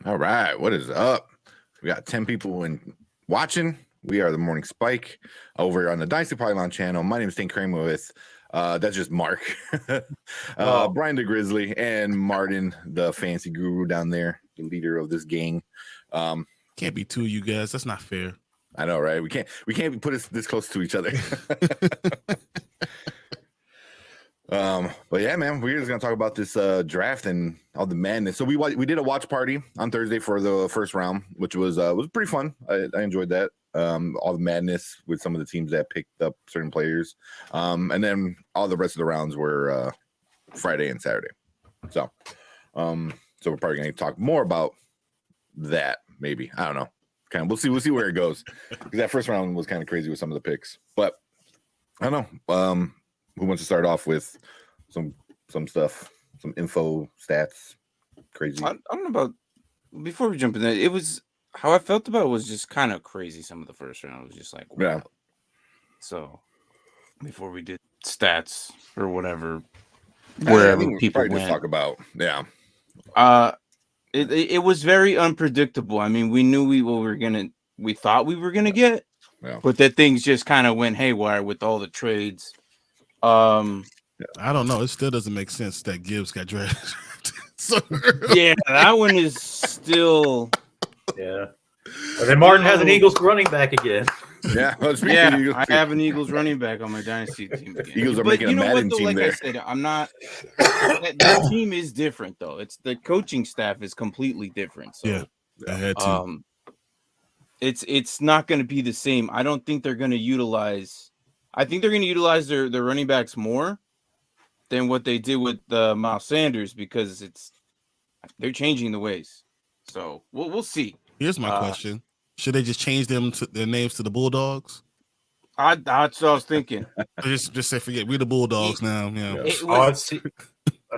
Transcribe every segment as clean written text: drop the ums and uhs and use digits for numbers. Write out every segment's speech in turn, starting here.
All right, what is up? We got 10 people watching. We are the Morning Spike over here on the Dynasty Pylon channel. My name is Dane Kramer with that's just Mark, Brian the Grizzly, and Martin the fancy guru down there, the leader of this gang. Can't be two of you guys. That's not fair. I know, right? We can't put us this close to each other. But yeah, man, we're just gonna talk about this draft and all the madness. So we did a watch party on Thursday for the first round, which was pretty fun. I enjoyed that. All the madness with some of the teams that picked up certain players, and then all the rest of the rounds were Friday and Saturday. So we're probably gonna talk more about that. Maybe, I don't know. Kind of, we'll see where it goes. Because that first round was kind of crazy with some of the picks, but I don't know. Who wants to start off with some stuff, some info, stats, crazy? I don't know about, before we jump in there, it was, how I felt about it was just kind of crazy. Some of the first round was just like, wow. Yeah. So before we did stats or whatever, wherever people went, just talk about, yeah. It was very unpredictable. I mean, we knew we thought we were gonna get, but that things just kind of went haywire with all the trades. I don't know. It still doesn't make sense that Gibbs got drafted. Yeah, that one is still. Yeah. And then Martin has an Eagles running back again. Yeah, I have an Eagles running back on my dynasty team again. Eagles are making a Madden team there. I said, I'm not. That team is different though. It's the coaching staff is completely different. So, yeah, I had to. It's not going to be the same. I don't think they're going to utilize. I think they're going to utilize their running backs more than what they did with Miles Sanders because they're changing the ways. So we'll see. Here's my question: should they just change their names to the Bulldogs? That's what I was thinking. just say forget we're the Bulldogs now. Yeah. I've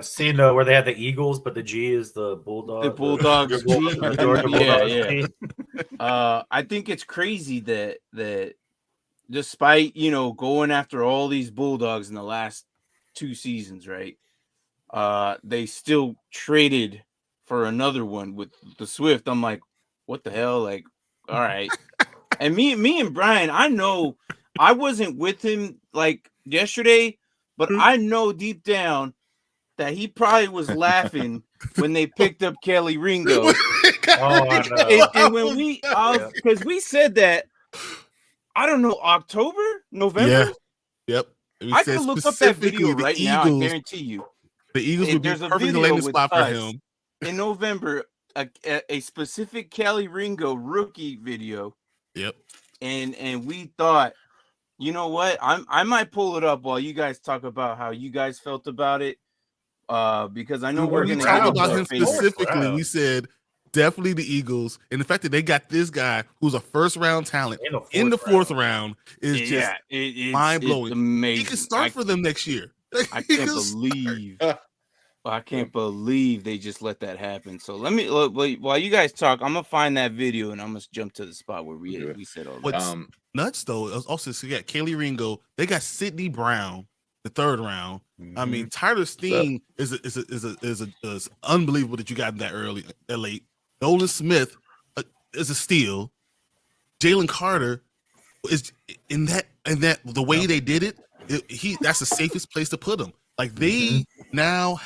seen where they had the Eagles, but the G is the Bulldogs. The Bulldogs G. Yeah. I think it's crazy that despite going after all these Bulldogs in the last 2 seasons, right? They still traded for another one with the Swift. I'm like, what the hell? Like, all right. And me and Brian, I know I wasn't with him like yesterday, but I know deep down that he probably was laughing when they picked up Kelly Ringo. I know. And when because we said that, I don't know, October, November? Yeah. Yep. I can look up that video right now. I guarantee you. The Eagles would be a perfect landing spot for him. In November, a specific Kelly Ringo rookie video. Yep. And we thought, you know what? I might pull it up while you guys talk about how you guys felt about it. Because I know we're going to talk about him specifically. We said definitely the Eagles, and the fact that they got this guy who's a first-round talent in the fourth round is just mind-blowing. Amazing. He can start for them next year. I can't believe they just let that happen. So let me while you guys talk, I'm gonna find that video and I'm gonna jump to the spot where we said all that. What's nuts though? Also, so you got Kelly Ringo. They got Sidney Brown, the 3rd round. Mm-hmm. I mean, Tyler Steen is unbelievable that you got him that early, that late. Nolan Smith is a steal. Jalen Carter is in that the way they did it. That's the safest place to put him. Like they now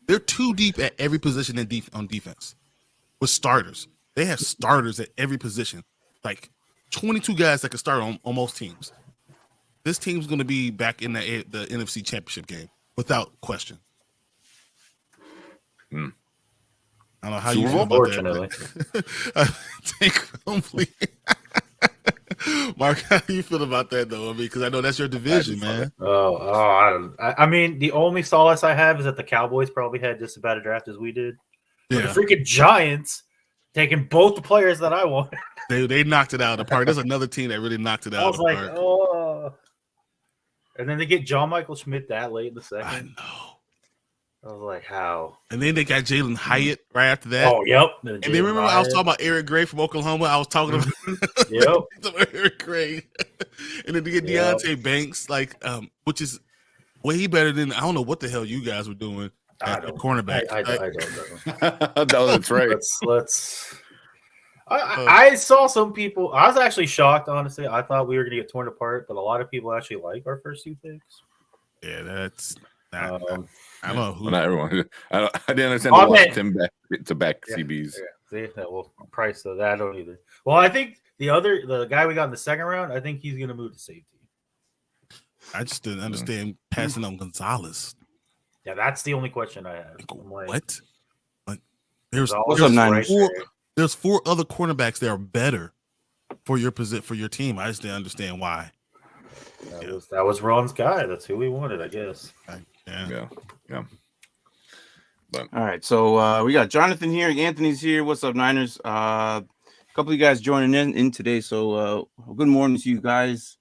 they're too deep at every position on defense with starters. They have starters at every position, like 22 guys that can start on most teams. This team's going to be back in the NFC Championship game without question. I don't know how you feel about that. Mark, how do you feel about that though? I mean, because I know that's your division, man. I mean, the only solace I have is that the Cowboys probably had just about a draft as we did. Yeah. The freaking Giants taking both the players that I wanted. They knocked it out of the park. There's another team that really knocked it out. I was like, oh. And then they get John Michael Schmidt that late in the second. I know. I was like, how? And then they got Jalen Hyatt right after that. Oh, yep. And then remember I was talking about Eric Gray from Oklahoma? I was talking about Eric Gray. And then to get Deontay Banks, which is way better than, I don't know what the hell you guys were doing. I at don't. cornerback. I don't know. No, that's right. Let's. I saw some people. I was actually shocked, honestly. I thought we were going to get torn apart, but a lot of people actually like our first 2 picks. Yeah, that's. I don't know who. Well, not everyone. I didn't understand Oh, the man. Washington back CBs. Yeah, well, price of that I don't either. Well, I think the guy we got in the second round, I think he's going to move to safety. I just didn't understand passing on Gonzalez. Yeah, that's the only question I have. Like, what? Like, there's there's 4 other cornerbacks that are better for your for your team. I just didn't understand why. That was Ron's guy. That's who we wanted, I guess. Yeah. All right, so we got Jonathan here, Anthony's here. What's up, Niners? A couple of you guys joining in today. So good morning to you guys.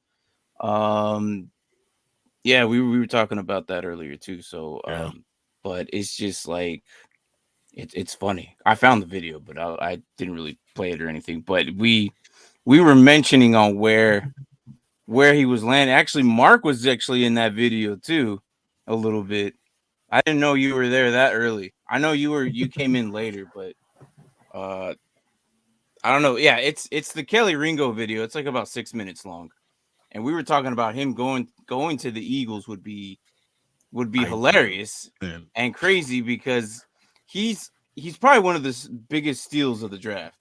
Yeah, we were talking about that earlier too. So but it's just like it's funny. I found the video, but I didn't really play it or anything. But we were mentioning on where he was landing. Actually, Mark was actually in that video too, a little bit. I didn't know you were there that early. I know you came in later, but I don't know. Yeah, it's the Kelly Ringo video. It's like about 6 minutes long, and we were talking about him going to the Eagles would be hilarious and crazy because he's probably one of the biggest steals of the draft.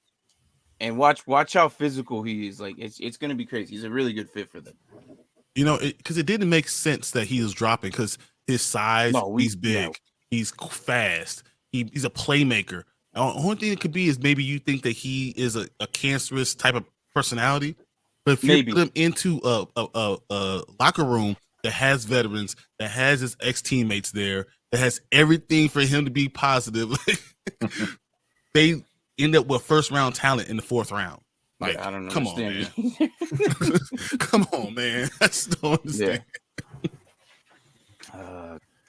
And watch how physical he is. Like it's going to be crazy. He's a really good fit for them. You know, because it didn't make sense that he was dropping because his size, he's big, he's fast, he's a playmaker. The only thing it could be is maybe you think that he is a cancerous type of personality, but if you put him into a locker room that has veterans, that has his ex-teammates there, that has everything for him to be positive, they end up with first-round talent in the 4th round. Like, I don't know. Come on, man. Come on, man. I just don't understand.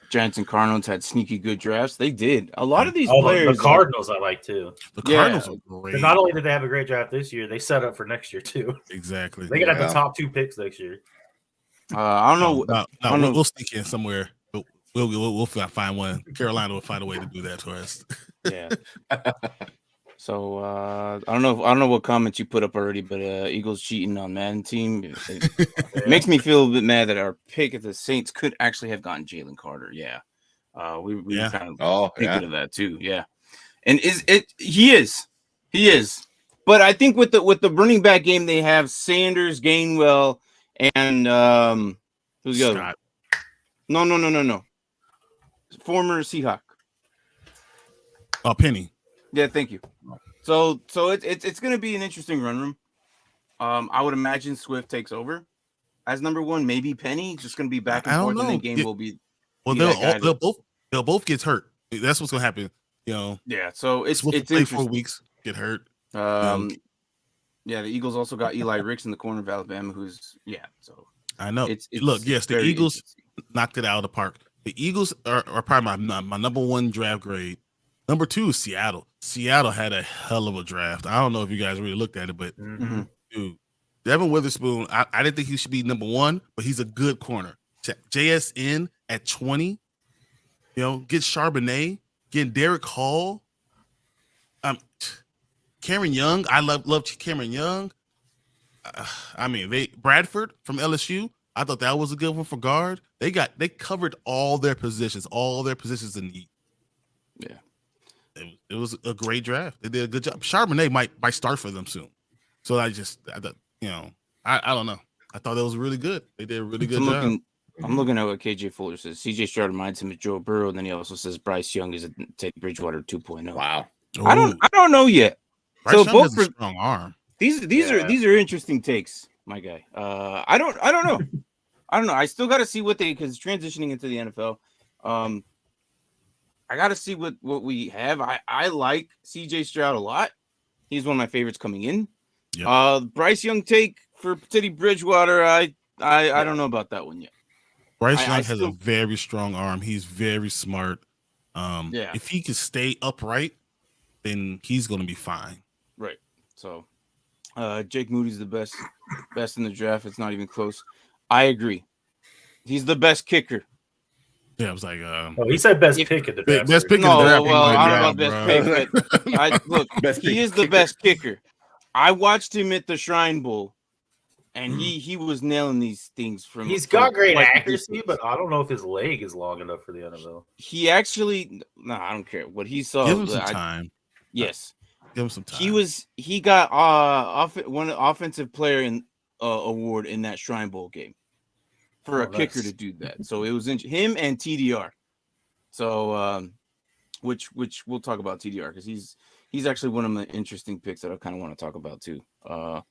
Giants and Cardinals had sneaky good drafts. They did. A lot of these players. The Cardinals I like too. The Cardinals are great. Not only did they have a great draft this year, they set up for next year too. Exactly. They could have the top 2 picks next year. I don't know. We'll sneak in somewhere. We'll find one. Carolina will find a way to do that for us. Yeah. So I don't know what comments you put up already, but Eagles cheating on Madden team. It makes me feel a bit mad that our pick at the Saints could actually have gotten Jalen Carter. Yeah. We kind of thinking of that too. Yeah. And he is. But I think with the running back game they have Sanders, Gainwell, and who's the other? No. Former Seahawk. Penny. Yeah, thank you. So it's going to be an interesting run room. I would imagine Swift takes over as number 1. Maybe Penny just going to be back and forth, and the game will be. Well, they'll both get hurt. That's what's going to happen. You know. Yeah. So it's play interesting. 4 weeks, get hurt. Yeah, the Eagles also got Eli Ricks in the corner of Alabama, who's So I know. Look, yes, the Eagles knocked it out of the park. The Eagles are probably my number 1 draft grade. Number 2 is Seattle. Seattle had a hell of a draft. I don't know if you guys really looked at it, but dude, Devin Witherspoon, I didn't think he should be number 1, but he's a good corner. JSN at 20, get Charbonnet, get Derek Hall. Cameron Young, I love Cameron Young. Bradford from LSU. I thought that was a good one for guard. They covered all their positions in need. Yeah. It was a great draft. They did a good job. Charbonnet might start for them soon. So I don't know. I thought that was really good. They did a really good job. I'm looking at what KJ Fuller says. CJ Stroud reminds him of Joe Burrow, and then he also says Bryce Young is a Teddy Bridgewater 2.0. Wow. I don't know yet. Bryce Young has a strong arm. These are interesting takes, my guy. I don't know. I don't know. I still got to see what because transitioning into the NFL. I got to see what we have. I like CJ Stroud a lot. He's one of my favorites coming in. Yep. Bryce Young take for Teddy Bridgewater. I don't know about that one yet. Bryce Young has a very strong arm. He's very smart. If he can stay upright, then he's going to be fine. Right. So, Jake Moody's the best in the draft. It's not even close. I agree. He's the best kicker. Yeah, I was like, oh, he said best pick at the draft. best pick in No, the draft. well, ain't I no don't know draft, about bro. best pick, but Best he pick is the kicker. best kicker. I watched him at the Shrine Bowl, and he was nailing these things from. He's got great quite a accuracy, distance. but I don't know if his leg is long enough for the NFL. He actually, no, I don't care what he saw. Give him some time. Yes, Give him some time. he got one offensive player in award in that Shrine Bowl game for a kicker to do that. So it was him and TDR. So which we'll talk about TDR because he's actually one of the interesting picks that I kind of want to talk about too. Well,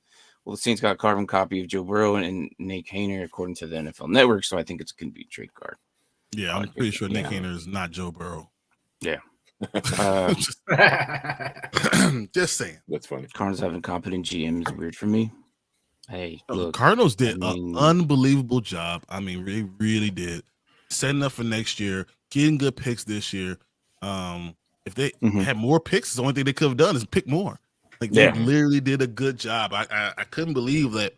the Saints got a carbon copy of Joe Burrow and Nick Hainer according to the NFL Network, so I think it's going to be a trade card. Yeah, I'm pretty sure Nick Hainer is not Joe Burrow. Yeah. Just saying. That's funny. Cardinals having competent GM is weird for me. Hey, look, Cardinals did an unbelievable job. I mean, they really did. Setting up for next year, getting good picks this year. If they had more picks, the only thing they could have done is pick more. Like they literally did a good job. I couldn't believe that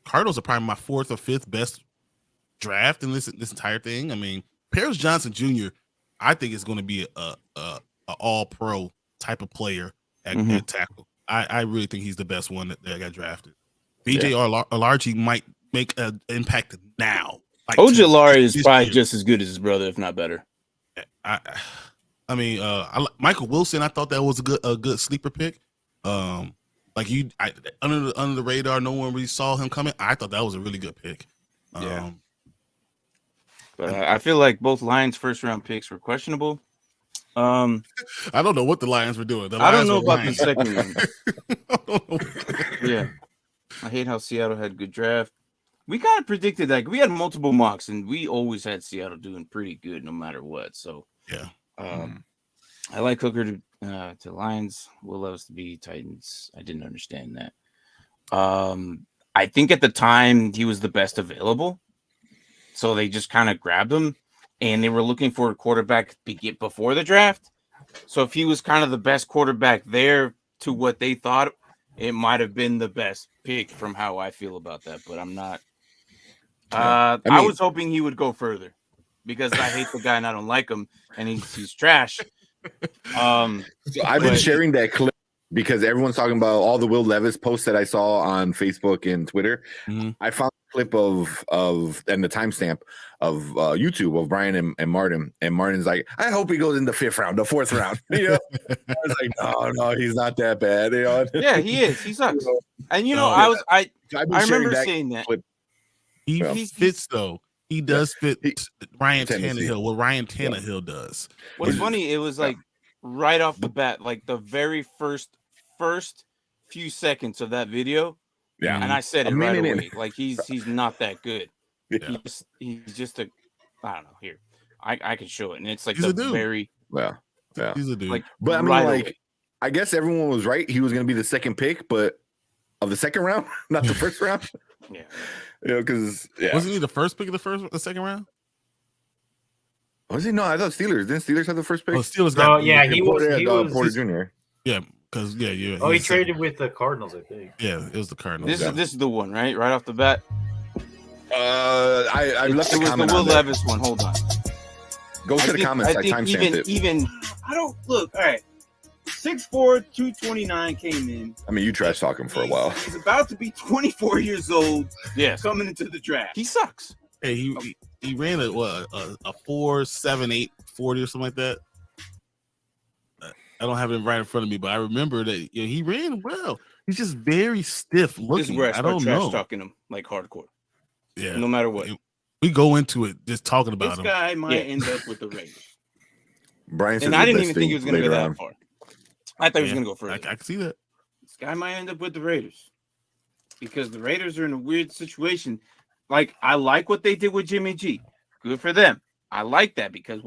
Cardinals are probably my fourth or fifth best draft in this entire thing. I mean, Paris Johnson Jr. I think is going to be a all pro type of player at tackle. I really think he's the best one that got drafted. BJ Olarchi might make an impact now. Like Ojulari is probably just as good as his brother, if not better. I mean, Michael Wilson. I thought that was a good sleeper pick. Under the radar, no one really saw him coming. I thought that was a really good pick. But I feel like both Lions first round picks were questionable. I don't know what the Lions were doing. I don't know about the second one. Yeah, I hate how Seattle had a good draft. We kind of predicted that. We had multiple mocks, and we always had Seattle doing pretty good no matter what. So yeah, I like Hooker to Lions. Will Levis to be Titans. I didn't understand that. I think at the time he was the best available, so they just kind of grabbed him, and they were looking for a quarterback before the draft. So if he was kind of the best quarterback there to what they thought, it might have been the best pick from how I feel about that. But I'm not. I was hoping he would go further because I hate the guy and I don't like him, and he's trash. So I've been sharing that clip because everyone's talking about all the Will Levis posts that I saw on Facebook and Twitter. I found a clip of and the timestamp of YouTube of Brian and Martin, and Martin's like, I hope he goes in the fourth round. You know, I was like, no, he's not that bad. You know? Yeah, he is. He sucks. And I remember saying that. Clip. He fits though. He does fit Ryan Tannehill. What Ryan Tannehill does. What's funny, it was like right off the bat, like the very first few seconds of that video. Yeah, and I said it right away. Like he's not that good. Yeah. He's just I don't know. Here, I can show it, and it's like he's he's a dude. Like, but I mean, like, I guess everyone was right. He was going to be the second pick, but of the second round, not the first round. Yeah. You know, because wasn't he the first pick of the second round? Was he? No, I thought Steelers. Didn't Steelers have the first pick? Oh, Steelers got. He was Porter Jr. Yeah, because yeah. Oh, he traded with the Cardinals, I think. Yeah, it was the Cardinals. This is the one, right off the bat. I left the comment. The Will Levis one. Hold on. Go to the comments. I timestamped it. Even I don't look. All right. 6'4", 229 came in. I mean, you trash talking for a while. He's about to be 24 years old. Yeah, coming into the draft. He sucks. Hey, he ran a 4.78 40 or something like that. I don't have it right in front of me, but I remember that he ran well. He's just very stiff looking. This is where I don't know. Trash talking him like hardcore. Yeah, no matter what. We go into it just talking about him. This guy might end up with the Raiders. Brian says and I didn't even think he was going to go that far. I thought he was going to go further. I can see that. This guy might end up with the Raiders because the Raiders are in a weird situation. Like, I like what they did with Jimmy G. Good for them. I like that because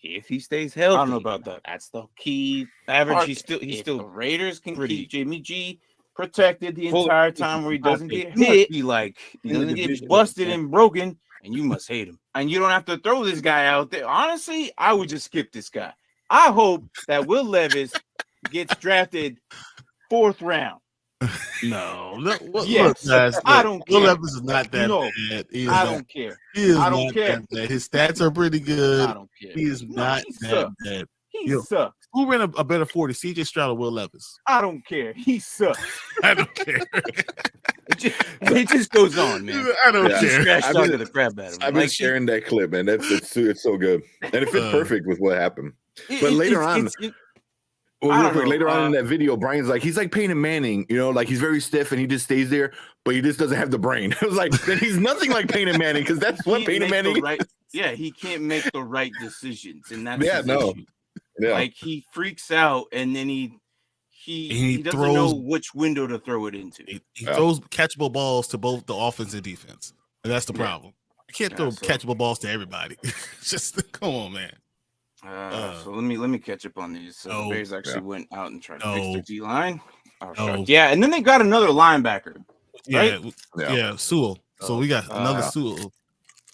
if he stays healthy. I don't know about that. That's the key average. He's still the Raiders can keep Jimmy G protected the entire time where he doesn't get hit. He doesn't get busted and broken, and you must hate him. And you don't have to throw this guy out there. Honestly, I would just skip this guy. I hope that Will Levis gets drafted 4th round. No, Yes. look, guys, I look, don't Will care. Levis is not that No, bad. He is I not- don't care. He is I don't not care. that bad. His stats are pretty good. I don't care. He is No, not he that sucks. bad. He Yo, sucks. who ran a better 40, CJ Stroud or Will Levis? I don't care. He sucks. I don't care. It just goes on, man. I don't Yeah. care. Trash I've talking been- the crap out of him. I've been Like, sharing that clip, man. It's so good, and it fits perfect with what happened. But later on, well, I real don't quick, know, later on in that video, Brian's like, he's like Peyton Manning, you know, like he's very stiff and he just stays there, but he just doesn't have the brain. I was like, then he's nothing like Peyton Manning because that's what Peyton Manning. Yeah, he can't make the right decisions, and that's his no. issue. Yeah. Like he freaks out, and then he doesn't know which window to throw it into. He throws catchable balls to both the offense and defense, and that's the problem. You can't throw catchable balls to everybody. Just come on, man. So let me catch up on these. So the Bears actually went out and tried to fix their D line. Yeah, and then they got another linebacker. Right? Yeah, Sewell. So we got another Sewell.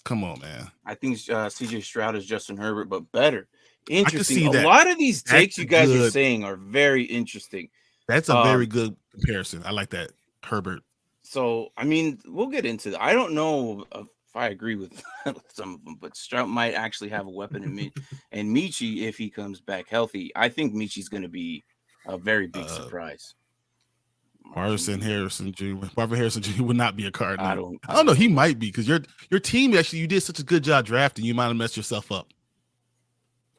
Come on, man. I think CJ Stroud is Justin Herbert, but better. Interesting. See a that. lot of these takes That's you guys good. are saying are very interesting. That's a very good comparison. I like that, Herbert. So, I mean, we'll get into that. I don't know if I agree with some of them, but Stroud might actually have a weapon in me. And Michi, if he comes back healthy, I think Michi's going to be a very big surprise. Marvin Harrison Jr. would not be a Cardinal. I don't know. He might be because your team actually you did such a good job drafting. You might have messed yourself up.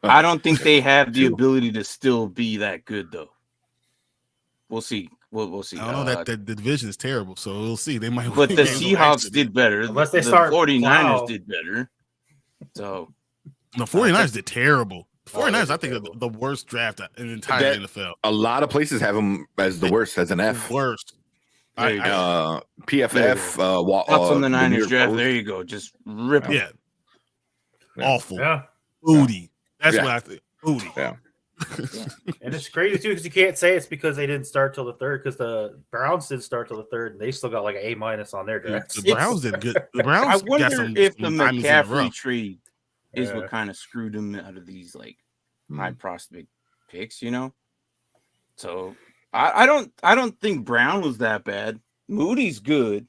I don't think they have the ability to still be that good, though. We'll see. We'll see. I don't know that the division is terrible, so we'll see. They might. But the Seahawks did better. Unless they the start 49ers did better. So the 49ers did terrible. The 49ers, I think, are the worst draft in the entire NFL. A lot of places have them as the worst, as an F. Worst. PFF. Thoughts on the Niners draft. There you go. Just rip it. Yeah. Awful. Yeah. Booty. That's what I think. Booty. Yeah. And it's crazy too because you can't say it's because they didn't start till the third because the Browns didn't start till the third and they still got like an A- on their draft. The Browns did good. The Browns. I wonder if the McCaffrey McCaffrey trade is what kind of screwed them out of these like high prospect picks, you know. So I don't think Brown was that bad. Moody's good.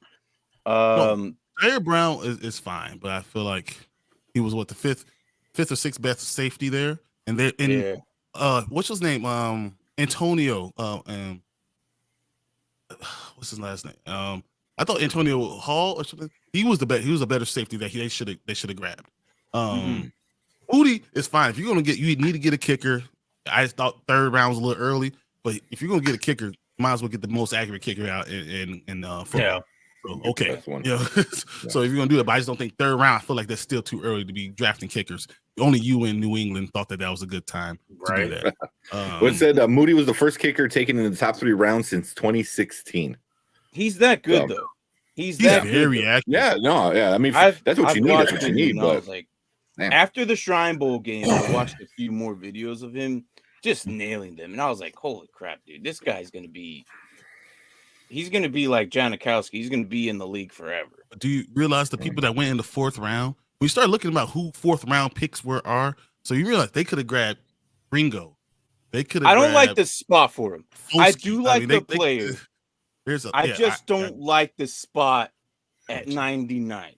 Jair Brown is fine, but I feel like he was the fifth or sixth best safety there, and what's his name? Antonio. What's his last name? I thought Antonio Hall or something. He was the best. He was a better safety that they should have grabbed. Moody is fine. If you're gonna you need to get a kicker. I thought third round was a little early, but if you're gonna get a kicker, you might as well get the most accurate kicker out in football. Yeah. So, okay. So if you're gonna do that, but I just don't think third round. I feel like that's still too early to be drafting kickers. Only you in New England thought that was a good time to do that. What said Moody was the first kicker taken in the top 3 rounds since 2016. He's that good though. He's that very accurate. Yeah, no, yeah. I mean, that's what you need. That's what you need. But like, after the Shrine Bowl game, I watched a few more videos of him just nailing them, and I was like, "Holy crap, dude! This guy's gonna be." He's going to be like Janikowski. He's going to be in the league forever. Do you realize the people that went in the 4th round? We start looking about who 4th round picks are. So you realize they could have grabbed Ringo. They could have. I don't like the spot for him. Foskey. I do like the player. I just don't like the spot at 99,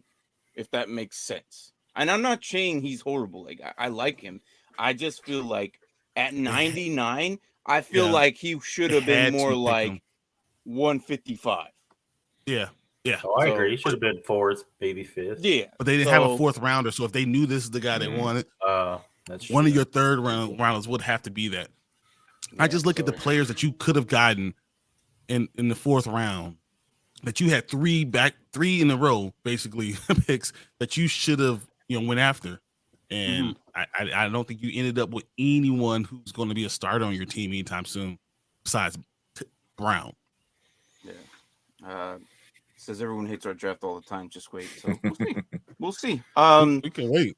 if that makes sense. And I'm not saying he's horrible. Like I like him. I just feel like at 99, I feel like he should have been more like 155. Yeah. Oh, I agree. He should have been 4th, maybe 5th. Yeah. But they didn't have a 4th rounder. So if they knew this is the guy they wanted, that's one of your 3rd rounders would have to be that. I just look at the players that you could have gotten in the 4th round, that you had 3 in a row, basically, picks that you should have went after. And I don't think you ended up with anyone who's going to be a starter on your team anytime soon besides Brown. Yeah. Says everyone hates our draft all the time. Just wait. So we'll see. We can wait.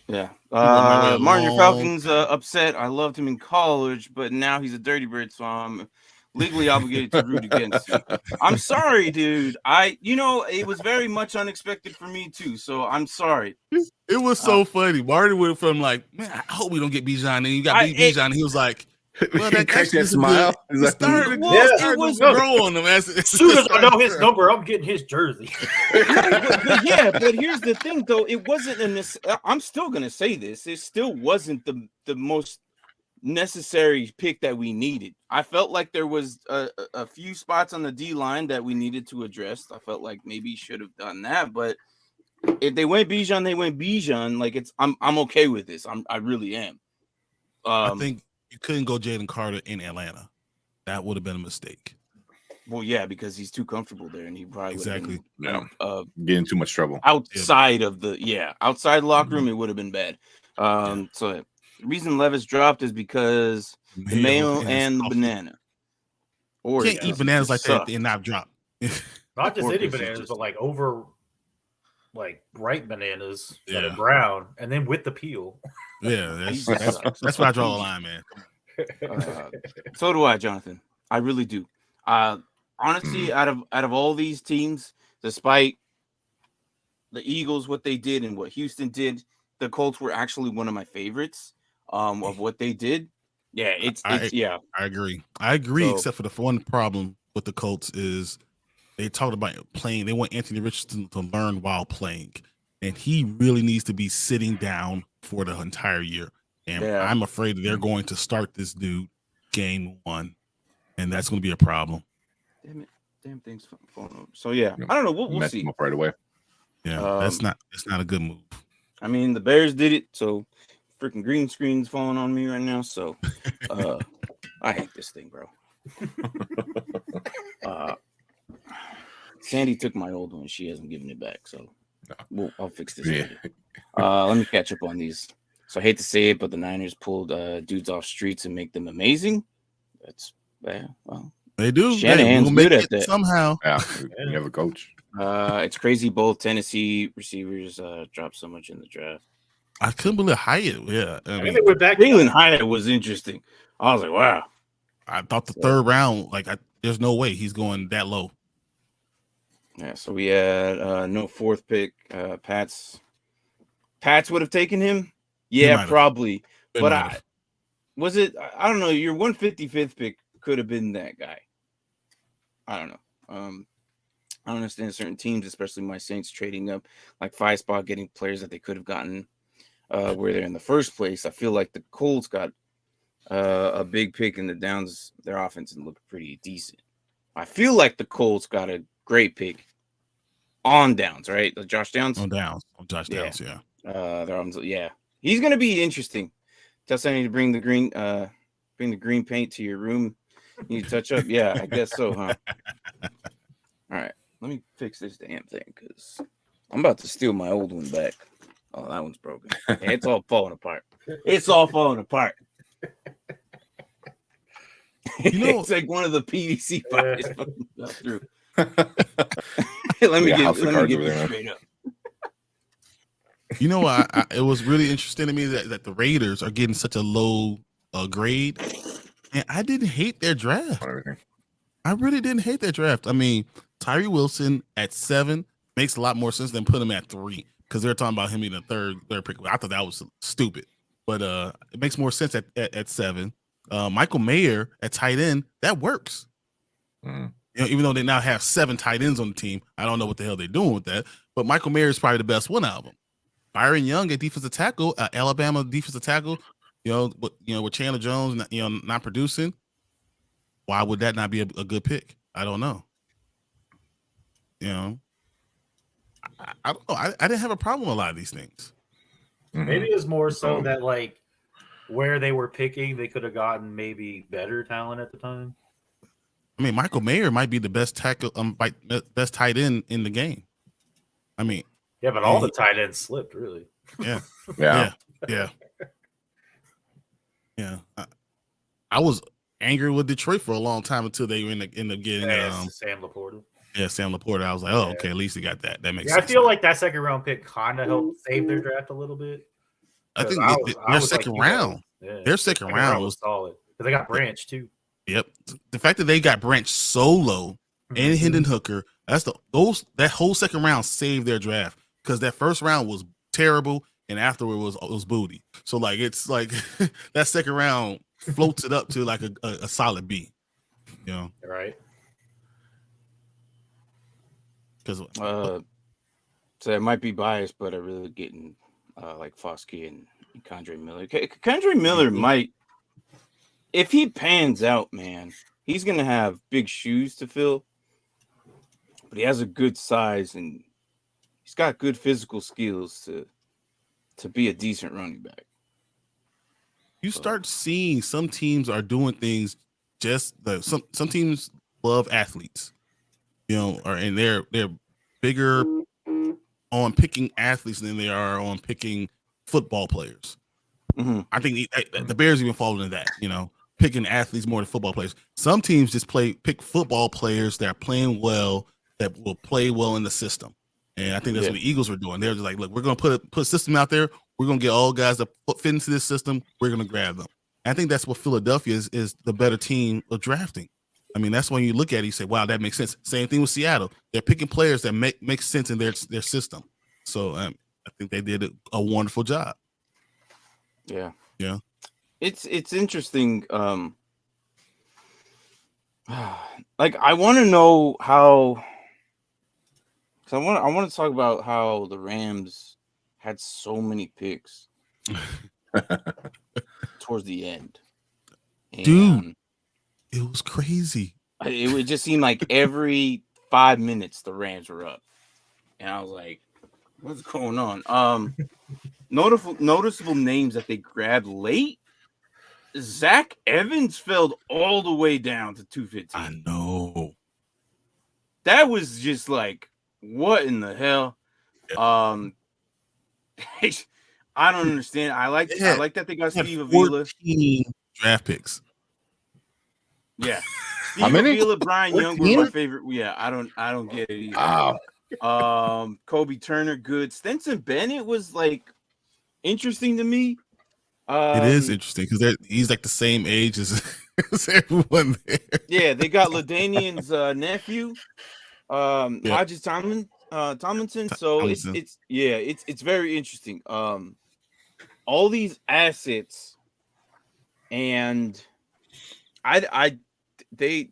Yeah. Martin, your Falcons upset. I loved him in college, but now he's a dirty bird, so I'm legally obligated to root against him. I'm sorry, dude. It was very much unexpected for me too. So I'm sorry. It was so funny. Martin went from like, man, I hope we don't get Bijan. And you got Bijan. And he was like, Well, He cracked that smile. It started to grow on him as soon as I know his number, I'm getting his jersey. but here's the thing, though. It wasn't I'm still gonna say this. It still wasn't the most necessary pick that we needed. I felt like there was a few spots on the D line that we needed to address. I felt like maybe he should have done that, but if they went Bijan, they went Bijan. Like I'm okay with this. I really am. I think you couldn't go Jalen Carter in Atlanta. That would have been a mistake. Well, yeah, because he's too comfortable there, and he probably exactly get in too much trouble outside of the outside the locker room. It would have been bad. So the reason Levis dropped is because the mayo and the banana. Or you can't eat bananas like that and not drop. Not just any bananas, but like ripe bananas that are brown, and then with the peel. Yeah, that's where I draw the line, man. So do I, Jonathan. I really do. Honestly, out of all these teams, despite the Eagles, what they did and what Houston did, the Colts were actually one of my favorites of what they did. Yeah, I agree. I agree, except for the one problem with the Colts is they talked about playing. They want Anthony Richardson to learn while playing, and he really needs to be sitting down for the entire year. And I'm afraid they're going to start this dude game one, and that's going to be a problem. Damn thing's falling over. So I don't know. We'll see. Right away. Yeah, that's not a good move. I mean, the Bears did it, so freaking green screen's falling on me right now. So I hate this thing, bro. Sandy took my old one. She hasn't given it back, so I'll fix this. Let me catch up on these. So I hate to say it, but the Niners pulled dudes off streets and make them amazing. That's well. They do. Shanahan's good at that somehow. Yeah, you have a coach. It's crazy. Both Tennessee receivers dropped so much in the draft. I couldn't believe Hyatt. Yeah, I mean, they went back. Jalen Hyatt was interesting. I was like, wow. I thought the third round, there's no way he's going that low. Yeah, so we had no fourth pick. Pats would have taken him. Yeah, probably. But I don't know. Your 155th pick could have been that guy. I don't know. I don't understand certain teams, especially my Saints, trading up like 5 spot, getting players that they could have gotten where they're in the first place. I feel like the Colts got a big pick in the downs. Their offense looked pretty decent. I feel like the Colts got a great pick on downs, right? Josh Downs? On Josh Downs, yeah. He's gonna be interesting. Tell Sandy to bring the green paint to your room. You need to touch up. Yeah, I guess so, huh? All right, let me fix this damn thing because I'm about to steal my old one back. Oh, that one's broken. It's all falling apart. It's like one of the PVC pipes through. Let me get this straight up. You know, it was really interesting to me that the Raiders are getting such a low grade, and I didn't hate their draft. I really didn't hate their draft. I mean, Tyree Wilson at 7 makes a lot more sense than put him at 3 because they're talking about him being a third pick. I thought that was stupid, but it makes more sense at 7. Michael Mayer at tight end, that works. Even though they now have 7 tight ends on the team, I don't know what the hell they're doing with that. But Michael Mayer is probably the best one out of them. Byron Young at defensive tackle, Alabama defensive tackle. With Chandler Jones, not producing. Why would that not be a good pick? I don't know. I don't know. I didn't have a problem with a lot of these things. Maybe it was more so that where they were picking, they could have gotten maybe better talent at the time. I mean, Michael Mayer might be the best tackle, best tight end in the game. I mean, yeah, but all the tight ends slipped, really. Yeah. I was angry with Detroit for a long time until they end up getting Sam Laporta. Yeah, Sam Laporta. I was like, oh, okay, at least he got that. That makes sense. I feel like that second round pick kind of helped save their draft a little bit. I think their second round. Their second round was solid. But they got Branch too. Yep. The fact that they got Branch so low and Hendon Hooker, that whole second round saved their draft because that first round was terrible and afterward was booty. So it's like that second round floats it up to like a solid B. You know, Right. because so it might be biased, but I really getting like Foskey and Kendre Miller. Kendre Miller might, if he pans out, man, he's gonna have big shoes to fill. But he has a good size and he's got good physical skills to be a decent running back. you start seeing some teams are doing things some teams love athletes, you know, and they're bigger on picking athletes than they are on picking football players. Mm-hmm. I think the Bears even fall into that, you know, picking athletes more than football players. Some teams just pick football players that are playing well, that will play well in the system. And I think that's what the Eagles are doing. They're just like, look, we're going to put a system out there. We're going to get all guys that fit into this system. We're going to grab them. And I think that's what Philadelphia is the better team of drafting. I mean, that's when you look at it, you say, wow, that makes sense. Same thing with Seattle. They're picking players that make sense in their system. So I think they did a wonderful job. Yeah. Yeah. It's interesting. Like I want to know how. I want to talk about how the Rams had so many picks towards the end. And dude, it was crazy. It would just seem like every 5 minutes the Rams were up, and I was like, "What's going on?" Noticeable names that they grabbed late. Zach Evans fell all the way down to 215. I know. That was just like, what in the hell? I don't understand. I like that they got Steve Avila. 14 draft picks. Yeah. How Steve many? Avila, Brian Young were 14? my favorite. Yeah, I don't get it either. Wow. Kobe Turner, good. Stetson Bennett was like interesting to me. It is interesting because he's like the same age as everyone there. Yeah, they got LaDainian's nephew, Hodges Tomlinson. So it's very interesting. All these assets, and the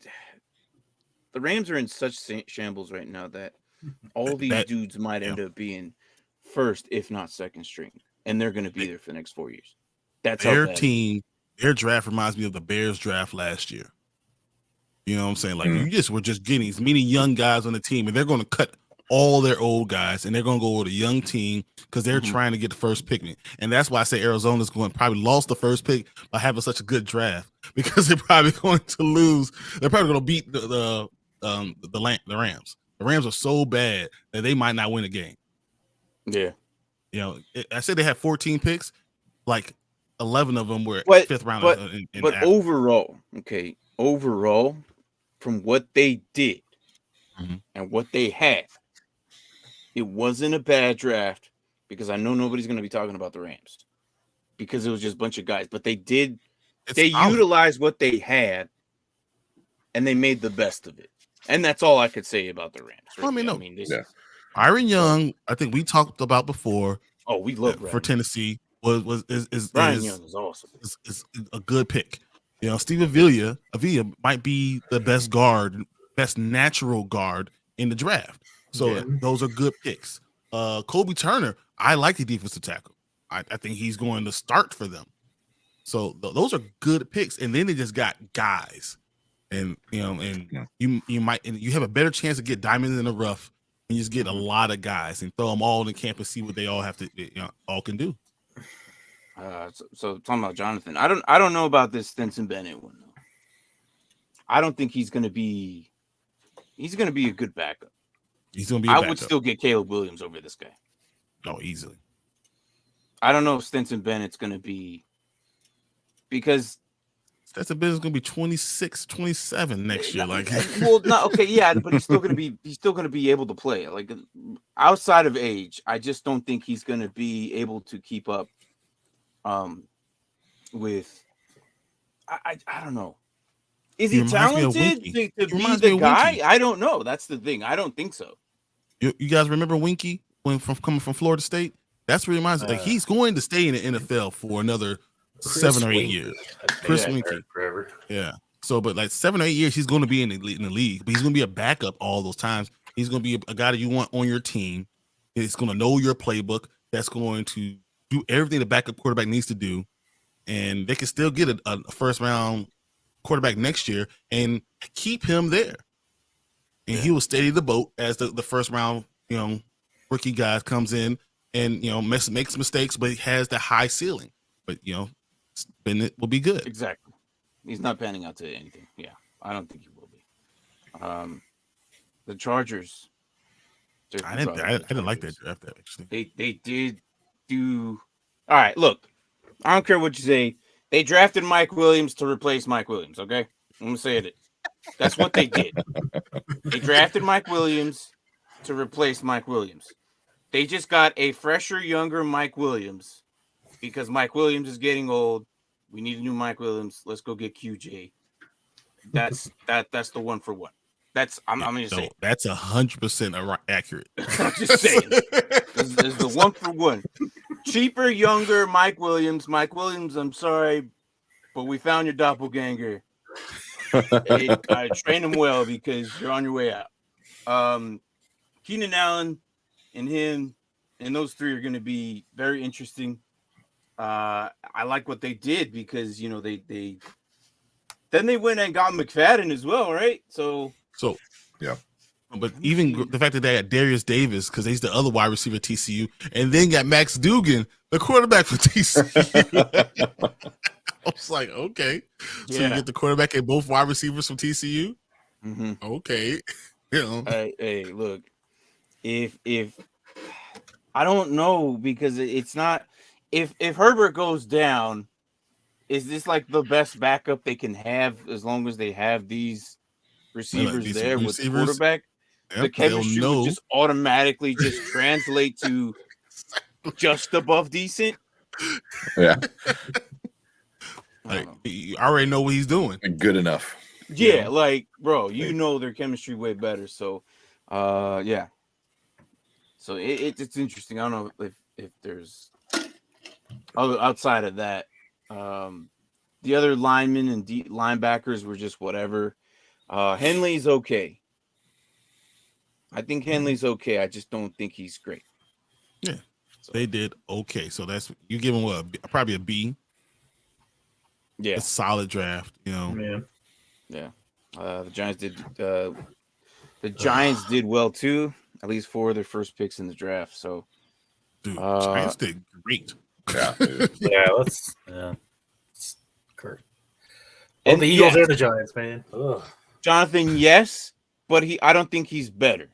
Rams are in such shambles right now that all these dudes might end up being first, if not second string, and they're going to be there for the next 4 years. That's their team. Their draft reminds me of the Bears draft last year. You know what I'm saying? Like you were just getting as many young guys on the team, and they're going to cut all their old guys, and they're going to go with a young team because they're trying to get the first pick. And that's why I say Arizona's probably lost the first pick by having such a good draft because they're probably going to lose. They're probably going to beat the Rams. The Rams are so bad that they might not win a game. Yeah. You know, I said they had 14 picks, like 11 of them were fifth round. But overall, from what they did and what they had, it wasn't a bad draft because I know nobody's going to be talking about the Rams because it was just a bunch of guys. But they utilized what they had and they made the best of it. And that's all I could say about the Rams. Right? Byron Young, I think we talked about before. Oh, we love for Tennessee. Is Brian Young is awesome. Is a good pick. You know, Steve Avila might be the best natural guard in the draft. So those are good picks. Kobe Turner, I like the defensive tackle. I think he's going to start for them. So those are good picks. And then they just got guys, and you might have a better chance to get diamonds in the rough when you just get a lot of guys and throw them all in camp and see what they all have to all can do. So talking about Jonathan, I don't know about this Stetson Bennett one though. I don't think he's gonna be a good backup. He's gonna be. I would still get Caleb Williams over this guy. Oh, easily. I don't know if Stetson Bennett's gonna be because Stetson Bennett's gonna be 26, 27 next year. Like, but he's still gonna be able to play. Like outside of age, I just don't think he's gonna be able to keep up. With I don't know. Is he talented to be the guy? I don't know. That's the thing. I don't think so. You guys remember Winky coming from Florida State? That's what reminds me. Like he's going to stay in the NFL for another 7 or 8 years. Chris Winkie. Forever. Yeah. So, but like 7 or 8 years, he's going to be in the league, but he's going to be a backup all those times. He's going to be a guy that you want on your team. He's going to know your playbook. That's going to do everything the backup quarterback needs to do. And they can still get a first round quarterback next year and keep him there. And he will steady the boat as the first round, rookie guy comes in and, makes mistakes, but he has the high ceiling. But, Bennett will be good. Exactly. He's not panning out to anything. Yeah, I don't think he will be. The Chargers. I didn't like that draft, actually. They did do. All right, look. I don't care what you say. They drafted Mike Williams to replace Mike Williams, okay? I'm going to say it. That's what they did. They drafted Mike Williams to replace Mike Williams. They just got a fresher, younger Mike Williams because Mike Williams is getting old. We need a new Mike Williams. Let's go get QJ. That's the one for one. I'm going to say that's 100% accurate. I'm just saying. This is the one for one. Cheaper, younger Mike Williams. Mike Williams, I'm sorry, but we found your doppelganger. I train him well because you're on your way out. Keenan Allen and him and those three are going to be very interesting. I like what they did because they went and got McFadden as well, right? So yeah. But even the fact that they had Darius Davis because he's the other wide receiver at TCU, and then got Max Dugan, the quarterback for TCU. I was like, okay, so you get the quarterback and both wide receivers from TCU. Mm-hmm. Okay, Hey, look, if I don't know because it's not if Herbert goes down, is this like the best backup they can have as long as they have these receivers with the quarterback? The chemistry would just automatically just translate to just above decent. Yeah. Like you already know what he's doing. Good enough. Yeah, like bro, their chemistry way better. So yeah. So it's interesting. I don't know if there's outside of that. The other linemen and linebackers were just whatever. Henley's okay. I think Henley's okay. I just don't think he's great. Yeah, so they did okay. So that's you give him probably a B. Yeah, a solid draft. Yeah. The Giants did. The Giants did well too, at least for their first picks in the draft. So, dude, Giants did great. Yeah, yeah. Kurt. And the Eagles and the Giants, man. Ugh. Jonathan, yes, but I don't think he's better.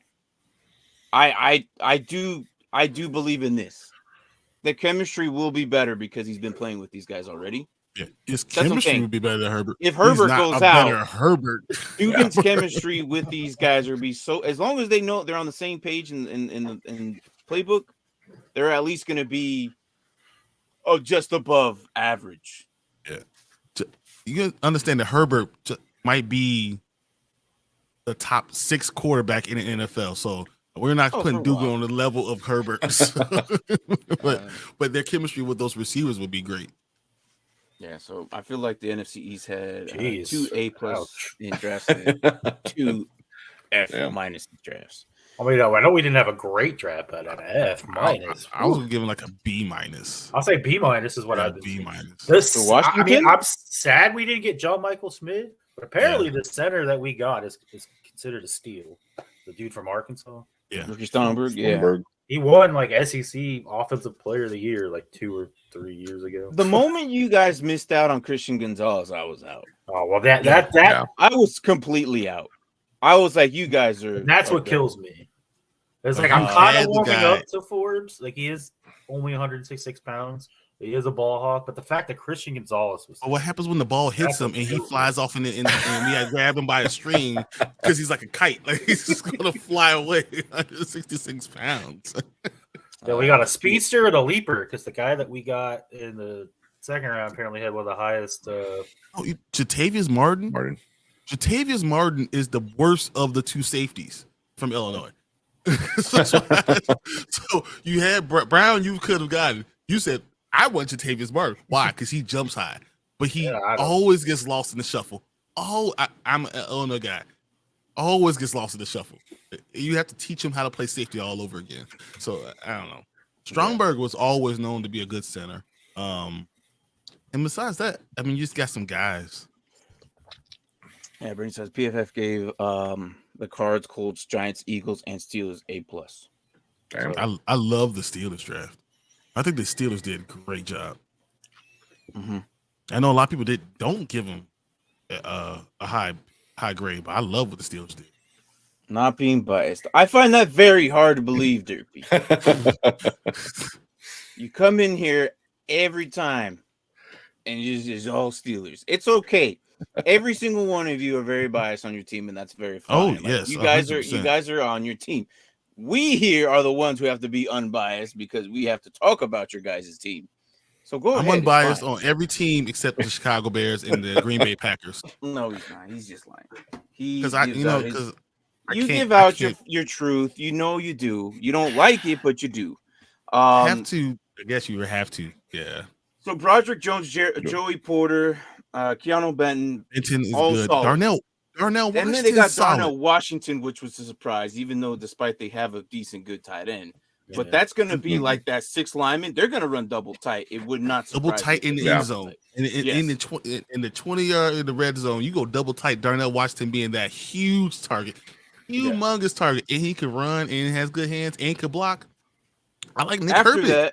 I do believe in this. The chemistry will be better because he's been playing with these guys already. Yeah, his chemistry would be better than Herbert. If Herbert goes out, Herbert Dugan's chemistry with these guys will be so. As long as they know they're on the same page in the playbook, they're at least going to be just above average. Yeah, you understand that Herbert might be the top 6 quarterback in the NFL. So we're not putting Dugan on the level of Herbert, but their chemistry with those receivers would be great. Yeah, so I feel like the NFC East had 2 A+ in drafts, and 2 F- minus drafts. I mean, I know we didn't have a great draft, but an F-. I was giving like a B-. I'll say B- is what I'd B-. I'm sad we didn't get John Michael Smith, but apparently the center that we got is considered a steal. The dude from Arkansas. Yeah. Ricky Stoneberg. He won like SEC Offensive Player of the Year like 2 or 3 years ago. The moment you guys missed out on Christian Gonzalez, I was out. Oh well, that I was completely out. I was like, you guys are. That's what kills me. It's like I'm kind of warming up to Forbes. Like he is only 166 pounds. He is a ball hawk, but the fact that Christian Gonzalez was. What happens when the ball hits him and he flies off and we had grab him by a string because he's like a kite. Like he's just going to fly away 166 pounds. Yeah, we got a speedster and a leaper because the guy that we got in the second round apparently had one of the highest. Jatavius Martin. Jatavius Martin is the worst of the 2 safeties from Illinois. So you had Brown, you could have gotten. You said I want Jatavius Murray. Why? Because he jumps high, but he always gets lost in the shuffle. Oh, I'm an Illinois guy. Always gets lost in the shuffle. You have to teach him how to play safety all over again. So I don't know. Stromberg was always known to be a good center. And besides that, I mean, you just got some guys. Yeah, Brady says PFF gave the Cards, Colts, Giants, Eagles, and Steelers A+. So, I love the Steelers draft. I think the Steelers did a great job. Mm-hmm. I know a lot of people don't give them a high grade, but I love what the Steelers did. Not being biased, I find that very hard to believe, Derpy. You come in here every time, and it's all Steelers. It's okay. Every single one of you are very biased on your team, and that's very fine. Oh, like, yes, you 100%. guys are on your team. We here are the ones who have to be unbiased because we have to talk about your guys' team. So go ahead. I'm unbiased on every team except the Chicago Bears and the Green Bay Packers. No, he's not. He's just lying. Because you give out your truth. You know you do. You don't like it, but you do. Have to. I guess you have to. Yeah. So Broderick Jones, Joey Porter, Keanu Benton is all good. Solid. Darnell And then they got Darnell Washington, which was a surprise, even though despite they have a decent good tight end. Yeah. But that's going to be like that 6 lineman. They're going to run double tight. It would not double tight in the end zone. In the 20-yard in the red zone, you go double tight. Darnell Washington being that huge target, humongous target, and he can run and has good hands and can block. I like Nick Herbig.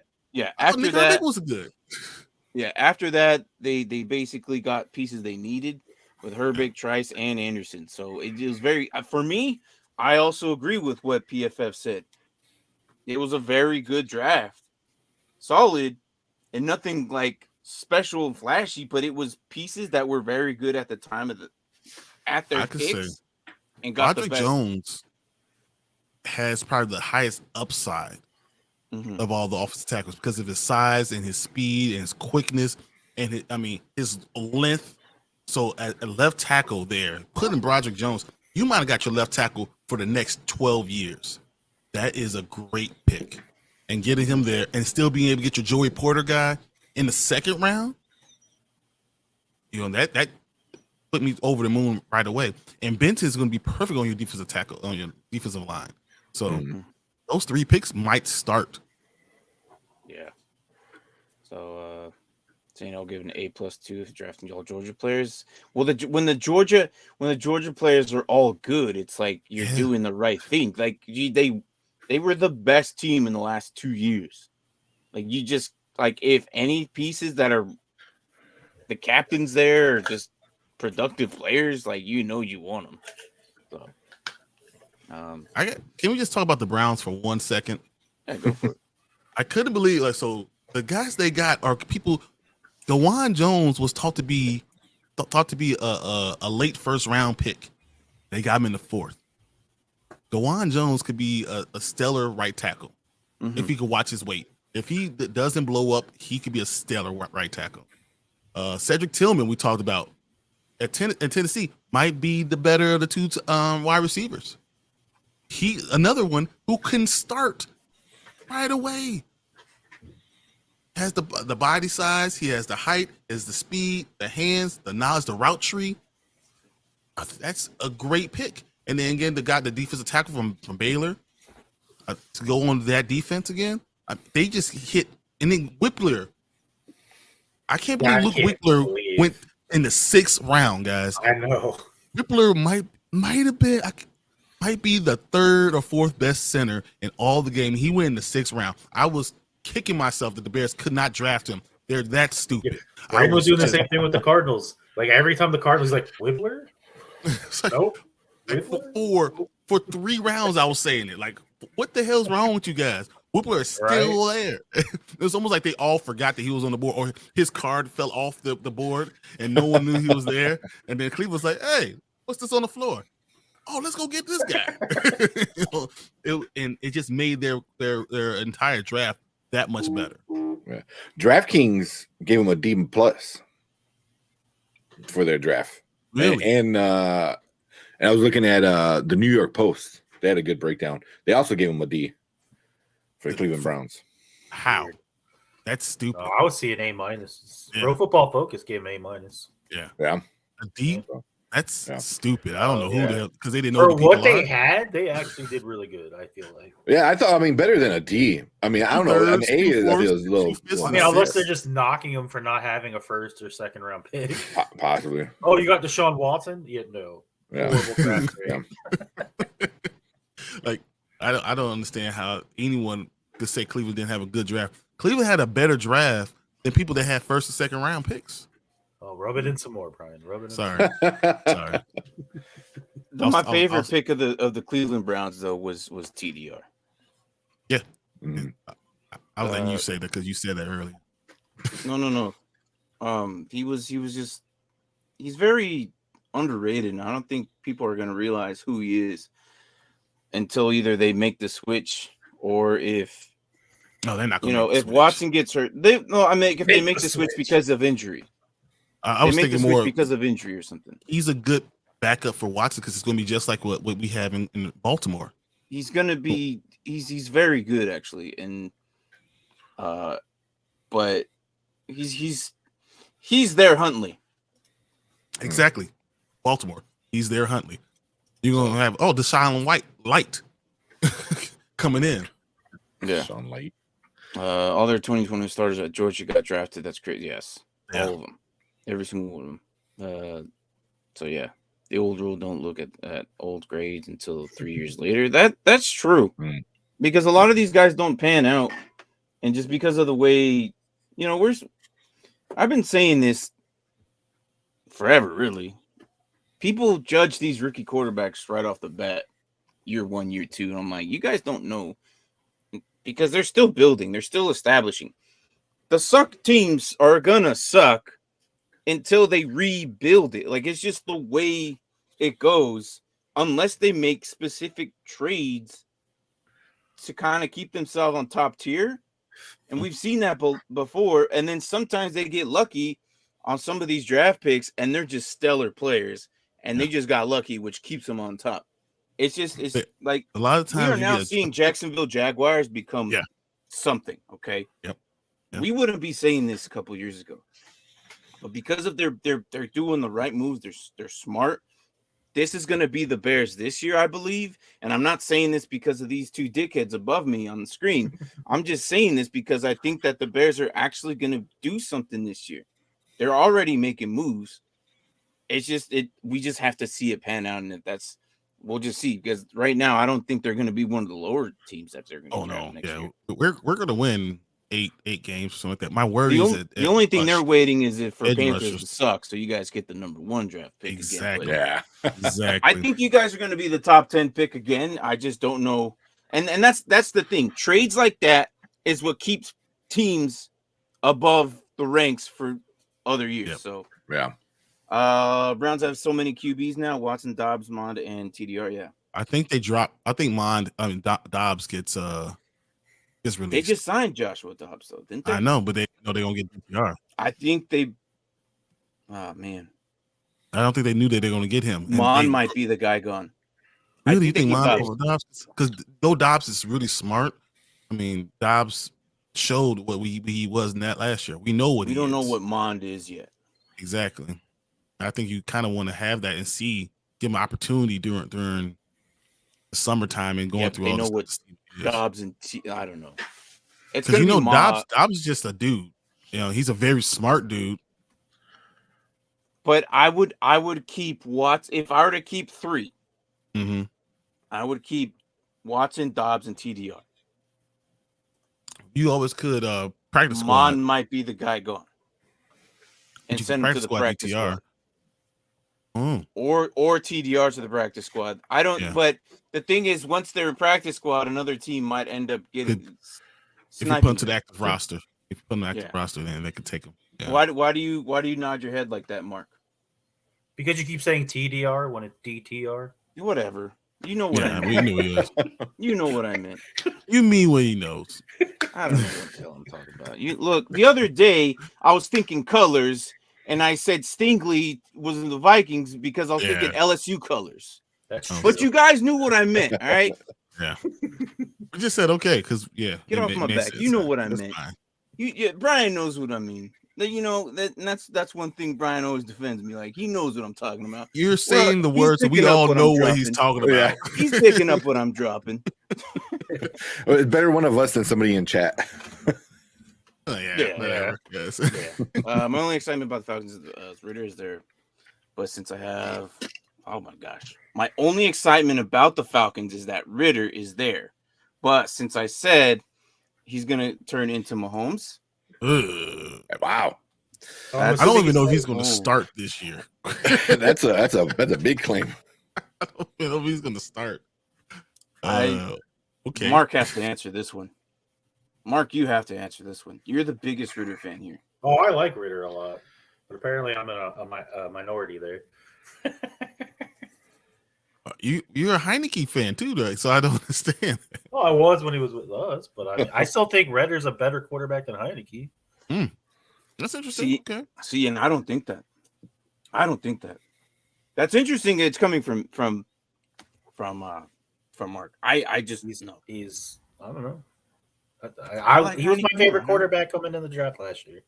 After that was good. Yeah, after that, they basically got pieces they needed with Herbig, Trice, and Anderson. So it was very, for me, I also agree with what PFF said. It was a very good draft. Solid, and nothing like special and flashy, but it was pieces that were very good at the time of their picks. And got Broderick Jones has probably the highest upside of all the offensive tackles because of his size and his speed and his quickness and his length. So at left tackle there, putting Broderick Jones, you might have got your left tackle for the next 12 years. That is a great pick. And getting him there and still being able to get your Joey Porter guy in the 2nd round, that put me over the moon right away. And Benton's going to be perfect on your defensive tackle, on your defensive line. So those 3 picks might start. Yeah. So, giving an A+ too if drafting all Georgia players. Well, when the Georgia players are all good, it's like you're doing the right thing. Like they were the best team in the last 2 years. Like you just if any pieces that are the captains there are just productive players, you want them. So, can we just talk about the Browns for 1 second? Yeah, go for it. I couldn't believe the guys they got are people. DeJuan Jones was thought to be a late 1st round pick. They got him in the 4th. DeJuan Jones could be a stellar right tackle if he could watch his weight. If he doesn't blow up, he could be a stellar right tackle. Cedric Tillman, we talked about at Tennessee, might be the better of the 2 wide receivers. He another one who can start right away. Has the body size, he has the height, has the speed, the hands, the knowledge, the route tree. That's a great pick. And then again, the defensive tackle from Baylor to go on that defense again. They just hit. And then Whippler. I can't believe Luke Whippler went in the 6th round, guys. I know. Whippler might be the 3rd or 4th best center in all the game. He went in the 6th round. I was kicking myself that the Bears could not draft him. They're that stupid. Yeah. I was doing the same thing with the Cardinals. Like every time the Cardinals Whippler? Nope. For 3 rounds, I was saying it. Like, what the hell's wrong with you guys? Whippler is still there. It was almost like they all forgot that he was on the board, or his card fell off the board and no one knew he was there. And then Cleveland's like, "Hey, what's this on the floor? Oh, let's go get this guy." And it just made their entire draft that much better. Yeah. DraftKings gave him a D+ for their draft. Really? And I was looking at the New York Post. They had a good breakdown. They also gave him a D for the Cleveland Browns. How? That's stupid. I would see an A minus. Yeah. Pro Football Focus gave him A minus. Yeah. Yeah. A D. That's stupid. I don't know who the because they didn't know For who the what people they are. had, they actually did really good. I feel like. Yeah, I mean, better than a D. I mean, I don't know. An A is, I feel, is a little. I mean, unless they're just knocking him for not having a first or second round pick. Possibly. Oh, you got Deshaun Watson? Yeah, no. Yeah. Horrible draft grade. Like, I don't understand how anyone could say Cleveland didn't have a good draft. Cleveland had a better draft than people that had first and second round picks. Oh, rub it in some more, Brian. Rub it in. Sorry. My favorite pick of the Cleveland Browns though was TDR. Yeah. Mm. I was letting you say that because you said that earlier. No. He's very underrated, and I don't think people are gonna realize who he is until either they make the switch or if they're not. If Watson gets hurt, if they make the switch because of injury. I was thinking more because of injury or something. He's a good backup for Watson because it's going to be just like what we have in Baltimore. He's going to be he's very good actually, and but he's their Huntley. Exactly, Baltimore. He's their Huntley. You're going to have Deshaun Light coming in. Yeah, Deshaun Light. All their 2020 starters at Georgia got drafted. That's crazy. Yes, yeah. All of them. Every single one of them. So yeah, the old rule: don't look at old grades until 3 years later. That's true, because a lot of these guys don't pan out, and just because of the way, I've been saying this forever. Really, people judge these rookie quarterbacks right off the bat, year 1, year 2, and I'm like, you guys don't know, because they're still building, they're still establishing. The suck teams are gonna suck until they rebuild it. Like, it's just the way it goes, unless they make specific trades to kind of keep themselves on top tier. And we've seen that before. And then sometimes they get lucky on some of these draft picks, and they're just stellar players, and they just got lucky, which keeps them on top. It's like a lot of times we are now seeing Jacksonville Jaguars become something. Okay. Yep. We wouldn't be saying this a couple of years ago. But because of they're doing the right moves, they're smart. This is going to be the Bears this year, I believe. And I'm not saying this because of these two dickheads above me on the screen. I'm just saying this because I think that the Bears are actually going to do something this year. They're already making moves. It's just we just have to see it pan out, and we'll just see, because right now I don't think they're going to be one of the lower teams that they're going to. Oh no, next year. We're going to win. Eight games or something like that. My word is the only thing they're waiting is for Panthers to suck, so you guys get the number 1 draft pick. Exactly. Again. Yeah. Exactly. I think you guys are going to be the top 10 pick again. I just don't know. And that's the thing. Trades like that is what keeps teams above the ranks for other years. Yep. So yeah. Browns have so many QBs now: Watson, Dobbs, Mond, and TDR. Yeah. I think they drop. I think Dobbs gets released. They just signed Joshua Dobbs, though, didn't they? I know, but they know they're gonna get DTR. I think they. Oh man, I don't think they knew that they're gonna get him. Mon might be the guy gone. Really, you think Mon over Dobbs? Because though Dobbs is really smart, I mean, Dobbs showed what he was in that last year. We know what we don't know what Mond is yet. Exactly. I think you kind of want to have that and give him an opportunity during the summertime and going through all this. What Dobbs and I don't know. It's because Dobbs is just a dude. He's a very smart dude. But I would keep Watson if I were to keep 3. Mm-hmm. I would keep Watson, Dobbs, and TDR. You always could practice squad. Mon might be the guy gone, and send him to the practice squad. Or TDR to the practice squad. I don't. Yeah. But the thing is, once they're in practice squad, another team might end up getting. If you put them to the active roster, then they could take them. Yeah. Why do you nod your head like that, Mark? Because you keep saying TDR when it's DTR. Whatever. You know what I meant. We knew he was. You know what I meant. You mean what he knows. I don't know what the hell I'm talking about. You look, the other day I was thinking colors, and I said Stingley was in the Vikings because I was thinking LSU colors. But you guys knew what I meant, all right? Yeah. We just said okay, because get off my back. You know what I meant. Brian knows what I mean. That's one thing Brian always defends me. Like he knows what I'm talking about. You're saying the he's words, so we picking up all what know I'm what he's dropping. talking about. He's picking up what I'm dropping. Well, it's better one of us than somebody in chat. Oh, whatever. Yes. My only excitement about the Falcons is Ritter is there, but since I have, oh my gosh, my only excitement about the Falcons is that Ritter is there. But since I said he's gonna turn into Mahomes, Wow, I don't even know if he's going to start this year. that's a big claim. I don't even know if he's going to start. Okay. Mark has to answer this one. Mark, you have to answer this one. You're the biggest Ritter fan here. Oh, I like Ritter a lot, but apparently I'm in a minority there. You're a Heineke fan too, though, so I don't understand. Well, I was when he was with us, but I still think Ritter's a better quarterback than Heineke. That's interesting. See, and I don't think that. That's interesting. It's coming from Mark. I just no. I don't know. He was my favorite quarterback coming in the draft last year.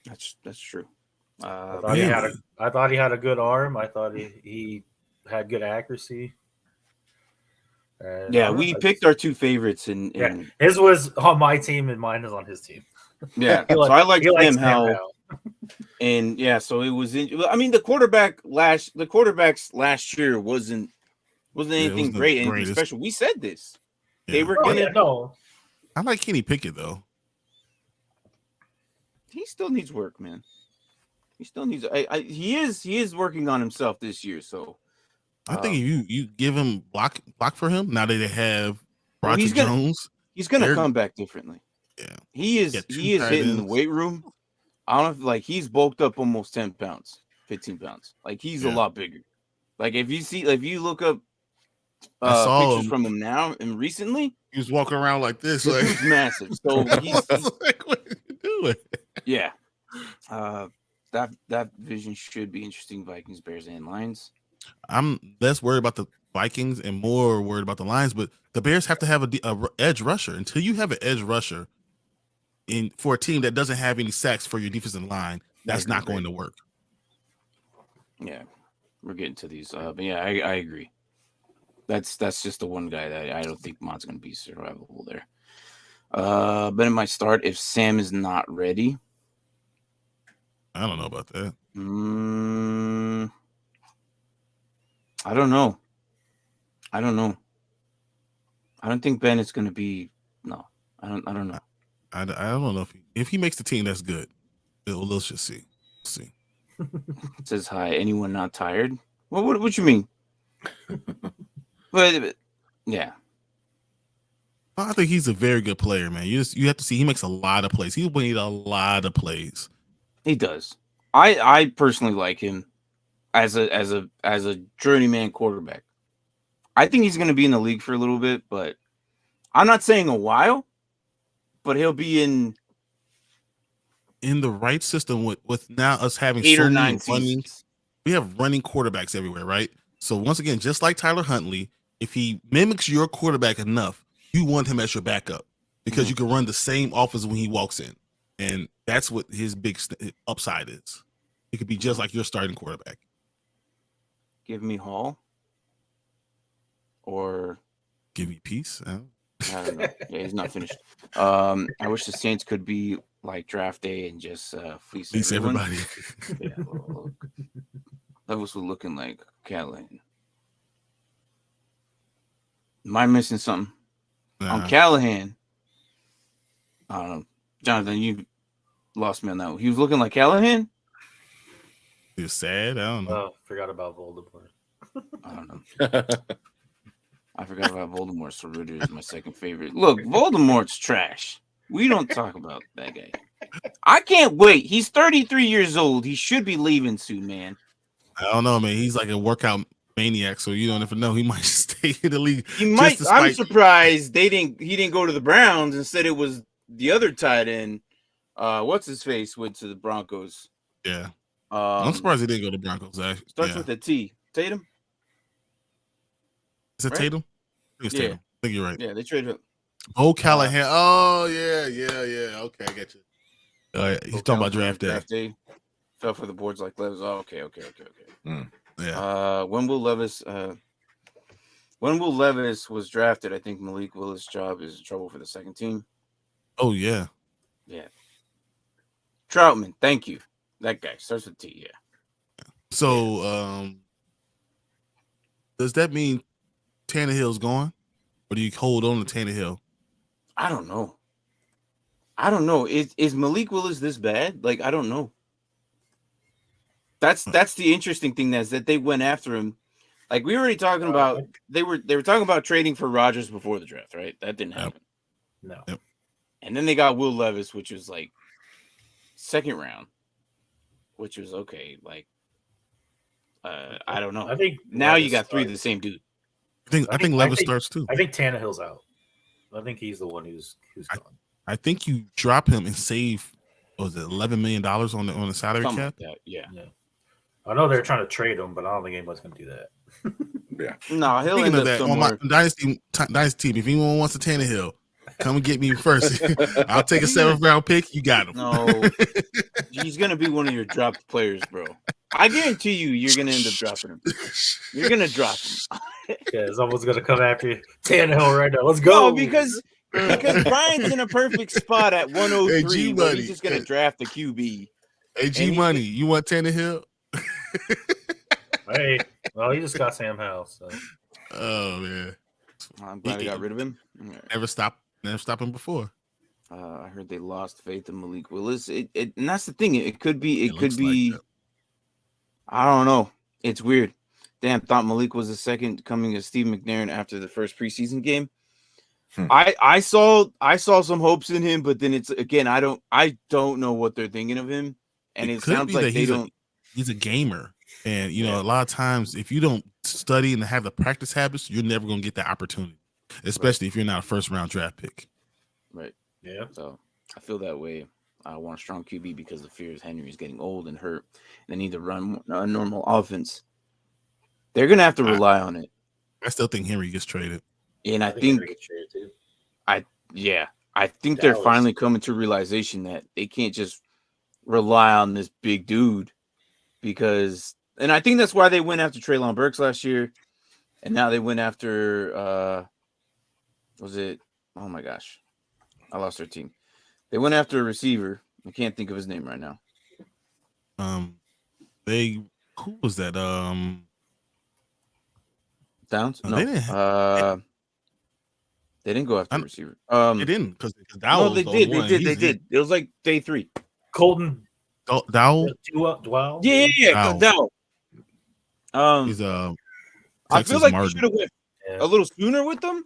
That's true. I thought he had a good arm. I thought he had good accuracy. And we picked our two favorites in his was on my team and mine is on his team. Yeah, so I liked him how. And so it was. I mean, the quarterbacks last year wasn't anything great, anything special. We said this. Yeah. They were gonna know. I like Kenny Pickett though. He still needs work, man. He still needs. He is working on himself this year. So I think you give him block for him now that they have Bronson Jones. He's gonna come back differently. Yeah, he is hitting the weight room. I don't know if he's bulked up almost 10 pounds, 15 pounds. Like he's a lot bigger. Like if you look up pictures from him now and recently, he was walking around like this. He's massive. So he's like, what are you doing? Yeah. That division should be interesting. Vikings, Bears, and Lions. I'm less worried about the Vikings and more worried about the Lions, but the Bears have to have a edge rusher. Until you have an edge rusher for a team that doesn't have any sacks for your defensive line, that's not going to work. Yeah, we're getting to these. But yeah, I agree. That's just the one guy that I don't think Mott's going to be survivable there. But it might start if Sam is not ready. I don't know about that. I don't know. I don't think Bennett's going to be. No, I don't know. I don't know if he makes the team. That's good. Let's just see. It says hi. Anyone not tired? Well, what you mean? but yeah. I think he's a very good player, man. You have to see he makes a lot of plays. He made a lot of plays. He does. I personally like him as a journeyman quarterback. I think he's going to be in the league for a little bit, but I'm not saying a while. But he'll be in the right system with now us having 8 or 9 seasons. We have running quarterbacks everywhere, right? So once again, just like Tyler Huntley, if he mimics your quarterback enough, you want him as your backup because you can run the same offense when he walks in, and that's what his big upside is. It could be just like your starting quarterback. Give me Hall, or give me Peace. I don't know. Yeah, he's not finished. I wish the Saints could be like draft day and just fleece everybody. Yeah, that was looking like Callahan. Am I missing something? On Callahan. I don't know. Jonathan, you lost me on that one. He was looking like Callahan? He was sad. I don't know. Oh, forgot about Voldemort. I don't know. I forgot about Voldemort, so Ritter is my second favorite. Look, Voldemort's trash. We don't talk about that guy. I can't wait. He's 33 years old. He should be leaving soon, man. I don't know, man. He's like a workout maniac, so you don't ever know. He might stay in the league. He might. I'm surprised he didn't go to the Browns. Instead, it was the other tight end. What's his face went to the Broncos. Yeah. I'm surprised he didn't go to Broncos. Actually. Starts with a T. Tatum. Is it right? Tatum? I think it's Tatum. I think you're right. Yeah, they traded him. Oh, Callahan. Oh, yeah. Okay, I get you. He's talking about draft day. Fell for the boards like Levis. Oh, okay. Yeah. When Will Levis was drafted, I think Malik Willis' job is in trouble for the second team. Oh, yeah. Yeah. Troutman, thank you. That guy starts with T, yeah. So, does that mean Tannehill's gone? Or do you hold on to Tannehill? I don't know. Is Malik Willis this bad? Like, I don't know. That's the interesting thing is that they went after him. Like we were already talking about, they were talking about trading for Rodgers before the draft, right? That didn't happen. No. Yep. And then they got Will Levis, which was like second round, which was okay. Like, I don't know. I think now you got three of the same dude. I think Levis starts too. I think Tannehill's out. I think he's the one who's gone. I think you drop him and save, what was it, $11 million on the salary Something cap? like that, yeah. I know they're trying to trade him, but I don't think anybody's going to do that. Yeah. No, he'll Speaking end of up that, on somewhere. my Dynasty team, if anyone wants a Tannehill, come and get me first. I'll take a 7th round pick. You got him. No, he's gonna be one of your dropped players, bro. I guarantee you're gonna end up dropping him. You're gonna drop him. Yeah, someone's going to come after you. Tannehill right now. Let's go. No, because Brian's in a perfect spot at 103, but he's just gonna draft the QB. Hey, G Money, you want Tannehill? Hey, well, he just got Sam Howell. So. Oh man, I'm glad I got rid of him. Never stopped him before. I heard they lost faith in Malik Willis. And that's the thing. It could be. It could looks be. like I don't know. It's weird. Damn, thought Malik was the second coming of Steve McNair after the first preseason game. I saw some hopes in him, but then it's again. I don't know what they're thinking of him, and it sounds like they don't. He's a gamer. And, a lot of times, if you don't study and have the practice habits, you're never going to get that opportunity, especially if you're not a first-round draft pick. Right. Yeah. So I feel that way. I want a strong QB because the fear is Henry is getting old and hurt. And they need to run a normal offense. They're going to have to rely on it. I still think Henry gets traded. And I think Henry gets traded too. I think they're finally coming to realization that they can't just rely on this big dude because – and I think that's why they went after Treylon Burks last year. And now they went after was it? Oh, my gosh. I lost their team. They went after a receiver. I can't think of his name right now. Who was that? Downs? No. They didn't go after a receiver. They didn't because they did. It was like day 3. Colton Dowell? Dwell? Yeah. Dowell. He's I feel like they should have went a little sooner with them.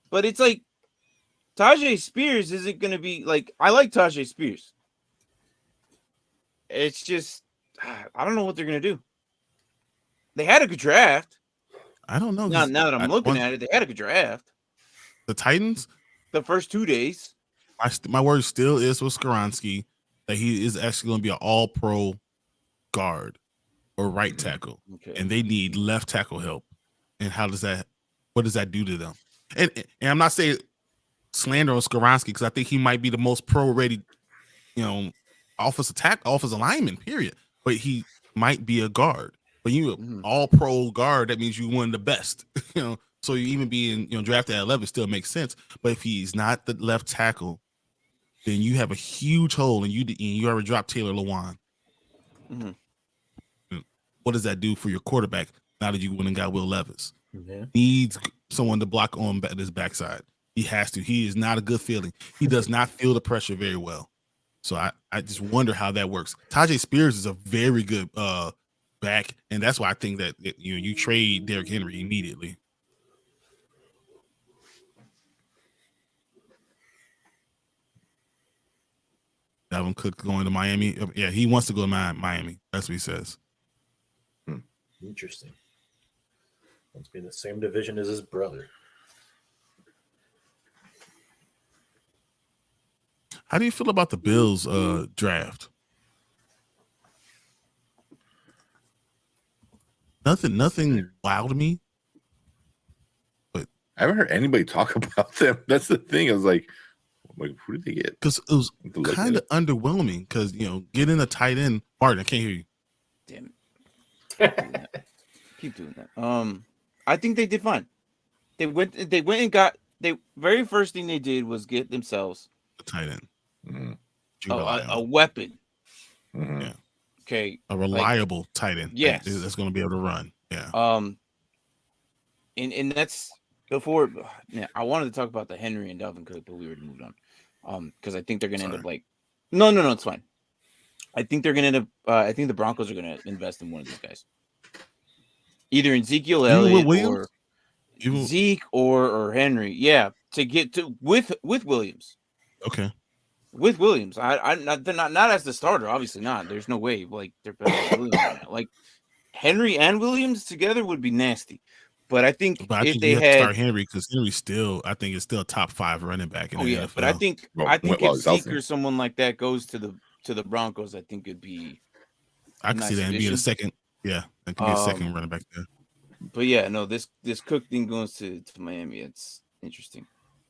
But it's like Tajay Spears isn't going to be like I like Tajay Spears. It's just I don't know what they're going to do. They had a good draft. I don't know. Now that I'm looking at it, they had a good draft. The Titans? The first 2 days. My word still is with Skoronski that he is actually going to be an all-pro guard or right tackle. Okay. And they need left tackle help. And what does that do to them? And I'm not saying slander on Skoronski because I think he might be the most pro-ready, offensive lineman, period. But he might be a guard. But all-pro guard, that means you're one of the best. So you even being drafted at 11 still makes sense. But if he's not the left tackle, then you have a huge hole, and you already dropped Taylor Lewan. Mm-hmm. What does that do for your quarterback now that you went and got Will Levis? Mm-hmm. Needs someone to block on his backside. He has to. He is not a good feeling. He does not feel the pressure very well. So I just wonder how that works. Tajay Spears is a very good back, and that's why I think that you trade Derrick Henry immediately. Dalvin Cook going to Miami. Yeah, he wants to go to Miami. That's what he says. Interesting. Must be in the same division as his brother. How do you feel about the Bills draft? Nothing wowed me. But I haven't heard anybody talk about them. That's the thing. I was like, who did they get? Because it was kind of underwhelming. Because getting a tight end. Martin, I can't hear you. Damn it. Keep doing that. I think they did fine. They went and got very first thing they did was get themselves a tight end. Mm-hmm. A weapon. Mm-hmm. Yeah. Okay. A reliable tight end. Yes. That's going to be able to run. Yeah. And that's before. Yeah, I wanted to talk about the Henry and Dalvin Cook, but we already moved on. Because I think they're going to end up like. No, it's fine. I think they're going to end up. I think the Broncos are going to invest in one of these guys, either in Ezekiel Elliott or Zeke or Henry. Yeah, to get to with Williams. Okay. With Williams, they're not as the starter. Obviously not. There's no way. Like they're better than Williams right now. Like Henry and Williams together would be nasty. But I think if they had start Henry, because Henry still, I think, is still a top 5 running back in the NFL. But I think if Zeke or someone like that goes to the Broncos, I think it'd be. I can see that being a second. Yeah, that could be a second running back there. But yeah, no, this Cook thing goes to Miami. It's interesting.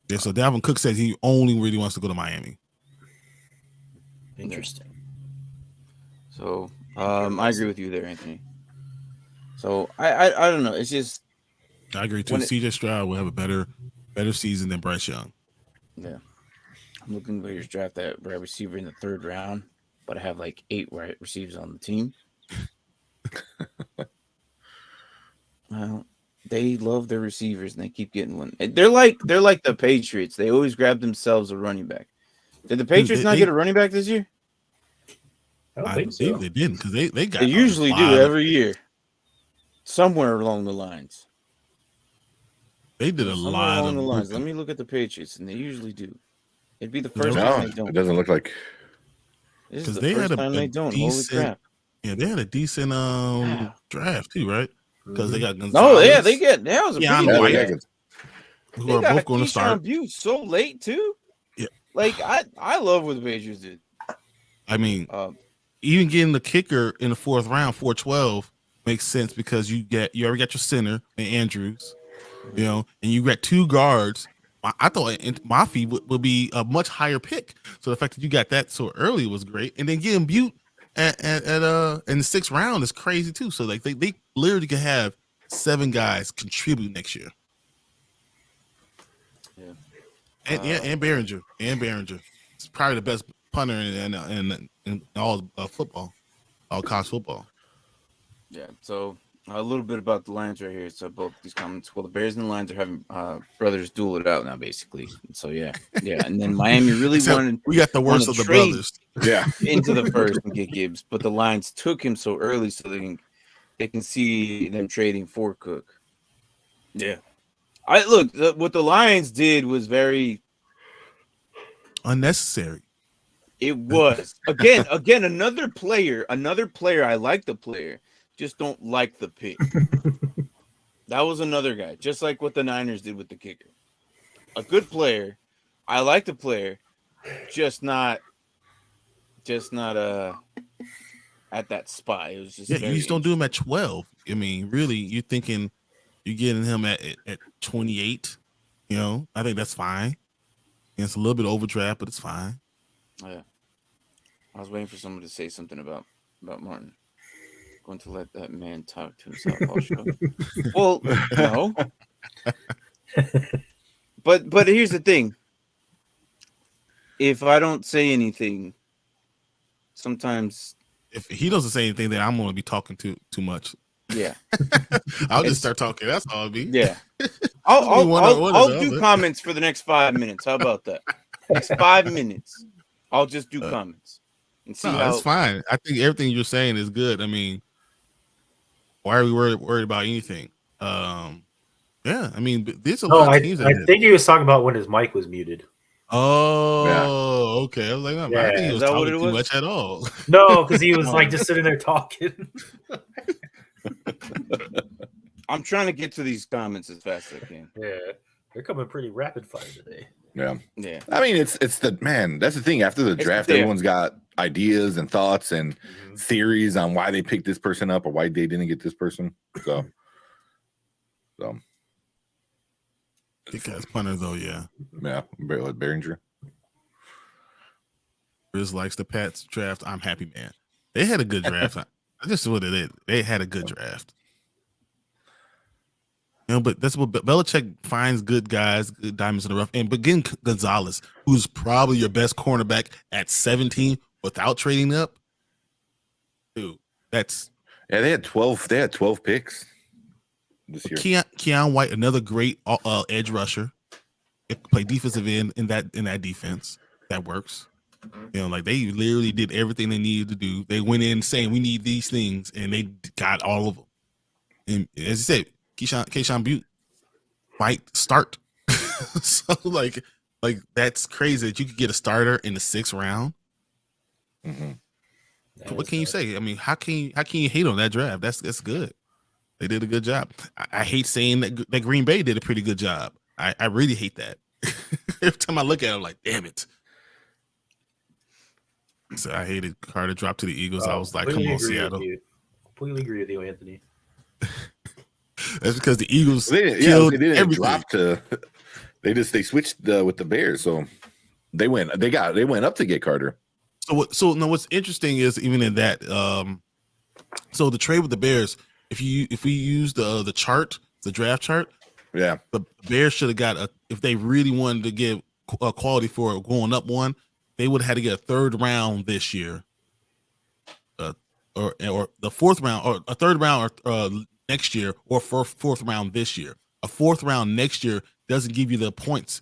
Yeah, so Dalvin Cook says he only really wants to go to Miami. Interesting. So I agree with you there, Anthony. So I don't know. It's just I agree too. CJ Stroud will have a better season than Bryce Young. Yeah. I'm looking at your draft that wide receiver in the 3rd round, but I have like 8 wide receivers on the team. Well, they love their receivers and they keep getting one. They're like the Patriots. They always grab themselves a running back. Did the Patriots not get a running back this year? I don't think they didn't, because they got. They usually do every year, somewhere along the lines. They did a lot along the lines. Let me look at the Patriots, and they usually do. It'd be the first time they don't. It doesn't look like. This is the first time they don't. Holy crap! Yeah, they had a decent draft too, right? Because they got Gonzalez. No, yeah, they get that was a pretty good. Who are both going to start? Butte so late too. Yeah, like I love what the Patriots did. I mean, even getting the kicker in the 4th round, 412, makes sense because you already got your center and Andrews, and you got 2 guards. I thought Mafi would be a much higher pick. So the fact that you got that so early was great, and then getting Butte at in the 6th round is crazy too. So like they literally could have 7 guys contribute next year. Yeah, and Behringer. It's probably the best punter in all football, all college football. Yeah. So a little bit about the Lions right here. So both these comments. Well, the Bears and the Lions are having brothers duel it out now, basically. So yeah. And then Miami really wanted. We got the worst of the brothers. Yeah. Into the first and get Gibbs, but the Lions took him so early, so they can see them trading for Cook. Yeah. What the Lions did was very unnecessary. It was again another player. I like the player, just don't like the pick. That was another guy, just like what the Niners did with the kicker. A good player, I like the player, just not at that spot. It was just you just don't do him at 12. I mean, really, you're thinking you're getting him at 28. I think that's fine. It's a little bit overdraft, but it's fine. Yeah. I was waiting for someone to say something about Martin. Going to let that man talk to himself all show. Well, no. But here's the thing. If I don't say anything, sometimes if he doesn't say anything, then I'm going to be talking too much. Yeah. I'll just start talking. That's all it'll be. Yeah. I'll do comments for the next 5 minutes. How about that? Next 5 minutes. I'll just do comments and see how it's fine. I think everything you're saying is good. I mean, why are we worried about anything? Yeah, I mean, there's a lot of teams. I think he was talking about when his mic was muted. Oh, yeah. Okay. I was like, I think he was talking too much at all. No, because he was like just sitting there talking. I'm trying to get to these comments as fast as I can. Yeah, they're coming pretty rapid fire today. Yeah. I mean, it's the man. That's the thing. After the draft, everyone's got ideas and thoughts and theories on why they picked this person up or why they didn't get this person. So Kick ass punter though, yeah. Yeah, Behringer. Riz likes the Pats draft. I'm happy, man. They had a good draft. I just what it is. They had a good draft. But that's what Belichick finds: good guys, good diamonds in the rough. And begin Gonzalez, who's probably your best cornerback at 17 without trading up. Dude, that's They had 12. They had 12 picks this year. Keon White, another great edge rusher. Play defensive end in that defense. That works. Like they literally did everything they needed to do. They went in saying we need these things, and they got all of them. And as you said, Keyshawn Butte might start. So like that's crazy that you could get a starter in the 6th round. Mm-hmm. What can you say? I mean, how can you hate on that draft? That's good. They did a good job. I hate saying that Green Bay did a pretty good job. I really hate that. Every time I look at it, I'm like, damn it. So I hated Carter dropped to the Eagles. I was like, come on, Seattle. Completely agree with you, Anthony. That's because the Eagles they didn't drop to. They switched with the Bears, so they went up to get Carter. So no, what's interesting is even in that. So the trade with the Bears, if we use the chart, the draft chart, yeah, the Bears should have got if they really wanted to give a quality for going up one, they would have had to get a 3rd round this year, or the 4th round, or a 3rd round, or next year, or 4th round this year. A 4th round next year doesn't give you the points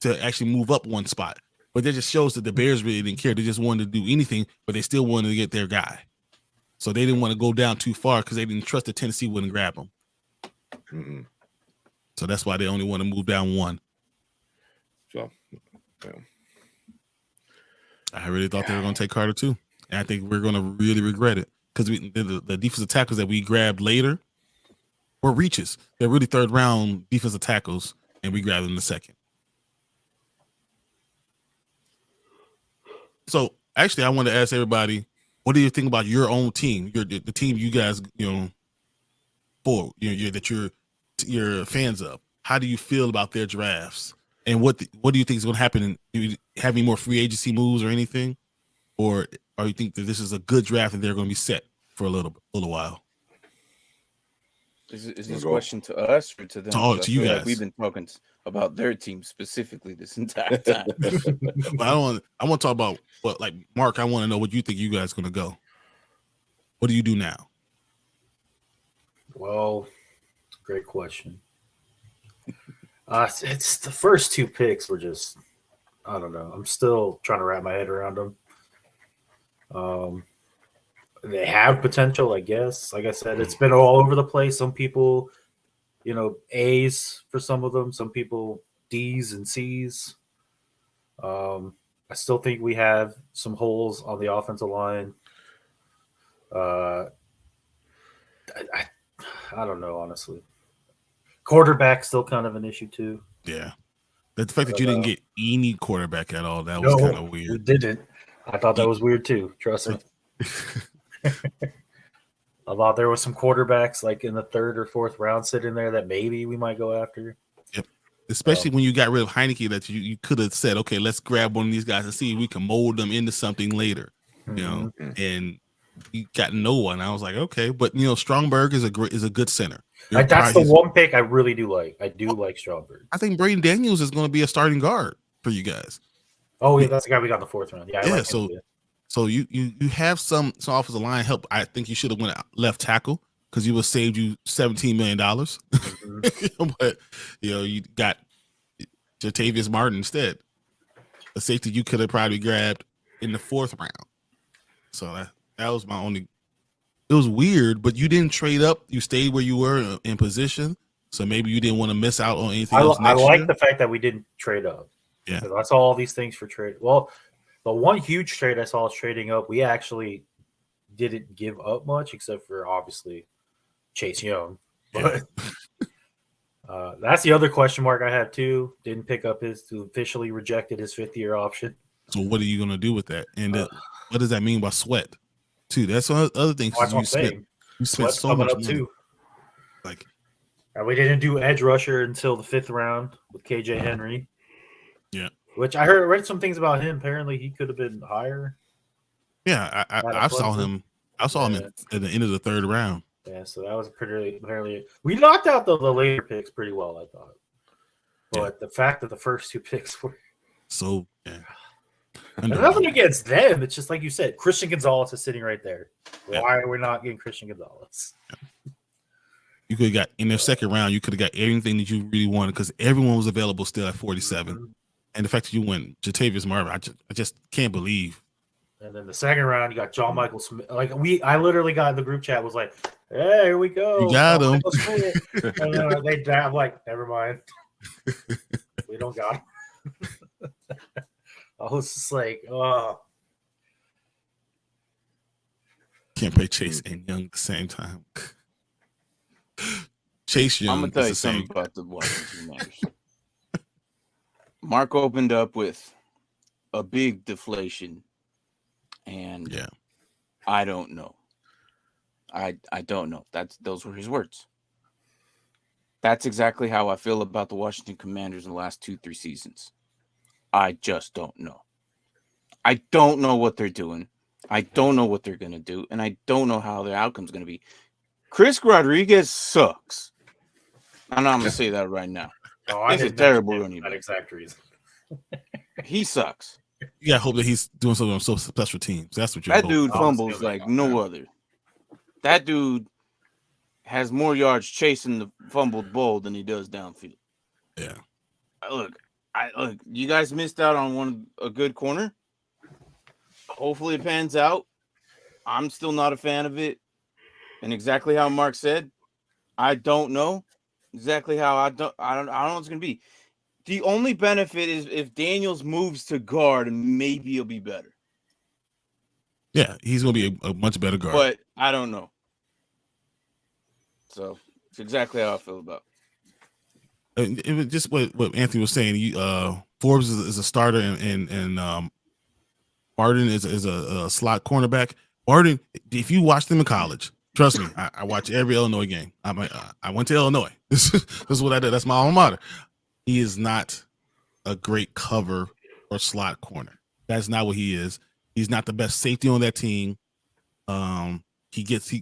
to actually move up one spot. But that just shows that the Bears really didn't care. They just wanted to do anything, but they still wanted to get their guy. So they didn't want to go down too far because they didn't trust that Tennessee wouldn't grab them. Mm-hmm. So that's why they only want to move down one. So, yeah. I really thought they were going to take Carter too. And I think we're going to really regret it because the defensive tackles that we grabbed later were reaches. They're really 3rd round defensive tackles, and we grabbed them in the 2nd. So actually, I want to ask everybody, what do you think about your own team? The team you guys, that you're fans of. How do you feel about their drafts? And what do you think is going to happen? Do you have any more free agency moves or anything? Or you think that this is a good draft and they're going to be set for a little while? Is this question to us or to them? To you guys. Like we've been talking about their team specifically this entire time. I want to talk about what, like, Mark, I want to know what you think you guys are going to go. What do you do now? Well, great question. It's the first 2 picks were just, I don't know. I'm still trying to wrap my head around them. They have potential, I guess. Like I said, it's been all over the place. Some people, A's for some of them. Some people D's and C's. I still think we have some holes on the offensive line. I don't know, honestly. Quarterback still kind of an issue too. Yeah, the fact that you didn't get any quarterback at all, that was kind of weird. We didn't. I thought that was weird too. Trust me. I thought there was some quarterbacks like in the 3rd or 4th round sitting there that maybe we might go after. Yep. Especially when you got rid of Heineke, that you could have said, okay, let's grab one of these guys and see if we can mold them into something later. Mm-hmm. And you got no one. I was like, okay, but Stromberg is a good center. That's the one pick I really do like. I do like Stromberg. I think Braden Daniels is going to be a starting guard for you guys. Oh yeah, that's the guy we got in the 4th round. Yeah, I like him. So you have some offensive line help. I think you should have went left tackle because you would have saved you $17 million. Mm-hmm. But you got Jatavius Martin instead, a safety you could have probably grabbed in the 4th round. So that was my only. It was weird, but you didn't trade up. You stayed where you were in position. So maybe you didn't want to miss out on anything else. I like the fact that we didn't trade up. Yeah, I saw all these things for trade. Well, the one huge trade I saw is trading up. We actually didn't give up much, except for obviously Chase Young. But that's the other question mark I have too. Didn't pick up officially rejected his 5th-year option. So what are you going to do with that? And what does that mean by Sweat? Too. That's one of the other things. You spent so much money. Too. Like We didn't do edge rusher until the 5th round with KJ Henry. Yeah. Which I read some things about him. Apparently, he could have been higher. Yeah, I saw him. I saw him at the end of the 3rd round. Yeah, so that was apparently we knocked out the later picks pretty well, I thought. But the fact that the first 2 picks were so yeah. And nothing against them. It's just like you said, Christian Gonzalez is sitting right there. Why are we not getting Christian Gonzalez? You could have got in the 2nd round. You could have got everything that you really wanted because everyone was available still at 47. Mm-hmm. And the fact that you went Jatavius Marvin, I just can't believe. And then the 2nd round, you got John Michael Smith. I literally got in the group chat was like, "Hey, here we go." You got him. And then I'm like, "Never mind, we don't got him." I was just like, "Oh." Can't play Chase and Young at the same time. Chase Young. I'm gonna tell you something about the Washington Commanders. Mark opened up with a big deflation, and I don't know. I don't know. Those were his words. That's exactly how I feel about the Washington Commanders in the last 2-3 seasons. I just don't know. I don't know what they're doing. I don't know what they're gonna do, and I don't know how their outcome's gonna be. Chris Rodriguez sucks. I'm gonna say that right now. He's a terrible running back. That exact reason. He sucks. You gotta hope that he's doing something on so special teams. That's what you're That dude fumbles like no other. That dude has more yards chasing the fumbled ball than he does downfield. Yeah. Look, you guys missed out on a good corner. Hopefully it pans out. I'm still not a fan of it. And exactly how Mark said, I don't know exactly how I don't know what's gonna be. The only benefit is if Daniels moves to guard, maybe he'll be better. Yeah, he's gonna be a much better guard. But I don't know. So it's exactly how I feel about it. It was just what Anthony was saying. Forbes is a starter, and Martin is a slot cornerback. Martin, if you watched him in college, trust me, I watch every Illinois game. I went to Illinois. This is what I did. That's my alma mater. He is not a great cover or slot corner. That's not what he is. He's not the best safety on that team. He gets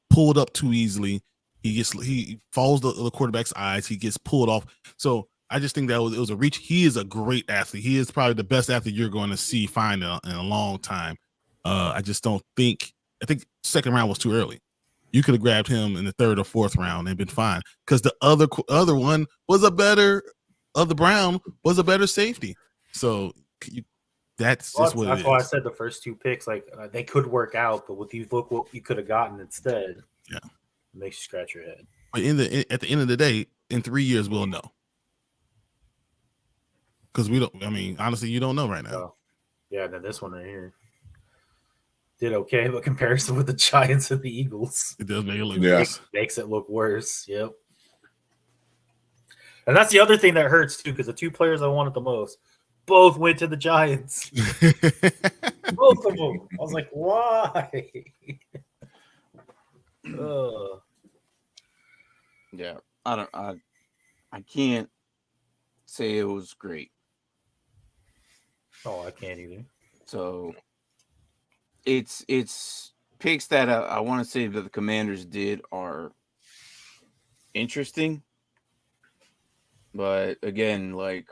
pulled up too easily. He follows the quarterback's eyes. He gets pulled off. So I just think that it was a reach. He is a great athlete. He is probably the best athlete you're going to find in a long time. I just don't think. I think 2nd round was too early. You could have grabbed him in the 3rd or 4th round and been fine because the other one was a better. The Brown was a better safety. So that's just what it is. That's why I said the first 2 picks, they could work out, but with you look what you could have gotten instead. Yeah, it makes you scratch your head. But at the end of the day, in 3 years we'll know. Because we don't. I mean, honestly, you don't know right now. Oh. Yeah, then this one right here did okay, but comparison with the Giants and the Eagles, it does make it look worse. Makes it look worse. Yep. And that's the other thing that hurts too, because the 2 players I wanted the most both went to the Giants. Both of them. I was like, why? Yeah, I can't say it was great. Oh, I can't either. So it's picks that I want to say that the Commanders did are interesting. But again, like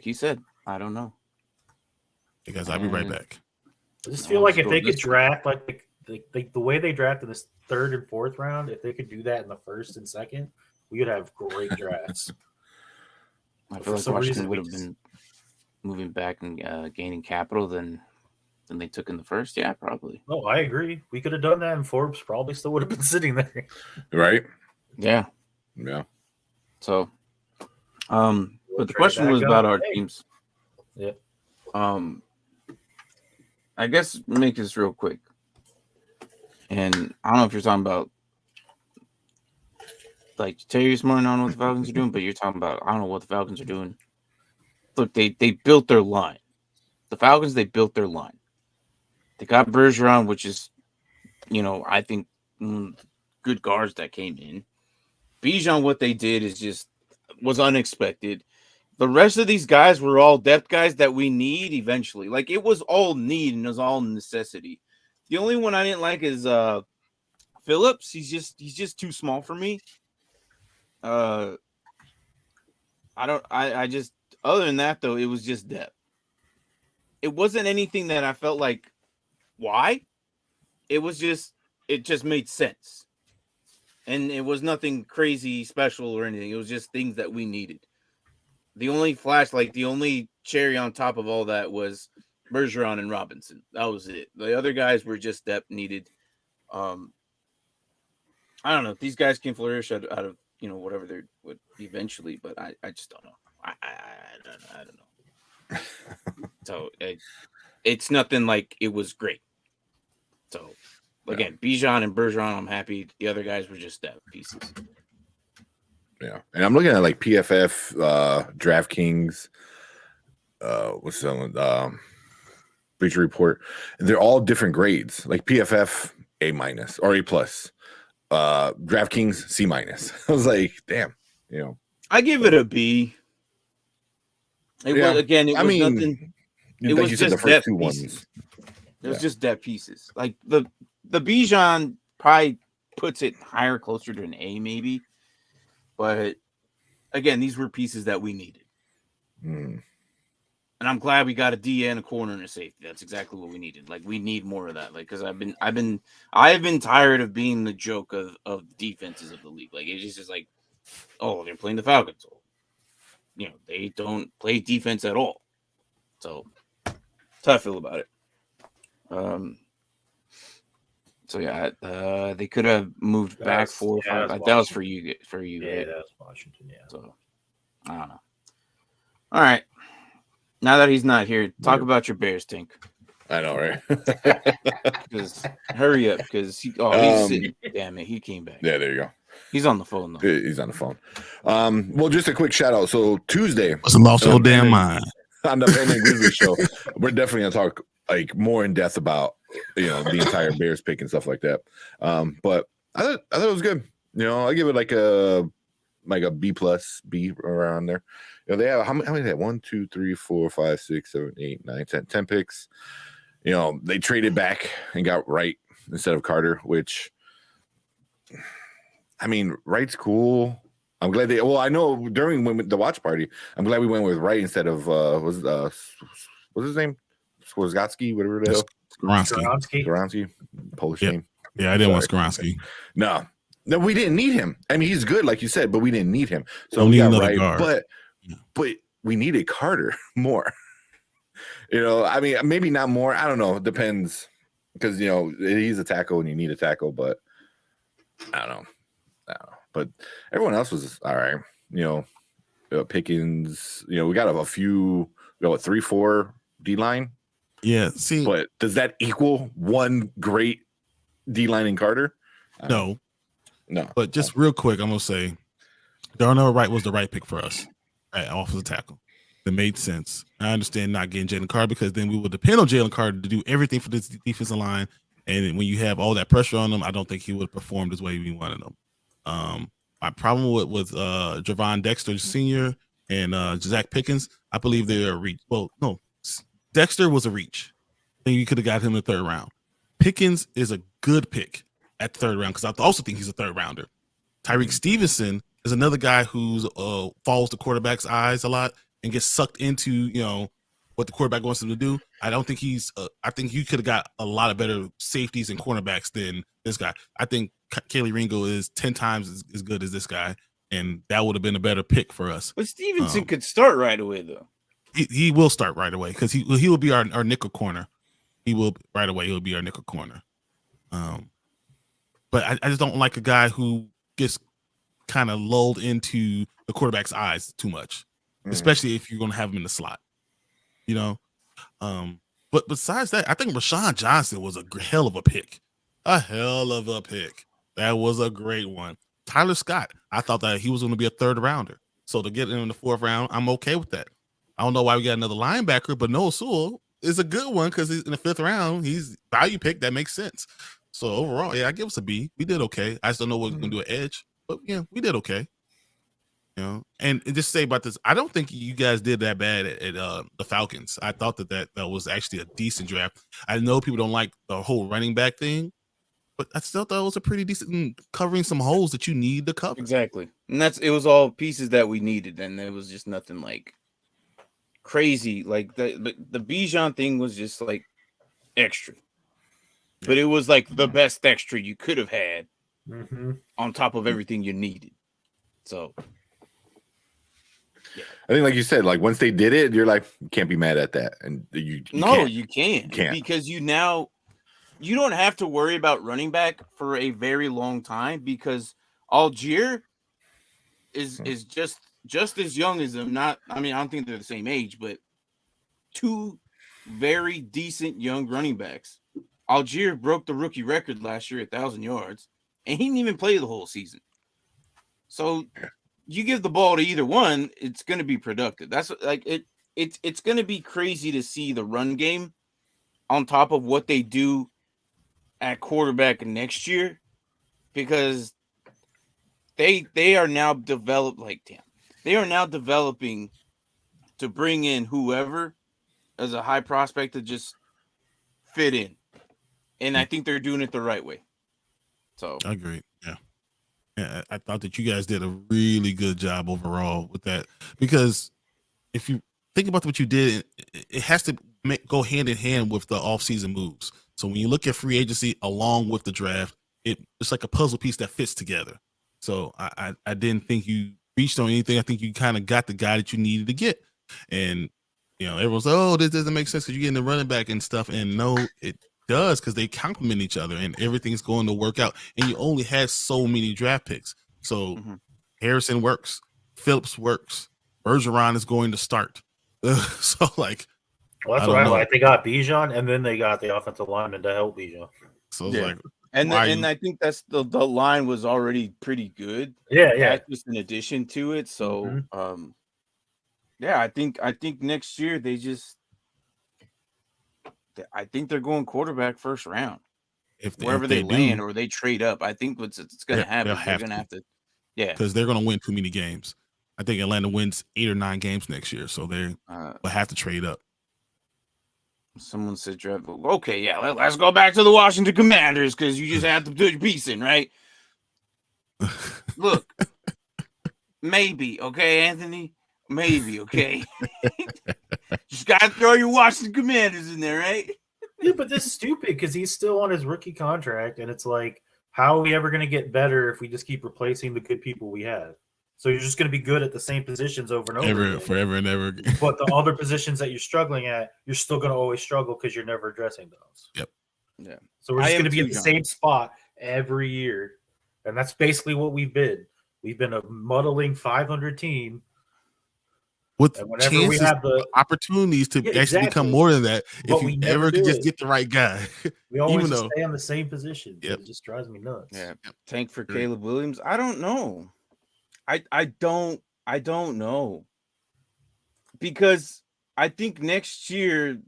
you said, I don't know. Hey guys, I'll be right back. I just feel like if they could draft like the way they drafted this 3rd and 4th round, if they could do that in the 1st and 2nd, we would have great drafts. I feel like Washington would have been moving back and gaining capital than they took in the 1st. Yeah, probably. No, I agree. We could have done that, and Forbes probably still would have been sitting there. Right? Yeah. Yeah. So, but the question was about our teams. Yeah. I guess make this real quick. And I don't know if you're talking about like Terry Martin, I don't know what the Falcons are doing, but you're talking about I don't know what the Falcons are doing. Look, they built their line. The Falcons, they built their line. They got Bergeron, which is, I think good guards that came in. Bijan, what they did was unexpected. The rest of these guys were all depth guys that we need eventually. Like, it was all need and it was all necessity. The only one I didn't like is Phillips. He's just too small for me. I just, other than that though, it was just depth. It wasn't anything that I felt like, why? It just made sense. And it was nothing crazy special or anything. It was just things that we needed. The only the only cherry on top of all that was Bergeron and Robinson. That was it. The other guys were just depth needed. I don't know if these guys can flourish out of whatever they would eventually, but I just don't know. I don't know. So it's nothing like it was great. So again, Bijan and Bergeron, I'm happy. The other guys were just depth pieces. Yeah, and I'm looking at like PFF, DraftKings, what's that one? Bleacher Report. They're all different grades. Like PFF A- or A+, DraftKings C-. I was like, damn, I give it a B. It was nothing. It was just depth pieces. It was just depth pieces. Like the Bijan probably puts it higher, closer to an A maybe. But again, these were pieces that we needed. And I'm glad we got a D and a corner and a safety. That's exactly what we needed. Like, we need more of that. Like, because I've been tired of being the joke of defenses of the league. Like, it's just like, oh, they're playing the Falcons. They don't play defense at all. So that's how I feel about it. So yeah, they could have moved back 4 or 5. That was for you. Yeah, right? that was Washington. Yeah. So I don't know. All right. Now that he's not here, talk about your Bears, Tink. I know, right? Because hurry up, because he's sitting. Damn it, he came back. Yeah, there you go. He's on the phone though. He's on the phone. Well, just a quick shout out. So Tuesday, Must have lost your damn mind on the Penn and Grizzly show. We're definitely gonna talk like more in depth about the entire Bears pick and stuff like that. But I thought it was good. I give it like a B+, B around there. They have how many they have? 1, 2, 3, 4, 5, 6, 7, 8, 9, 10 picks. They traded back and got Wright instead of Carter, which I mean, Wright's cool. I'm glad I know during the watch party, I'm glad we went with Wright instead of what's his name? Swarzgotsky, whatever the hell. Skoronski. Polish name. Yeah, I didn't want Skoronski. No, we didn't need him. I mean, he's good, like you said, but we didn't need him. So we got need Wright, guard. But we needed Carter more. I mean, maybe not more. I don't know. It depends because he's a tackle and you need a tackle, but I don't know. But everyone else was all right. Pickens. We got a few. We got 3-4 D line. Yeah. See, but does that equal one great D line in Carter? No. But just real quick, I'm gonna say Darnell Wright was the right pick for us at offensive tackle. That made sense. I understand not getting Jalen Carter because then we would depend on Jalen Carter to do everything for this defensive line. And when you have all that pressure on him, I don't think he would have performed as way we wanted him. My problem with Javon Dexter Sr. and Zach Pickens, I believe they're a reach. Well, no, Dexter was a reach. Then you could have got him in the 3rd round. Pickens is a good pick at the 3rd round because I also think he's a 3rd rounder. Tyreek Stevenson is another guy who's follows the quarterback's eyes a lot and gets sucked into what the quarterback wants him to do. I don't think he's. I think you could have got a lot of better safeties and cornerbacks than this guy. I think Kelly Ringo is 10 times as good as this guy, and that would have been a better pick for us. But Stevenson could start right away, though. He will start right away because he will be our nickel corner. He will right away. He'll be our nickel corner. But I just don't like a guy who gets kind of lulled into the quarterback's eyes too much, especially if you're going to have him in the slot. But besides that, I think Rashawn Johnson was a hell of a pick. A hell of a pick. That was a great one. Tyler Scott, I thought that he was going to be a 3rd rounder. So to get him in the 4th round, I'm okay with that. I don't know why we got another linebacker, but Noah Sewell is a good one because in the 5th round, he's value pick. That makes sense. So overall, yeah, I give us a B. We did okay. I still know what we're gonna do at edge, but yeah, we did okay. And just say about this, I don't think you guys did that bad at the Falcons. I thought that was actually a decent draft. I know people don't like the whole running back thing, but I still thought it was a pretty decent covering some holes that you need to cover. Exactly, and it was all pieces that we needed, and there was just nothing like crazy. Like the Bijan thing was just like extra, but it was like the best extra you could have had on top of everything you needed. So. Yeah. I think, like you said, like once they did it, you're like, you can't be mad at that, and you can't. You can't because you don't have to worry about running back for a very long time because Algier is just as young as them. I don't think they're the same age, but two very decent young running backs. Algier broke the rookie record last year at 1,000 yards, and he didn't even play the whole season. So. You give the ball to either one, it's going to be productive. That's like it's going to be crazy to see the run game on top of what they do at quarterback next year because they are now they are now developing to bring in whoever as a high prospect to just fit in. And I think they're doing it the right way. So I agree. Yeah, I thought that you guys did a really good job overall with that because if you think about what you did, it has to go hand in hand with the offseason moves. So when you look at free agency along with the draft, it's like a puzzle piece that fits together. So I didn't think you reached on anything. I think you kind of got the guy that you needed to get. And, everyone's like, oh, this doesn't make sense because you're getting the running back and stuff. And no, it does because they complement each other and everything's going to work out. And you only had so many draft picks. So Harrison works, Phillips works, Bergeron is going to start. So like, well, that's what I like. They got Bijan and then they got the offensive lineman to help Bijan. So it's like, and I think that's the line was already pretty good. Yeah. That's just an addition to it. So I think next year I think they're going quarterback first round. Wherever they land or they trade up, I think it's going to happen. They're going to have to, because they're going to win too many games. I think Atlanta wins 8 or 9 games next year, so they will have to trade up. Someone said draft. Okay, yeah, let's go back to the Washington Commanders because you just have to put your piece in, right? Look, maybe, okay, Anthony, maybe, okay. Just gotta throw your Washington Commanders in there, right? Yeah, but this is stupid because he's still on his rookie contract, and it's like, how are we ever going to get better if we just keep replacing the good people we have? So you're just going to be good at the same positions over and over again. Forever and ever again. But the other positions that you're struggling at, you're still going to always struggle because you're never addressing those. Yep. Yeah. So we're just going to be at the same spot every year, and that's basically what we've been. We've been a muddling 500 team. With chances, we have the opportunities to actually become more than that, but if you ever could just get the right guy. We always stay on the same position. Yep. It just drives me nuts. Yeah. Tank for Caleb Williams. I don't know. I don't know. Because I think next year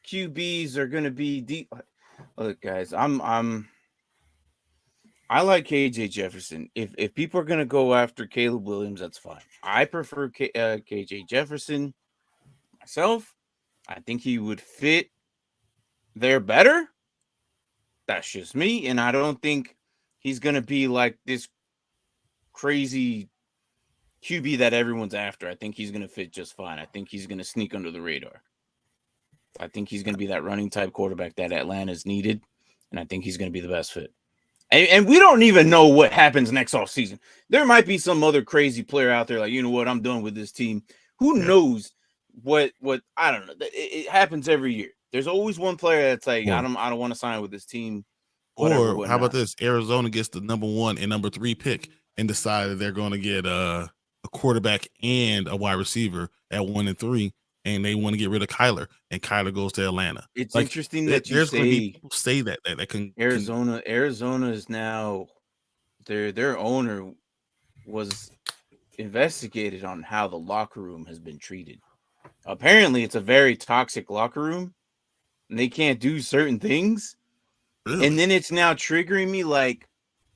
QBs are going to be deep. Look, guys, I like KJ Jefferson. If people are going to go after Caleb Williams, that's fine. I prefer KJ Jefferson myself. I think he would fit there better. That's just me. And I don't think he's going to be like this crazy QB that everyone's after. I think he's going to fit just fine. I think he's going to sneak under the radar. I think he's going to be that running type quarterback that Atlanta's needed. And I think he's going to be the best fit. And we don't even know what happens next offseason. There might be some other crazy player out there like, you know what, I'm done with this team. Who knows what I don't know. It happens every year. There's always one player that's like, I don't want to sign with this team. Or how about this? Arizona gets the number 1 and number 3 pick and decide that they're going to get a quarterback and a wide receiver at 1 and 3. And they want to get rid of Kyler, and Kyler goes to Atlanta. It's interesting that you say people say that can Arizona is now their owner was investigated on how the locker room has been treated. Apparently, it's a very toxic locker room, and they can't do certain things. Really? And then it's now triggering me like,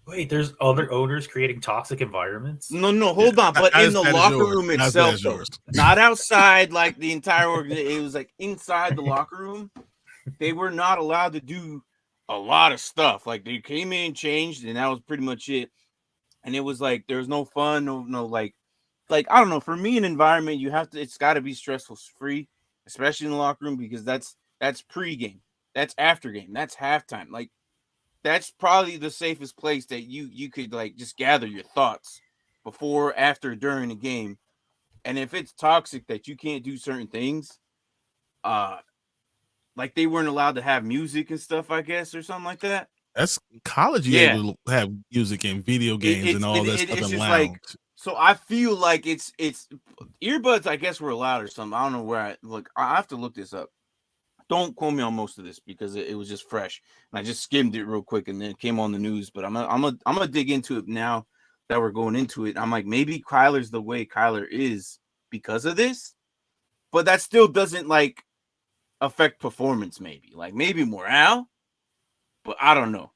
Wait, there's other owners creating toxic environments? no, hold on. But Not in as the bad as locker yours. room Not as bad itself, as though, yours. not outside like the entire organization. It was like inside the locker room. They were not allowed to do a lot of stuff. Like they came in, changed, and that was pretty much it. And it was like there was no fun, no like I don't know. For me, an environment it's got to be stressful free, especially in the locker room because that's pregame, that's after game, that's halftime. Like that's probably the safest place that you could like just gather your thoughts before, after, during the game. And if it's toxic that you can't do certain things, like they weren't allowed to have music and stuff, I guess, or something like that. That's college. You able to have music and video games and all that stuff it's in just lounge. like, so I feel like it's earbuds, I guess, were allowed or something. I don't know where I look. I have to look this up. Don't quote me on most of this because it was just fresh and I just skimmed it real quick and then it came on the news. But I'm gonna dig into it now that we're going into it. I'm like, maybe Kyler's the way Kyler is because of this, but that still doesn't like affect performance. Maybe morale, but I don't know.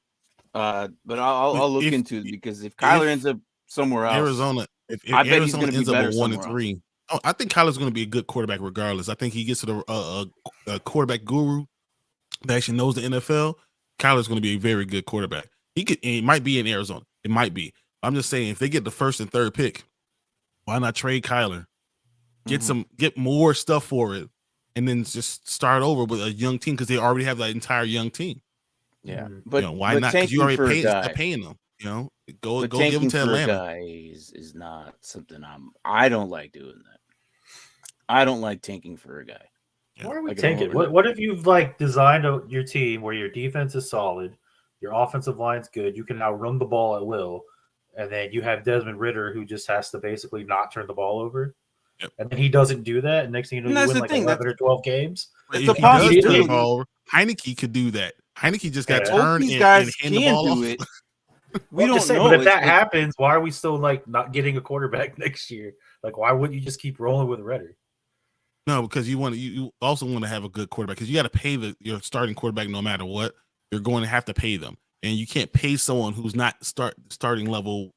But I'll look into it because if Kyler ends up somewhere else, Arizona, if I bet he's Arizona going to be ends up better with 1 and somewhere 3, I think Kyler's going to be a good quarterback regardless. I think he gets to a quarterback guru that actually knows the NFL. Kyler's going to be a very good quarterback. He might be in Arizona. It might be. I'm just saying, if they get the first and third pick, why not trade Kyler? Get more stuff for it, and then just start over with a young team because they already have that entire young team. Yeah, but why not? Because you already paying them. Go give them to Atlanta. For a guy is not something I don't like doing that. I don't like tanking for a guy. Why are we tanking? What if you've like designed your team where your defense is solid, your offensive line's good, you can now run the ball at will, and then you have Desmond Ridder who just has to basically not turn the ball over, and then he doesn't do that, and next thing you know, you win like 11 or 12 games. It's a possibility. Heineke could do that. Heineke just got turned and hand the ball do off. it. We don't know. But if that happens, why are we still like not getting a quarterback next year? Like, why wouldn't you just keep rolling with Ridder? No, because you also want to have a good quarterback because you got to pay your starting quarterback no matter what. You're going to have to pay them, and you can't pay someone who's not starting level,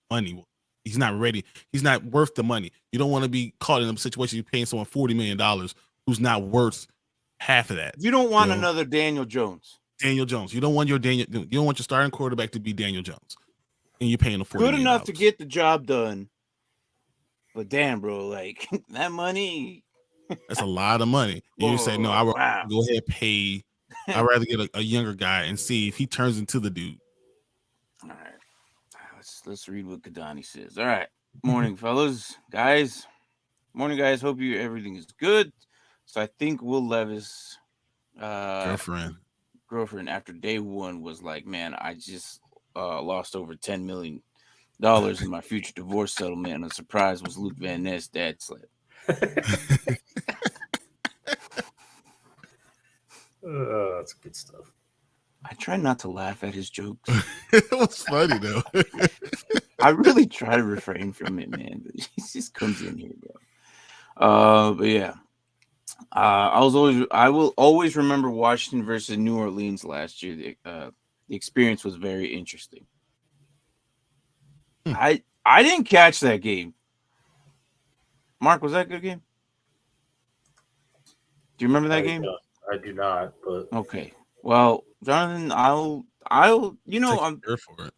money. He's not ready. He's not worth the money. You don't want to be caught in a situation you're paying someone $40 million who's not worth half of that. You don't want another Daniel Jones. You don't want your You don't want your starting quarterback to be Daniel Jones, and you're paying him $40 good million. Enough to get the job done. But damn, bro, like that money. That's a lot of money. And you say, no, I would go ahead and pay. I'd rather get a younger guy and see if he turns into the dude. All right. Let's read what Kadani says. All right. Morning, fellas. Guys. Morning, guys. Hope everything is good. So I think Will Levis girlfriend after day one was like, man, I just lost over $10 million in my future divorce settlement, and the surprise was Luke Van Ness' dad slip. That's good stuff. I try not to laugh at his jokes. It was funny though. I really try to refrain from it, man. But he just comes in here, bro. But yeah, I will always remember Washington versus New Orleans last year. The experience was very interesting. I didn't catch that game. Mark, was that a good game? Do you remember that game? I do not, but okay. Well, Jonathan, I'll I'm here for it.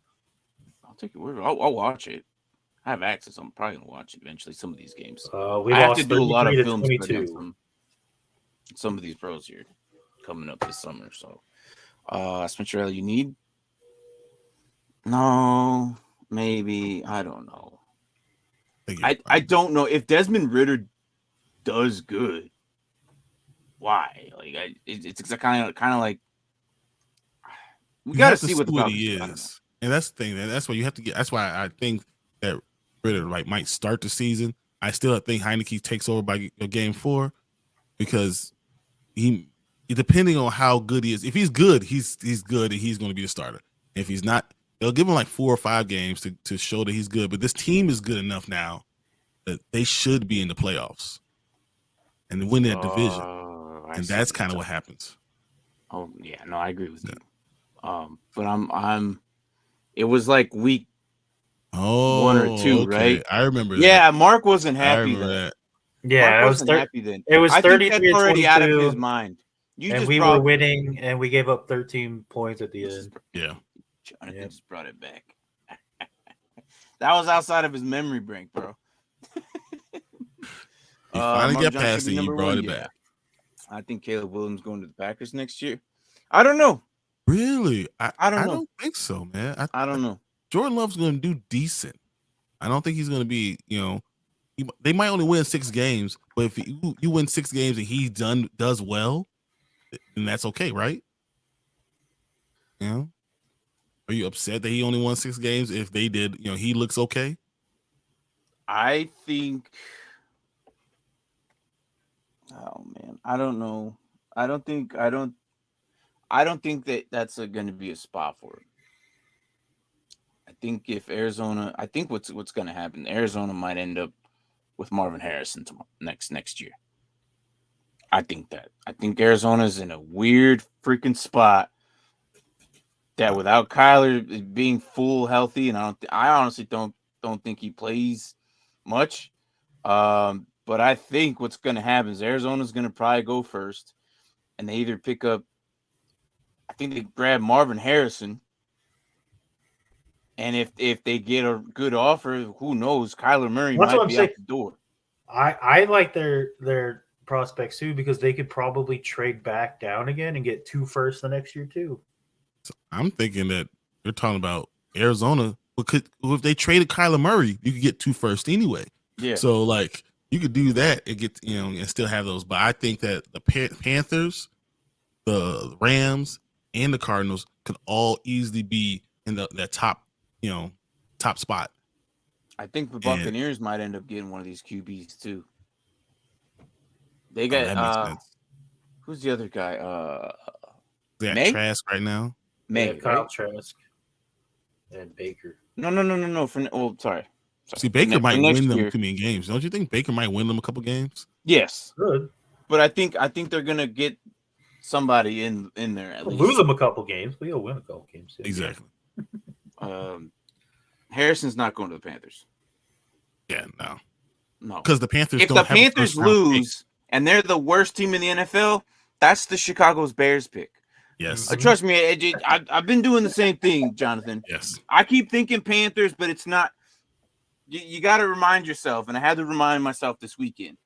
I'll take your word. I'll watch it. I have access. I'm probably gonna watch eventually some of these games. We have to do a lot of film study on some of these pros here coming up this summer. So, Spencer, you need? No, maybe, I don't know. I don't know if Desmond Ridder does good. Why? Like it's kind of like we got to see what he is, and that's the thing. That's why you have to get. That's why I think that Ridder might start the season. I still think Heineke takes over by game 4 because he depending on how good he is. If he's good, he's good, and he's going to be the starter. If he's not, they'll give him like 4 or 5 games to show that he's good. But this team is good enough now that they should be in the playoffs and win that division. And that's kind of what happens. Oh yeah, no, I agree with you. But I'm. It was like week 1 or 2, okay. right? I remember that. Yeah, Mark wasn't I happy remember then. that. Yeah, Mark it was wasn't happy then. it was I think that's 33 to already out of 22, his mind. You and just we brought were winning, and we gave up 13 points at the end. Yeah. Jonathan Yep. just brought it back. That was outside of his memory bank, bro. He finally Mark got Johnson past should it. be You number brought 1. it Yeah. back. I think Caleb Williams going to the Packers next year. I don't know. Really? I don't know. don't think so, man. I don't know. Jordan Love's going to do decent. I don't think he's going to be, they might only win 6 games, but if you win 6 games and he does well, then that's okay, right? You know? Are you upset that he only won 6 games if they did, he looks okay? I think. Oh man, I don't know. I don't think that that's going to be a spot for him. I think if Arizona, I think what's going to happen, Arizona might end up with Marvin Harrison next year. I think Arizona's in a weird freaking spot that without Kyler being full healthy, and I honestly don't think he plays much. But I think what's going to happen is Arizona's going to probably go first, and they either pick up. I think they grab Marvin Harrison, and if they get a good offer, who knows? Kyler Murray That's what might I'm be saying. out the door. I like their prospects too, because they could probably trade back down again and get 2 firsts the next year too. So I'm thinking that you're talking about Arizona. If they traded Kyler Murray, you could get 2 firsts anyway. Yeah. So like you could do that and get and still have those. But I think that the Panthers, the Rams, and the Cardinals could all easily be in that top top spot. I think the Buccaneers might end up getting one of these QBs too. They got that makes sense. Who's the other guy? They got May? Trask right now. May, Kyle right? Trask and Baker. No. Sorry. See, Baker might next win them year. too many games. Don't you think Baker might win them a couple games? Yes, Good. but I think they're gonna get somebody in there at least. Lose them a couple games, but you'll win a couple games too. Exactly. Harrison's not going to the Panthers. Yeah, no. No, Because the Panthers. If don't the have a Panthers first-round pick. lose and they're the worst team in the NFL, that's the Chicago's Bears pick. Yes. Trust me, I've been doing the same thing, Jonathan. Yes. I keep thinking Panthers, but it's not. You got to remind yourself, and I had to remind myself this weekend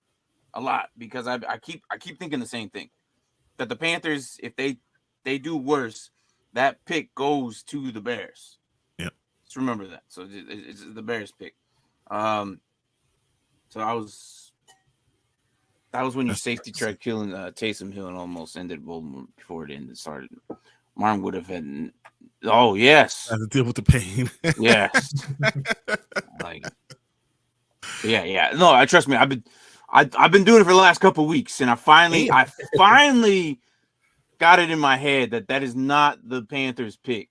a lot because I keep thinking the same thing, that the Panthers, if they do worse, that pick goes to the Bears. Yeah. Just remember that. So it's the Bears pick. So that was when your safety tried killing Taysom Hill and almost ended Baltimore before it started. Martin would have had. Oh yes, I have to deal with the pain. yes. Yeah. No, trust me. I've been doing it for the last couple of weeks, and I finally got it in my head that is not the Panthers pick.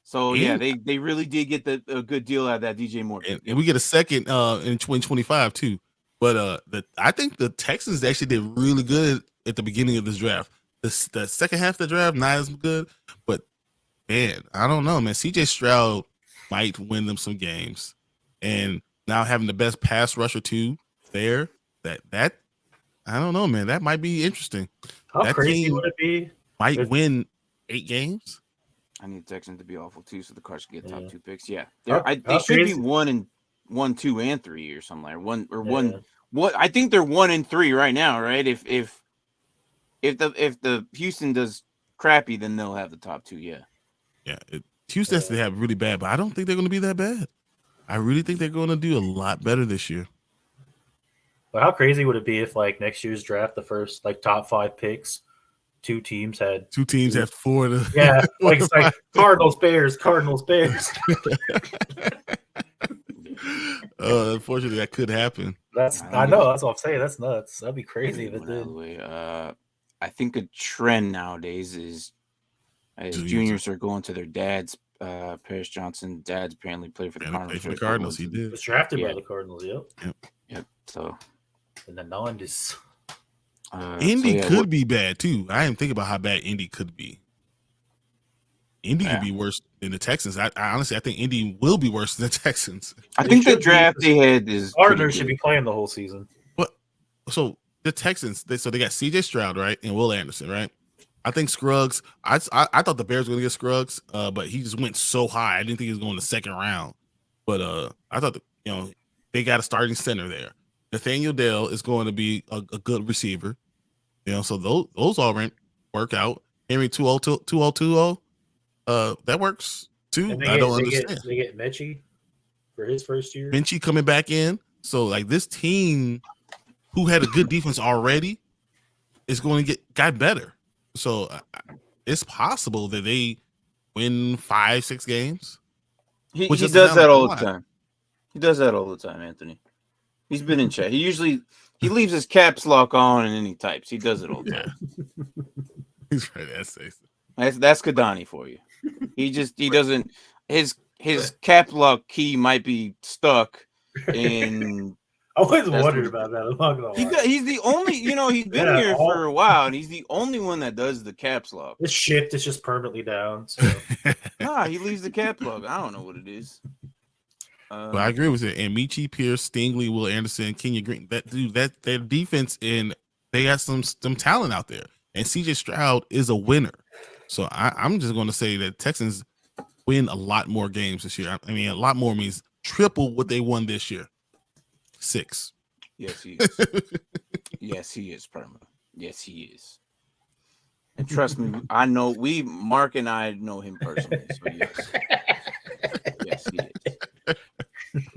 So yeah, they really did get a good deal out of that DJ Moore, and we get a second in 2025 too. But I think the Texans actually did really good at the beginning of this draft. The second half of the draft not as good, but man, I don't know, man. CJ Stroud might win them some games, and now having the best pass rusher too there, that I don't know, man. That might be interesting. How that crazy team would it be? might win 8 games. I need Texans to be awful too, so the Cards can get top 2 picks. Yeah, How they should crazy? be 1, 2, and 3 or something like one. What I think they're 1 and 3 right now, right? If the Houston does crappy, then they'll have the top 2. Yeah. Yeah, Houston has to have really bad, but I don't think they're going to be that bad. I really think they're going to do a lot better this year. But how crazy would it be if next year's draft, the first top 5 picks, 2 teams had 4 to yeah, it's like Cardinals, Bears. Unfortunately, that could happen. I know. That's what I'm saying. That's nuts. That'd be crazy if it did. I think a trend nowadays is juniors are going to their dads. Paris Johnson, dad's apparently played for the Cardinals. He He did. was drafted by the Cardinals. Yep. So In the 90s. Indy could be bad too. I didn't think about how bad Indy could be. Indy could be worse than the Texans. I honestly, I think Indy will be worse than the Texans. I think the draft they had is Gardner should be playing the whole season. But so the Texans, they got C.J. Stroud, right, and Will Anderson, right. I think Scruggs. I thought the Bears were gonna get Scruggs, but he just went so high. I didn't think he was going the second round. But I thought they got a starting center there. Nathaniel Dell is going to be a good receiver. So those all work out. Henry 2020. That works too. I don't understand. They get Mechie for his first year. Mechie coming back in. So like this team, who had a good defense already, is going to got better. So it's possible that they win 5-6 games. He does that all the time. He does that all the time, Anthony. He's been in chat. He leaves his caps lock on and then he types. He does it all the time. He's right. That's Kadani for you. He doesn't. His cap lock key might be stuck in. I always wondered about that. I'm not gonna lie. He's the only. He's been here for a while, and he's the only one that does the caps lock. This shift is just permanently down. So. Nah, he leaves the cap lock. I don't know what it is. But I agree with it. And Michi, Pierce, Stingley, Will Anderson, Kenya Green, that their defense, and they got some talent out there. And CJ Stroud is a winner. So I'm just going to say that Texans win a lot more games this year. I mean, a lot more means triple what they won this year. 6. Yes, he is. Yes, he is, Perma. Yes, he is. And trust me, I know Mark and I know him personally. So yes. Yes, he is.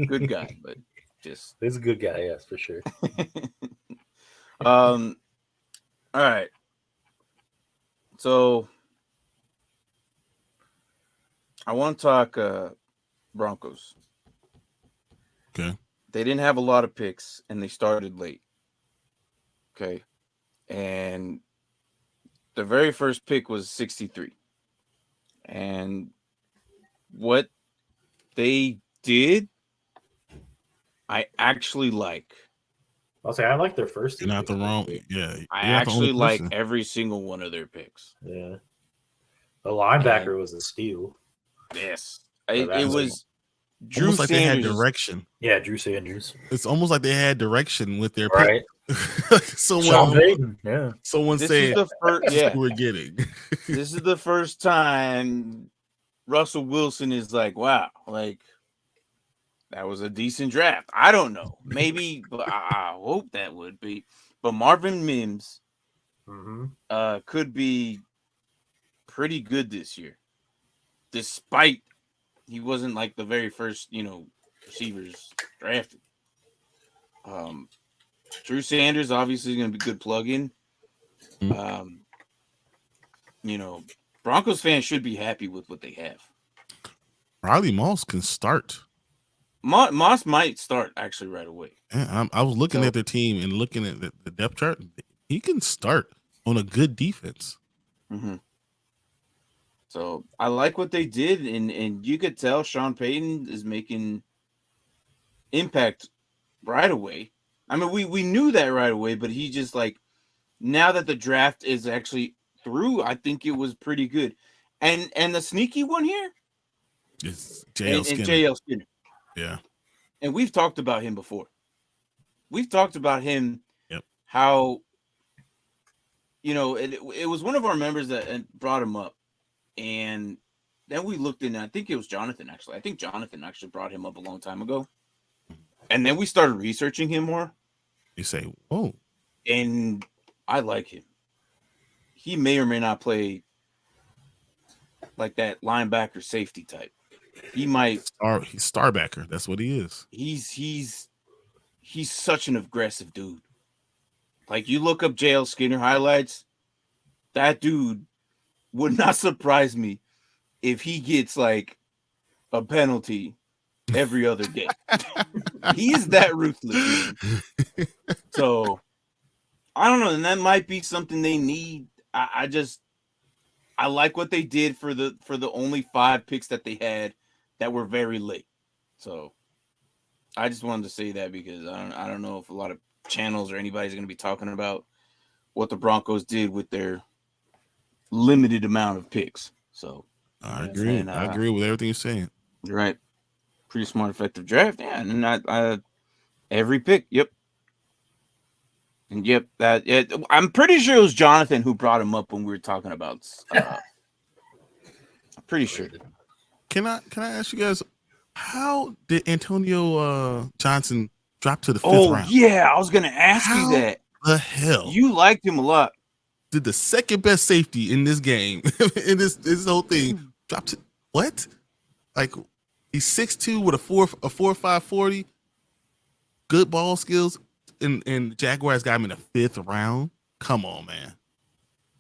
Good guy, but just he's a good guy, yes, for sure. All right. So I want to talk Broncos. Okay. They didn't have a lot of picks and they started late. Okay. And the very first pick was 63. And what they did, I actually like. I'll say I like their first. You're not the wrong. Yeah. I actually like every single one of their picks. Yeah. The linebacker was a steal. Yes. It was Drew almost like Sanders. They had direction. Yeah, Drew Sanders. It's almost like they had direction with their right. pick. Sean Payton. Yeah. Someone this said, is the first, yeah. we're getting. This is the first time Russell Wilson is like, wow, like that was a decent draft. I don't know. Maybe, but I hope that would be. But Marvin Mims could be pretty good this year, despite he wasn't like the very first, receivers drafted. Drew Sanders obviously is going to be a good plug-in. Broncos fans should be happy with what they have. Riley Moss can start. Moss might start actually right away. Yeah, I was looking at their team and looking at the depth chart. He can start on a good defense. Mm-hmm. So I like what they did, and you could tell Sean Payton is making impact right away. I mean, we knew that right away, but he just like now that the draft is actually through, I think it was pretty good. And the sneaky one here is JL Skinner. Yeah. And we've talked about him before. We've talked about him, how, it was one of our members that brought him up. And then we looked in, I think it was Jonathan, actually. I think Jonathan actually brought him up a long time ago. And then we started researching him more. You say, whoa. And I like him. He may or may not play like that linebacker safety type. He might. He's starbacker. That's what he is. He's such an aggressive dude. Like you look up JL Skinner highlights, that dude would not surprise me if he gets like a penalty every other day. He is that ruthless, man. So I don't know, and that might be something they need. I like what they did for the only 5 picks that they had that were very late. So I just wanted to say that because I don't know if a lot of channels or anybody's going to be talking about what the Broncos did with their limited amount of picks. So I agree. I agree with everything you're saying. You're right. Pretty smart, effective draft. Yeah, and I every pick. Yep. And yep, I'm pretty sure it was Jonathan who brought him up when we were talking about. I'm pretty sure. Can I ask you guys, how did Antonio Johnson drop to the 5th round? Yeah, I was gonna ask you that. The hell, you liked him a lot. Did the second best safety in this game in this whole thing drop to what? Like he's 6'2" with a 4.5 40, good ball skills, and Jaguars got him in the 5th round. Come on, man.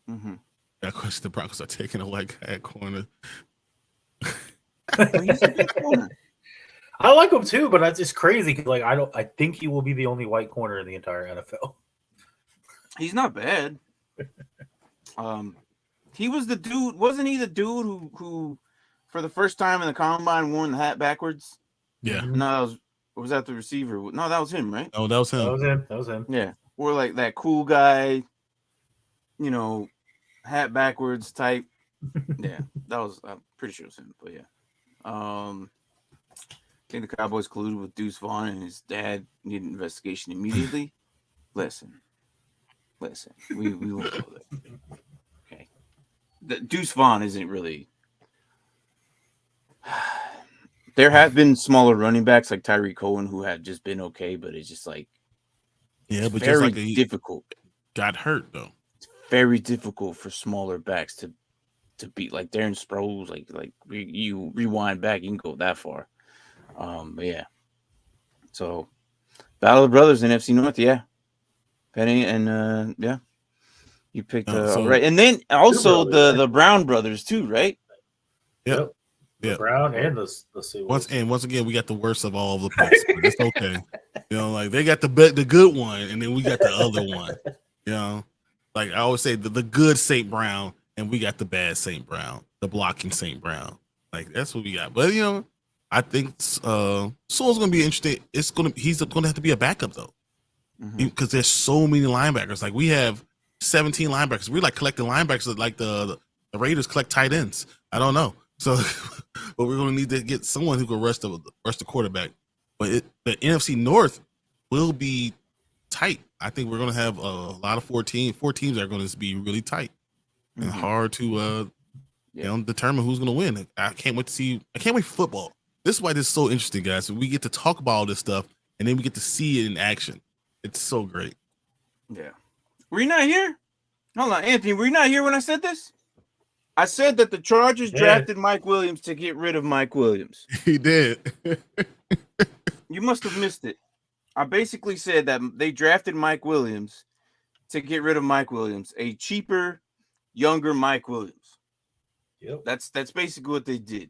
Mm-hmm. That question: the Broncos are taking a white guy at corner. I like him too, but that's just crazy. Like I think he will be the only white corner in the entire NFL. He's not bad. He was the dude, wasn't he? The dude who for the first time in the combine wore the hat backwards. Yeah. No, was that the receiver? No, that was him, right? Oh, that was him. That was him. Yeah, or like that cool guy, hat backwards type. Yeah, that was. I'm pretty sure it was him, but yeah. I think the Cowboys colluded with Deuce Vaughn and his dad needed an investigation immediately. Listen, we won't go there. Okay, the Deuce Vaughn isn't really. There have been smaller running backs like Tyreek Cohen who have just been okay, but it's just like but very just like difficult. Got hurt though. It's very difficult for smaller backs to beat, like Darren Sproles. Like you rewind back, you can go that far. But yeah. So Battle of Brothers in FC North, yeah. Penny and yeah. You picked right, and then also the Brown brothers too, right? Yep. The Brown and the once again we got the worst of all the picks, but it's okay. Like they got the good one, and then we got the other one. Like I always say, the good St. Brown, and we got the bad St. Brown, the blocking St. Brown. Like that's what we got. But I think Sewell's gonna be interesting. He's gonna have to be a backup though, because there's so many linebackers. Like we have 17 linebackers. We're like collecting linebackers like the Raiders collect tight ends. I don't know. So, but we're going to need to get someone who can rush the quarterback. But the NFC North will be tight. I think we're going to have a lot of 4 teams that are going to be really tight and hard to determine who's going to win. I can't wait for football. This is why this is so interesting, guys. We get to talk about all this stuff, and then we get to see it in action. It's so great. Yeah. Were you not here? Hold on, Anthony. Were you not here when I said this? I said that the Chargers drafted Mike Williams to get rid of Mike Williams. He did. You must have missed it. I basically said that they drafted Mike Williams to get rid of Mike Williams, a cheaper, younger Mike Williams. Yep. That's basically what they did.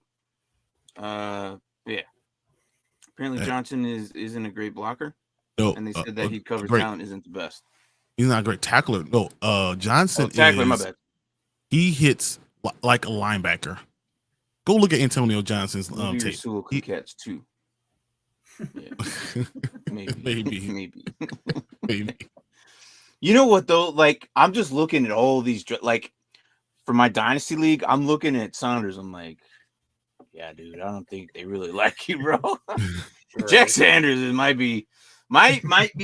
Yeah. Apparently Johnson isn't a great blocker. No, and they said that he covers talent isn't the best. He's not a great tackler. No, Johnson tackler, my bad. He hits like a linebacker. Go look at Antonio Johnson's tape. Sewell could catch too. Yeah. Maybe. You know what though? Like I'm just looking at all these. Like for my Dynasty league, I'm looking at Saunders. I'm like, yeah, dude. I don't think they really like you, bro. Jack Sanders might be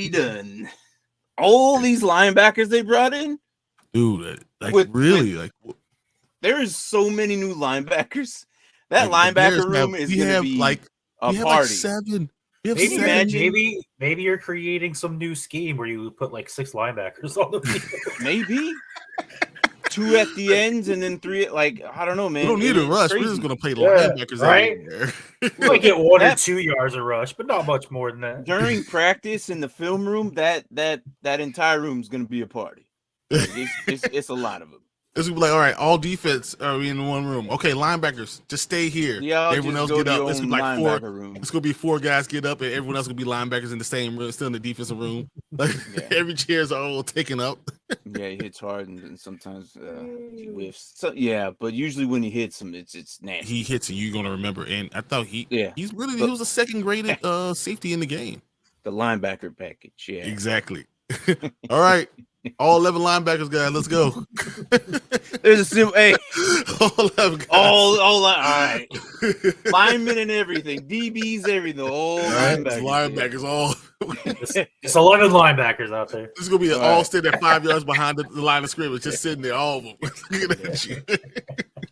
done. All these linebackers they brought in, dude. Like there is so many new linebackers. That linebacker room is going to be like a party. Like 7. Maybe you're creating some new scheme where you put like 6 linebackers on the field. Maybe 2 at the ends and then 3. Like I don't know, man. We don't need a rush. We're just going to play linebackers right? You might get 1 or 2 yards of rush, but not much more than that. During practice in the film room, that entire room is going to be a party. Like, it's a lot of them. It's gonna be like, all right, all defense are in one room. Okay, linebackers, just stay here. Everyone else get up. It's gonna be like 4. It's gonna be 4 guys get up, and everyone else gonna be linebackers in the same room, still in the defensive room. Like every chair's all taken up. Yeah, he hits hard, and sometimes he whiffs. So but usually when he hits him, it's nasty. He hits, and you're gonna remember. And I thought he was a second graded safety in the game. The linebacker package, yeah, exactly. All right. All 11 linebackers, guys. Let's go. There's a simple. Hey, all 11 guys. all right. Linemen and everything, DBs, everything. All linebackers. Linebackers, all. It's 11 linebackers out there. This is gonna be an All all right. stand at 5 yards behind the line of scrimmage, just sitting there, all of them. Looking at you.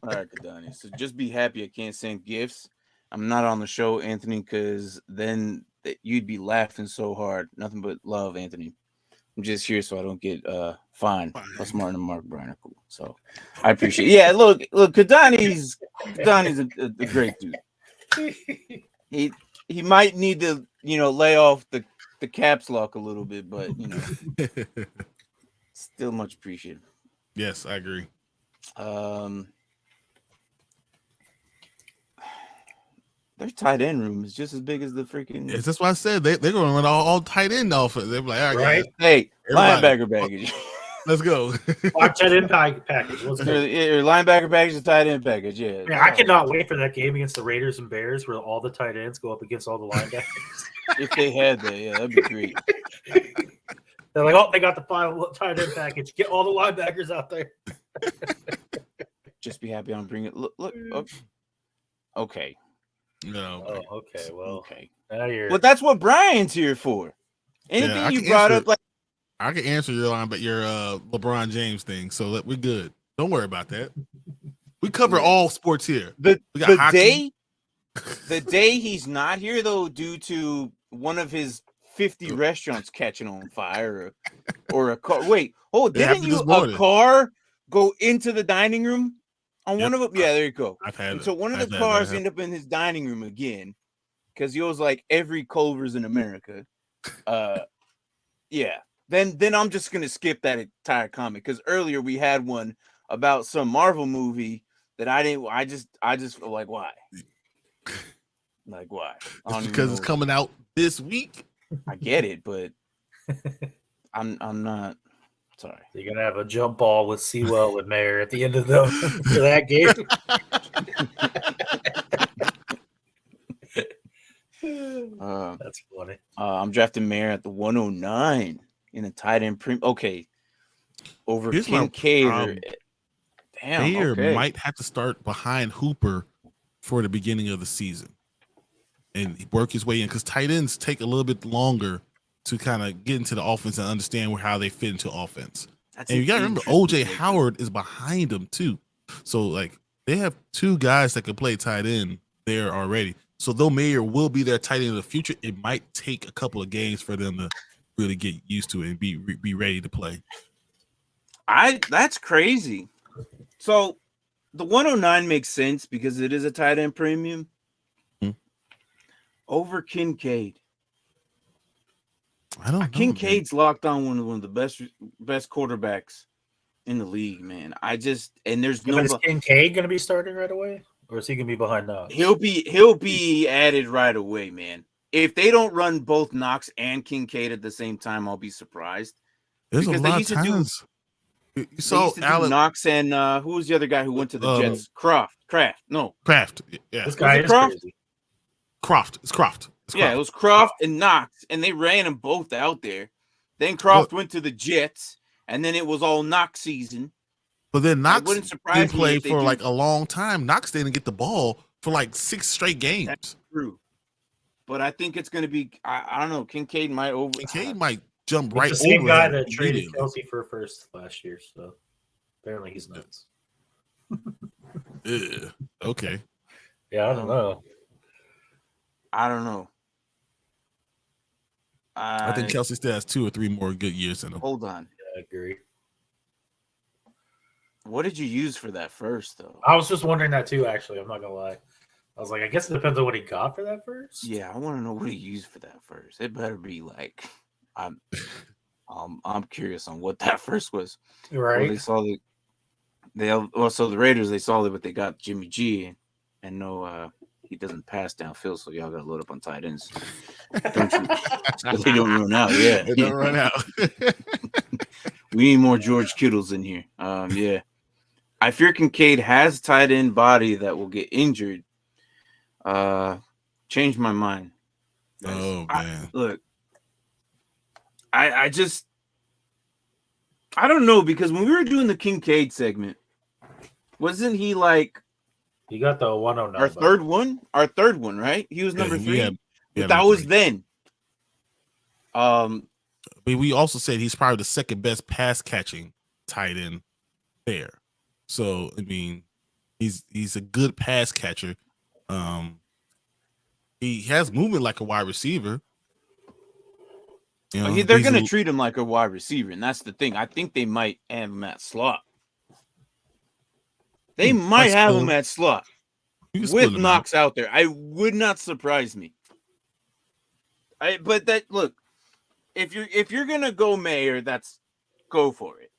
All right, Kadani. So just be happy I can't send gifts. I'm not on the show, Anthony, because then you'd be laughing so hard. Nothing but love, Anthony. I'm just here so I don't get fined. Plus Martin and Mark Bryan are cool. So I appreciate it. Yeah, look, Kadani's a great dude. He might need to, lay off the caps lock a little bit, but still much appreciated. Yes, I agree. Their tight end room is just as big as the freaking. Yes, that's why I said they're going to run all tight end offense. They're like, all right, guys, Hey, everybody, linebacker baggage. let's go. Our tight end package. Let's go. Your linebacker package is tight end package. Yeah. Man, I cannot wait for that game against the Raiders and Bears where all the tight ends go up against all the linebackers. If they had that, yeah, that'd be great. They're like, oh, they got the final tight end package. Get all the linebackers out there. Just be happy I'm bringing it. Look. Okay. No. Oh, okay. Well, Okay. now you're. But that's what Brian's here for. Anything I you can brought answer up, like I can answer your line, but your LeBron James thing, so we're good. Don't worry about that. We cover all sports here. the We got hockey. the day he's not here though, due to one of his 50 restaurants catching on fire, or a car. Wait, It didn't happened you this morning. a car go into the dining room on one of them? Yeah, there you go. I've had And it. so one of I've the had cars that end up in his dining room again because he was like every Culver's in America. Yeah. Then I'm just gonna skip that entire comment because earlier we had one about some Marvel movie that I didn't. I just feel like why? Like why? I don't It's even because it's know. coming out this week. I get it, but I'm not. Sorry. You're gonna have a jump ball with Sewell and Mayer at the end of the for that game. That's funny. I'm drafting Mayer at the 109 in a tight end Okay, over Here's my Kincaid. problem. Damn. Mayer Okay. might have to start behind Hooper for the beginning of the season and work his way in because tight ends take a little bit longer to kind of get into the offense and understand how they fit into offense. That's And you an got to remember, interesting OJ take. Howard is behind him too. So like they have two guys that can play tight end there already. So though Mayer will be their tight end in the future, it might take a couple of games for them to really get used to it and be ready to play. That's crazy. So the 109 makes sense because it is a tight end premium over Kincaid. I don't know. Kincaid's locked on one of the best quarterbacks in the league, man. And there's But no. is Kincaid going to be starting right away, or is he going to be behind Knox? He'll be added right away, man. If they don't run both Knox and Kincaid at the same time, I'll be surprised. There's a because they lot of used to do- times. You They saw used to do Allen Knox and who was the other guy who went to the Jets? Kraft. No. Kraft. Yeah, This guy it is Croft? crazy. Croft. It's Croft. It's Yeah, Croft. it was Kraft and Knox, and they ran them both out there. Then Kraft went to the Jets, and then it was all Knox season. But then Knox wouldn't surprise didn't me play if they for do- like a long time. Knox didn't get the ball for like 6 straight games. That's true. But I think it's going to be, I don't know, Kincaid might over. Kincaid might jump It's right the same over guy him that traded immediately. Kelsey for first last year, so apparently he's nuts. Ugh. Okay. Yeah, I don't know. I don't know. I think Kelsey still has 2 or 3 more good years in him. Hold on. I agree. What did you use for that first, though? I was just wondering that too. Actually, I'm not gonna lie. I was like, I guess it depends on what he got for that first. Yeah, I want to know what he used for that first. It better be like, I'm curious on what that first was. Well, Right. they saw so the Raiders, they saw that, but they got Jimmy G, and no, he doesn't pass downfield, so y'all got to load up on tight ends. Don't you? So they don't run out. Yeah, It don't run out. we need more George Kittles in here. Yeah, I fear Kincaid has tight end body that will get injured. Change my mind. Oh man. Look, I just I don't know, because when we were doing the Kincaid segment, wasn't he like He got the 109. our third one? Our third one, right? He was number 3. But that was then. We also said he's probably the second best pass catching tight end there. So I mean, he's a good pass catcher. He has movement like a wide receiver. You know, they're going to treat him like a wide receiver, and that's the thing. I think they might have him at slot. They might have him at slot with Knox out there. I would not surprise me. But look, if you're gonna go Mayer, that's go for it.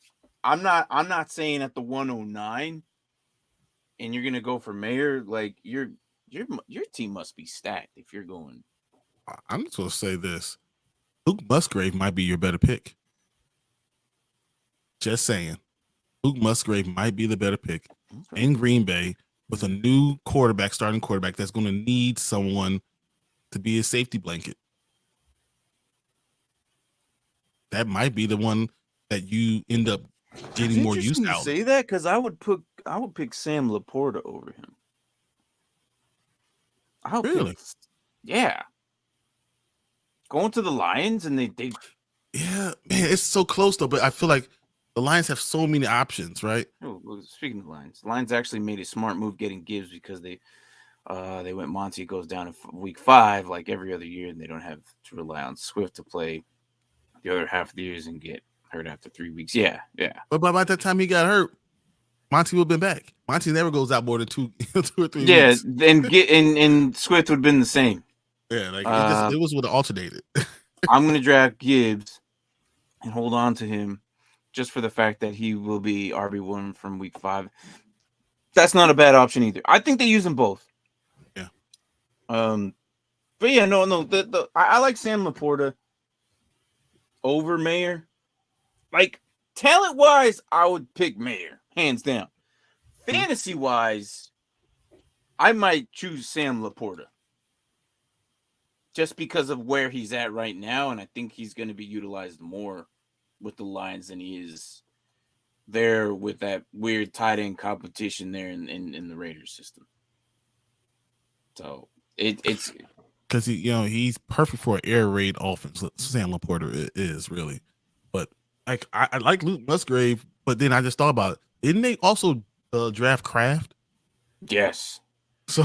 I'm not saying at the 109, and you're gonna go for Mayer. Like your team must be stacked if you're going. I'm just gonna say this. Luke Musgrave might be your better pick. Just saying. Luke Musgrave might be the better pick in Green Bay with a new starting quarterback that's going to need someone to be a safety blanket. That might be the one that you end up getting more use out of. Say that because I would pick Sam Laporta over him. Really? Yeah. Going to the Lions and they yeah, man, it's so close though. But I feel like the Lions have so many options, right? Oh, well, speaking of the Lions actually made a smart move getting Gibbs because they went Monty goes down in week 5 like every other year, and they don't have to rely on Swift to play the other half of the years and get hurt after 3 weeks. Yeah. But by that time he got hurt, Monty would have been back. Monty never goes out more than 2 or 3 weeks. Yeah, and Swift would have been the same. Yeah, like it was would have alternated. I'm gonna draft Gibbs and hold on to him just for the fact that he will be RB1 from week 5. That's not a bad option either. I think they use them both. Yeah. But yeah, no. I like Sam Laporta over Mayer. Like talent wise, I would pick Mayer hands down. Fantasy wise, I might choose Sam Laporta. Just because of where he's at right now, and I think he's going to be utilized more with the Lions than he is there with that weird tight end competition there in the Raiders system. So it's because he's perfect for an air raid offense. Sam Laporta is really, but like I like Luke Musgrave, but then I just thought about it. Didn't they also draft Kraft? Yes. So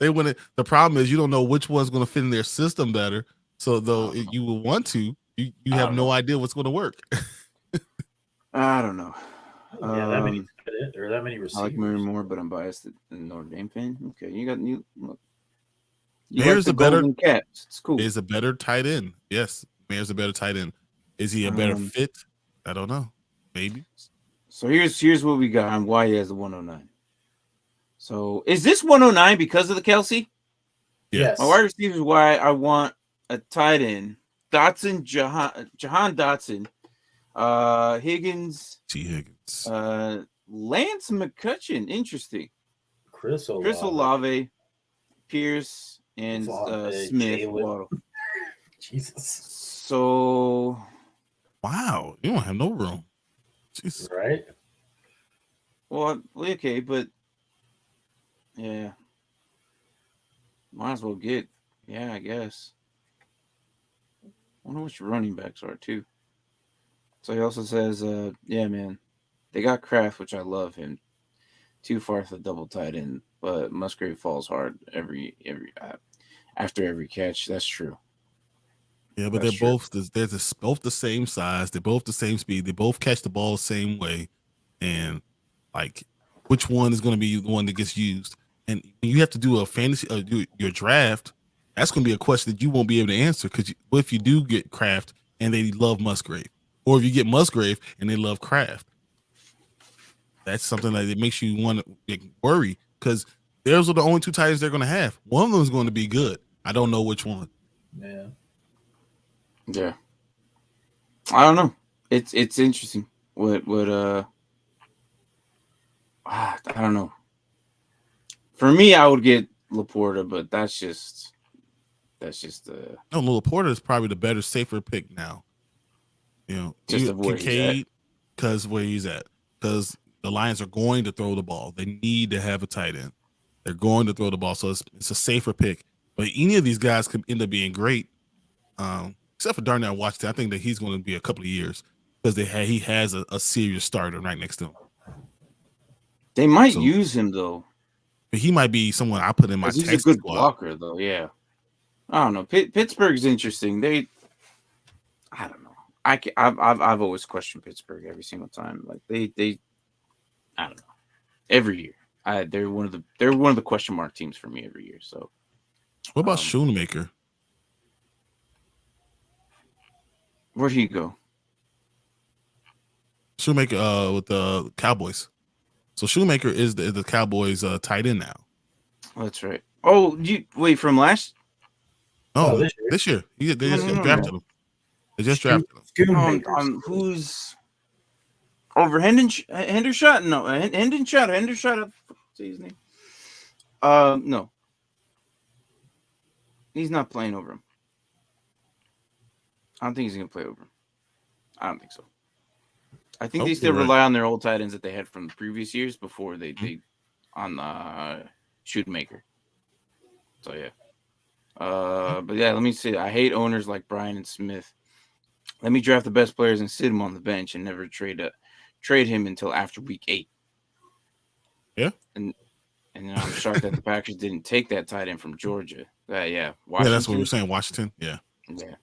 they went. The problem is you don't know which one's going to fit in their system better. So though you will want to, you have no idea what's going to work. I don't know. Yeah, that many receivers. I like Murray more, but I'm biased in Notre Dame fan. Okay, you look. Mayor's like a better Cats. It's cool. Is a better tight end. Yes, Mayor's a better tight end. Is he a better fit? I don't know. Maybe. So here's what we got on why he has the 109. So is this 109 because of the Kelsey? Yes. My wide receiver is why I want a tight end. Jahan Dotson, Higgins, T. Higgins, Lance McCutcheon. Interesting. Chris Olave, Pierce, and Smith. Jesus. So, wow, you don't have no room. Jesus. Right. Well, okay, but yeah, might as well get. Yeah, I guess. I wonder what your running backs are too. So he also says, yeah, man, they got Kraft, which I love him. Too far for the double tight end, but Musgrave falls hard after every catch. That's true. Yeah, but they're both the same size. They're both the same speed. They both catch the ball the same way, and like, which one is going to be the one that gets used? And you have to do a fantasy, your draft. That's going to be a question that you won't be able to answer because what if you do get Kraft and they love Musgrave, or if you get Musgrave and they love Kraft? That's something that it makes you want to worry because those are the only two tight ends they're going to have. One of them is going to be good. I don't know which one. Yeah. I don't know. It's interesting. I don't know. For me, I would get Laporta, but that's just no, Laporta is probably the better, safer pick now. Just avoid Kincaid. because where he's at. Because the Lions are going to throw the ball. They need to have a tight end. They're going to throw the ball, so it's a safer pick. But any of these guys could end up being great, except for Darnell Washington. I think that he's going to be a couple of years because he has a serious starter right next to him. They might use him though. But he might be someone I put in my. He's a good blocker though. Yeah, I don't know. Pittsburgh's interesting. I don't know. I've always questioned Pittsburgh every single time. Like they I don't know. Every year, they're one of the question mark teams for me every year. So, what about Shoemaker? Where'd he go? Shoemaker with the Cowboys. So Shoemaker is the Cowboys tight end now. Oh, that's right. Oh, you wait from last? Oh, this year. They just drafted him. They just drafted him. Who's over Hendershot? No, Hendershot. Say his name. No, he's not playing over him. I don't think he's gonna play over him. I don't think so. I think they still rely on their old tight ends that they had from the previous years before they on Shoemaker. So yeah. But yeah, let me see. I hate owners like Brian and Smith. Let me draft the best players and sit him on the bench and never trade him until after week 8. Yeah. And then I'm shocked that the Packers didn't take that tight end from Georgia. Yeah, that's what we were saying. Washington. Yeah. Yeah.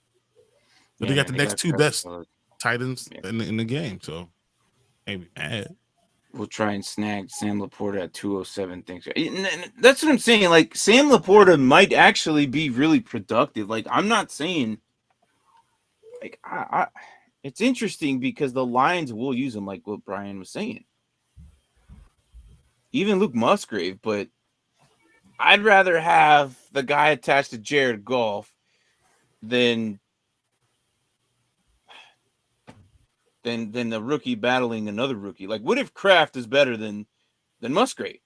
But they got the next two best tight ends in the game, so maybe mad. We'll try and snag Sam Laporta at 207. Things. That's what I'm saying. Like Sam Laporta might actually be really productive. Like I'm not saying. Like it's interesting because the Lions will use him, like what Brian was saying. Even Luke Musgrave, but I'd rather have the guy attached to Jared Goff than the rookie battling another rookie. Like, what if Kraft is better than Musgrave?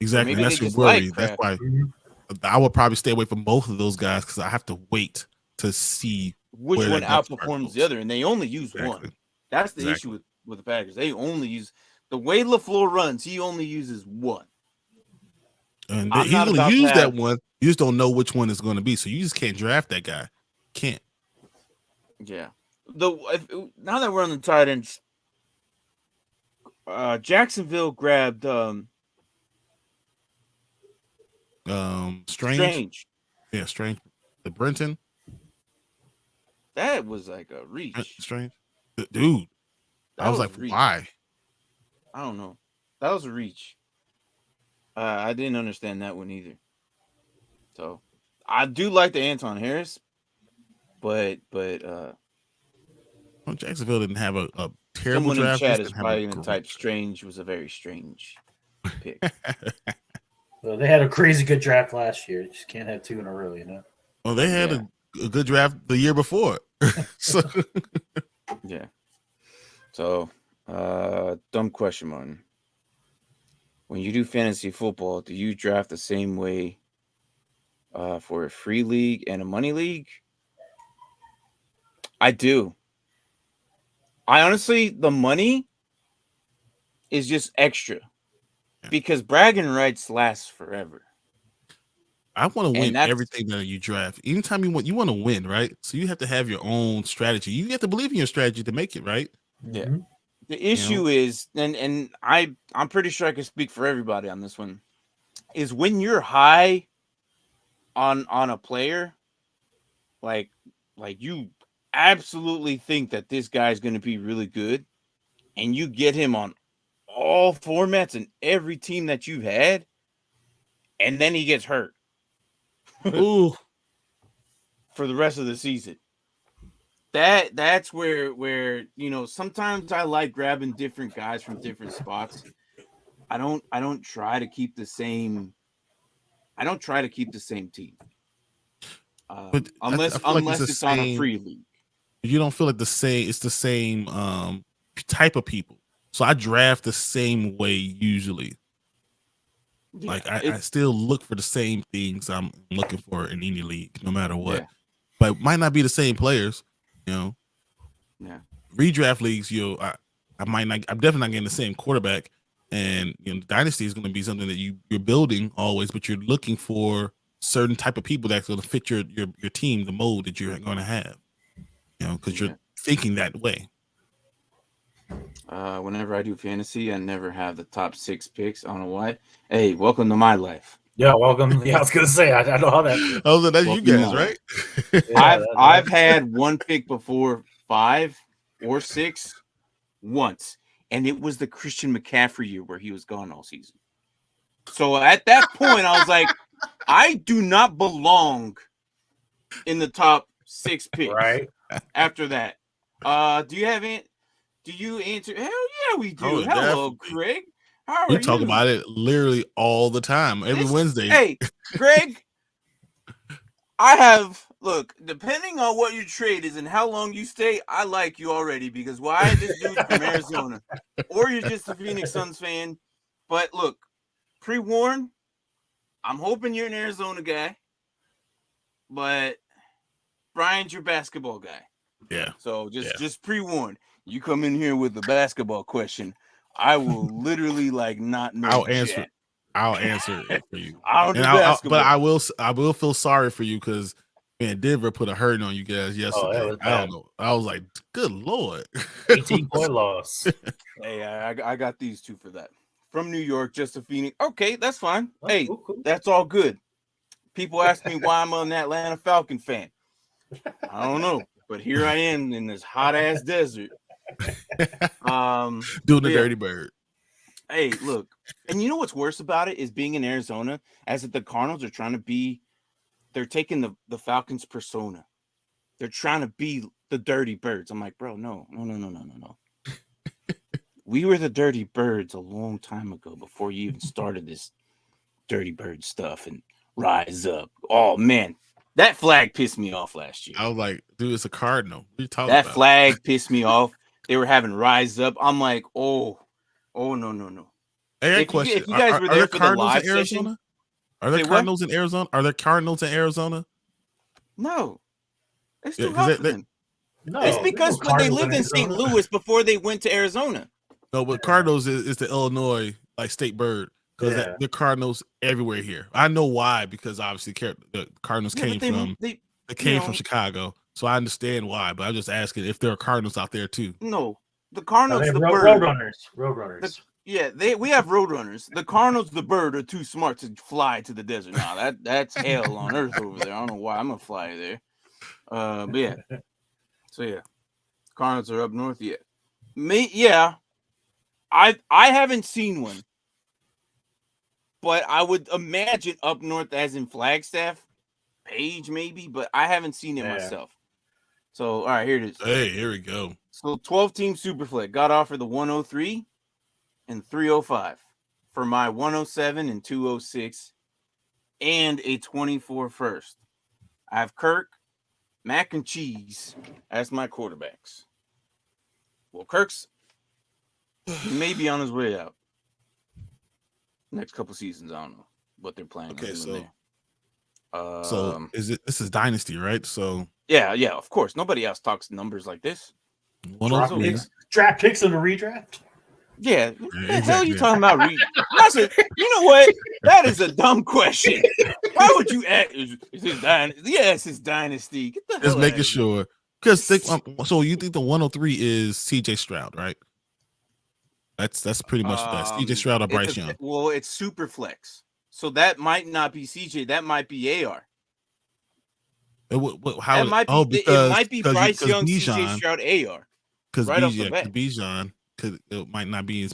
Exactly. That's your worry. That's why I would probably stay away from both of those guys because I have to wait to see which one outperforms the other, and they only use one. That's the issue with the Packers. They only use the way LaFleur runs. He only uses one, and he's going to use that one. You just don't know which one it's going to be, so you just can't draft that guy. Can't. Yeah. Now that we're on the tight ends, Jacksonville grabbed Strange. Yeah, Strange. The Brenton. That was like a reach. Strange. Dude. I was like, why? I don't know. That was a reach. I didn't understand that one either. So I do like the Anton Harris, but well, Jacksonville didn't have a terrible someone draft. Someone in chat is probably going to type Strange was a very strange pick. Well, they had a crazy good draft last year. You just can't have two in a row, you know? Well, they had a good draft the year before. So yeah. So, dumb question, Martin. When you do fantasy football, do you draft the same way for a free league and a money league? I do. I honestly, the money is just extra because bragging rights last forever. I want to win everything that you draft. Anytime you want to win, right? So you have to have your own strategy. You have to believe in your strategy to make it, right? Yeah. Mm-hmm. The issue is, and I'm pretty sure I can speak for everybody on this one, is when you're high on a player, like you absolutely think that this guy's going to be really good, and you get him on all formats and every team that you've had, and then he gets hurt. Ooh. For the rest of the season. That's where sometimes I like grabbing different guys from different spots. I don't try to keep the same team. Unless it's on a free league. You don't feel like it's the same type of people. So I draft the same way usually. Yeah, like I still look for the same things I'm looking for in any league, no matter what. Yeah. But it might not be the same players, you know. Yeah. Redraft leagues, I'm definitely not getting the same quarterback. And Dynasty is going to be something that you're building always, but you're looking for certain type of people that's going to fit your team, the mold that you're going to have. Because you're thinking that way. Whenever I do fantasy, I never have the top 6 picks. I don't know why. Hey, welcome to my life. Yeah, welcome. Yeah, I was gonna say I know how that feels. Oh, that's you guys, right? Yeah, I've had one pick before 5 or 6 once, and it was the Christian McCaffrey year where he was gone all season. So at that point, I was like, I do not belong in the top 6 picks. Right. After that, do you answer? Hell yeah, we do. Oh, hello, definitely. Greg. How are you? We talk about it literally all the time, every Wednesday. Hey, Greg, depending on what your trade is and how long you stay, I like you already because why this dude's from Arizona, or you're just a Phoenix Suns fan. But look, pre-warn, I'm hoping you're an Arizona guy, but Brian's your basketball guy. Yeah. So just pre-warn. You come in here with a basketball question, I will literally not know. I'll answer it for you. I don't do basketball. But I will feel sorry for you because Denver put a hurting on you guys yesterday. I don't know. I was like, good Lord. 18-point loss. Hey, I got these 2 for that. From New York, just to Phoenix. Okay, that's fine. Oh, hey, cool. That's all good. People ask me why I'm an Atlanta Falcon fan. I don't know. But here I am in this hot ass desert. Doing the dirty bird. Hey, look, and you know what's worse about it is being in Arizona, as if the Cardinals are they're taking the Falcons persona. They're trying to be the dirty birds. I'm like, bro, no. We were the dirty birds a long time ago before you even started this dirty bird stuff and rise up. Oh man, that flag pissed me off last year. I was like, dude, it's a Cardinal. What are you talking about? That flag pissed me off. They were having rise up. I'm like, oh no. Hey, if you guys were there for the live session, are there Cardinals in Arizona? Are there Cardinals in Arizona? No, it's too hot for them. No, it's because when they lived in St. Louis before they went to Arizona. No, but Cardinals is the Illinois state bird because the Cardinals everywhere here. I know why, because obviously the Cardinals came from Chicago, so I understand why. But I'm just asking if there are Cardinals out there too. No, the Cardinals, the bird. Roadrunners. We have Roadrunners. The Cardinals, the bird, are too smart to fly to the desert. Nah, that's hell on earth over there. I don't know why I'm a flyer there. But yeah. So yeah, Cardinals are up north. Yeah. I haven't seen one, but I would imagine up north, as in Flagstaff, Page maybe, but I haven't seen it myself. So all right, here it is. Hey, here we go. So 12-team Superflex got offered the 103 and 305 for my 107 and 206 and a 24 first. I have Kirk, Mac and Cheese as my quarterbacks. Well, Kirk's may be on his way out. Next couple seasons, I don't know what they're planning. Okay, so this is Dynasty, right? So yeah, of course. Nobody else talks numbers like this. Draft picks in a redraft. Yeah, what the hell are you talking about? I said, you know what? That is a dumb question. Why would you ask? Is this Dynasty? Yes, it's Dynasty. Get the hell just making out sure. Because so you think the 103 is CJ Stroud, right? That's pretty much the best. CJ Stroud or Bryce Young. Well, it's super flex, so that might not be CJ. That might be AR. It might be Bryce Young, CJ Stroud, AR. Because Bijan it might not be as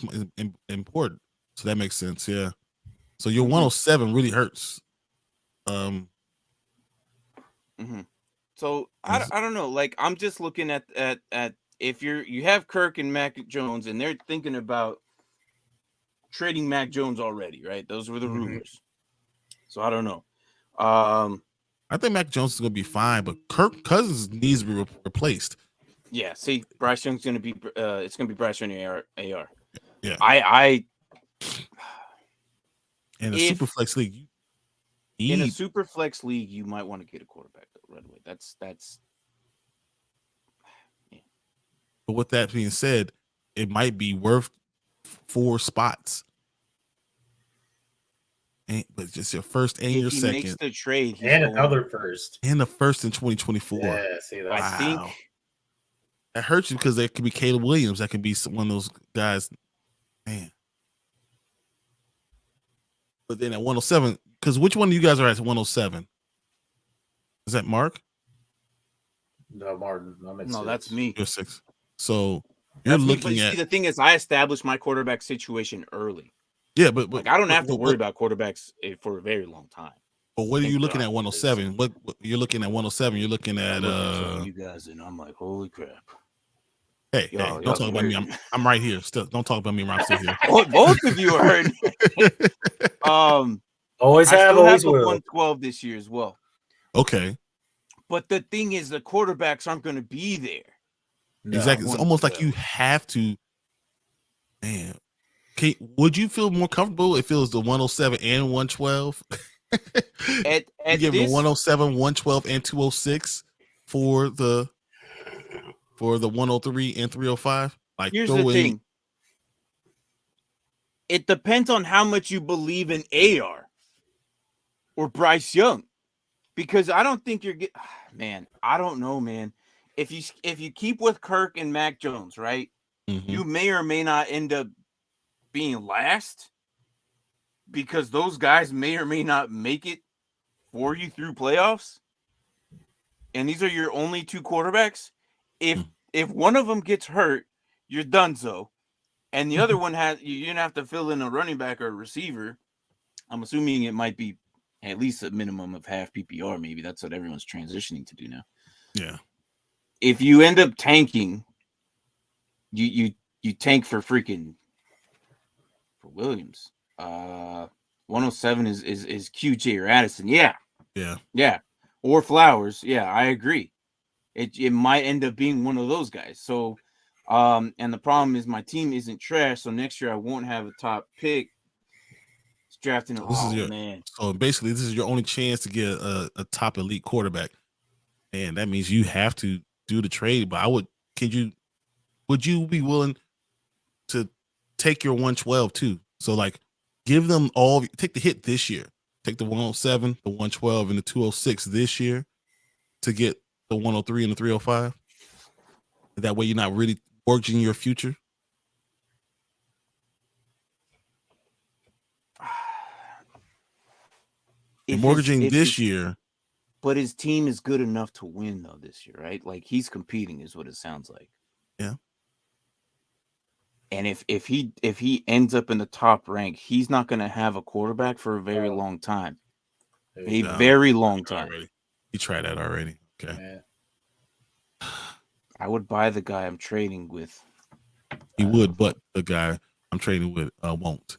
important, so that makes sense. Yeah. So your 107 really hurts. So I don't know. Like I'm just looking at if you have Kirk and Mac Jones and they're thinking about trading Mac Jones already, right? Those were the rumors. So I don't know. I think Mac Jones is gonna be fine, but Kirk Cousins needs to be replaced. Yeah. See, Bryce Young's gonna be. It's gonna be Bryce Young AR. Yeah. I. In a super flex league. In a super flex league, you might want to get a quarterback though, right away. That's. Yeah. But with that being said, it might be worth 4 spots. But just your first and if your he second. makes the trade, he's And going, another first. And the first in 2024. Yeah, see that. I think That hurts you because there could be Caleb Williams. That could be one of those guys. Man. But then at 107, because which one of you guys are at 107? Is that Mark? No, Martin. I'm at no, 6. that's me. You're 6. So you're That's me, but looking you at see, the thing is, I established my quarterback situation early. yeah, but Like I don't have to worry about quarterbacks for a very long time. But what are think you the looking at 107? What you're looking at 107? You're looking at you guys, and I'm like, holy crap! Hey, Y'all don't talk about me. I'm right here. Still, don't talk about me. I'm still here. Both of you are hurting. Always I have, still always have the will. 112 this year as well. Okay, But the thing is, the quarterbacks aren't going to be there. No. exactly. It's almost like you have to. Man, would you feel more comfortable if it was the 107 and 112? At you give this, the 107, 112, and 206 for the 103 and 305. Like here's the thing. It depends on how much you believe in AR or Bryce Young, because I don't think you're man. I don't know, man. If you keep with Kirk and Mac Jones, right, you may or may not end up being last because those guys may or may not make it for you through playoffs. And these are your only 2 quarterbacks. If one of them gets hurt, you're donezo. And the other one you're gonna have to fill in a running back or a receiver. I'm assuming it might be at least a minimum of half PPR. Maybe that's what everyone's transitioning to do now. Yeah. If you end up tanking, you tank for Williams. 107 is QJ or Addison. Yeah. Or Flowers. Yeah, I agree. It might end up being one of those guys. So, and the problem is my team isn't trash. So next year I won't have a top pick. It's drafting. Man. So basically, this is your only chance to get a top elite quarterback, and that means you have to do the trade. But would you be willing to take your 112 too? So like, give them take the hit this year. Take the 107, the 112, and the 206 this year to get the 103 and the 305. That way, you're not really mortgaging your future. You're mortgaging this year. But his team is good enough to win though this year, right? Like he's competing, is what it sounds like. Yeah. And if he ends up in the top rank, he's not going to have a quarterback for a very long time. Very long time. He tried that already. Okay. Yeah. I would buy the guy I'm trading with. He would, but the guy I'm trading with won't.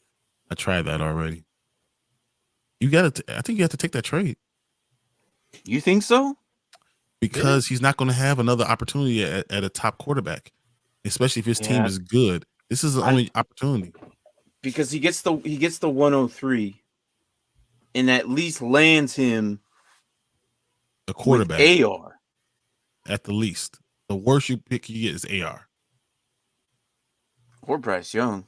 I tried that already. I think you have to take that trade. You think so? Because he's not going to have another opportunity at a top quarterback, especially if his team is good. This is the only opportunity. Because he gets the 103 and at least lands him a quarterback. AR. At the least. The worst you get is AR. Or Bryce Young.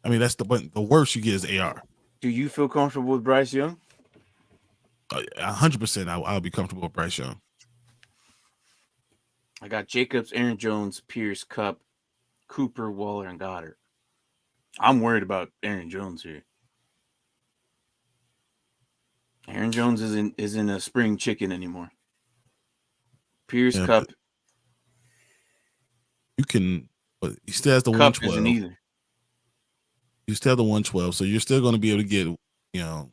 I mean, that's the worst you get is AR. Do you feel comfortable with Bryce Young? 100%. I'll be comfortable with Bryce Young. I got Jacobs, Aaron Jones, Pierce, Cup, Cooper, Waller, and Goddard. I'm worried about Aaron Jones here. Aaron Jones isn't a spring chicken anymore. Pierce, Cup. But he still has the Cup 112. isn't either. You still have the 112, so you're still going to be able to get, you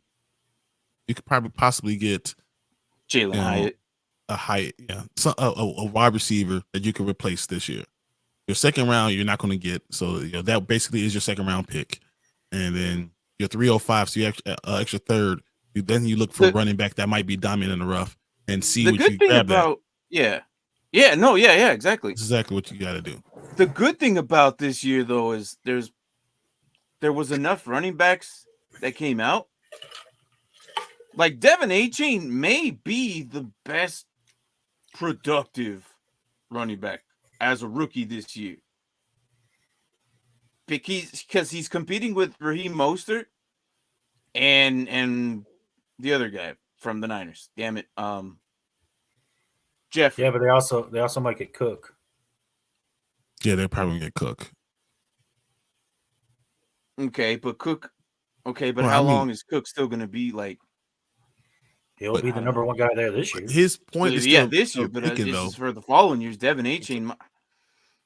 could possibly get Jalen Hyatt. A wide receiver that you can replace this year. Your second round, you're not going to get. So that basically is your second round pick. And then your 305, so you extra third. Then you look for a running back that might be diamond in the rough and see what you grab that. Exactly. That's exactly what you got to do. The good thing about this year, though, is there was enough running backs that came out. Like Devin A-Chain may be the best productive running back as a rookie this year. because he's competing with Raheem Mostert and the other guy from the Niners. Damn it, Jeff. Yeah, but they also might get Cook. Yeah, they're probably gonna get Cook. Okay, but Cook. Okay, but Well, how I mean- long is Cook still going to be like? He'll But- be the number one guy there this year. His point is yeah, still this year, still but ticking, this though. is for the following years. Devin A-Chain.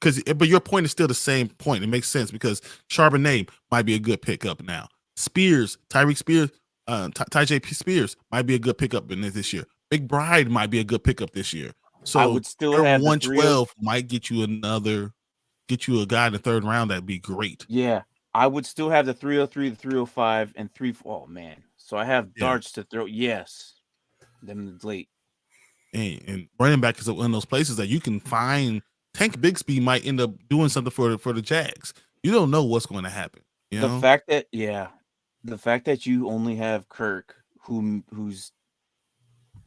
But your point is still the same point. It makes sense because Charbonnet might be a good pickup now. Spears, Tyreek Spears, Ty Spears might be a good pickup in this year. Big Bride might be a good pickup this year. So I would still your have the 112 might get you a guy in the third round. That'd be great. Yeah, I would still have the 303, the 305, and 3. Oh man, so I have darts to throw. Yes, them late. And running back is one of those places that you can find. Tank Bigsby might end up doing something for the Jags. You don't know what's going to happen. You know? The fact that you only have Kirk, who's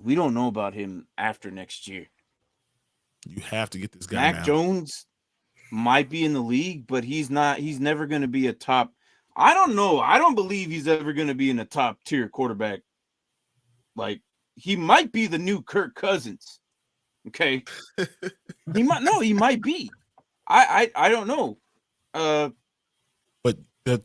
we don't know about him after next year. You have to get this guy. Mac now. Jones might be in the league, but he's not. He's never going to be a top. I don't know. I don't believe he's ever going to be in a top tier quarterback. Like he might be the new Kirk Cousins. Okay, he might. No, he might be. I don't know. But the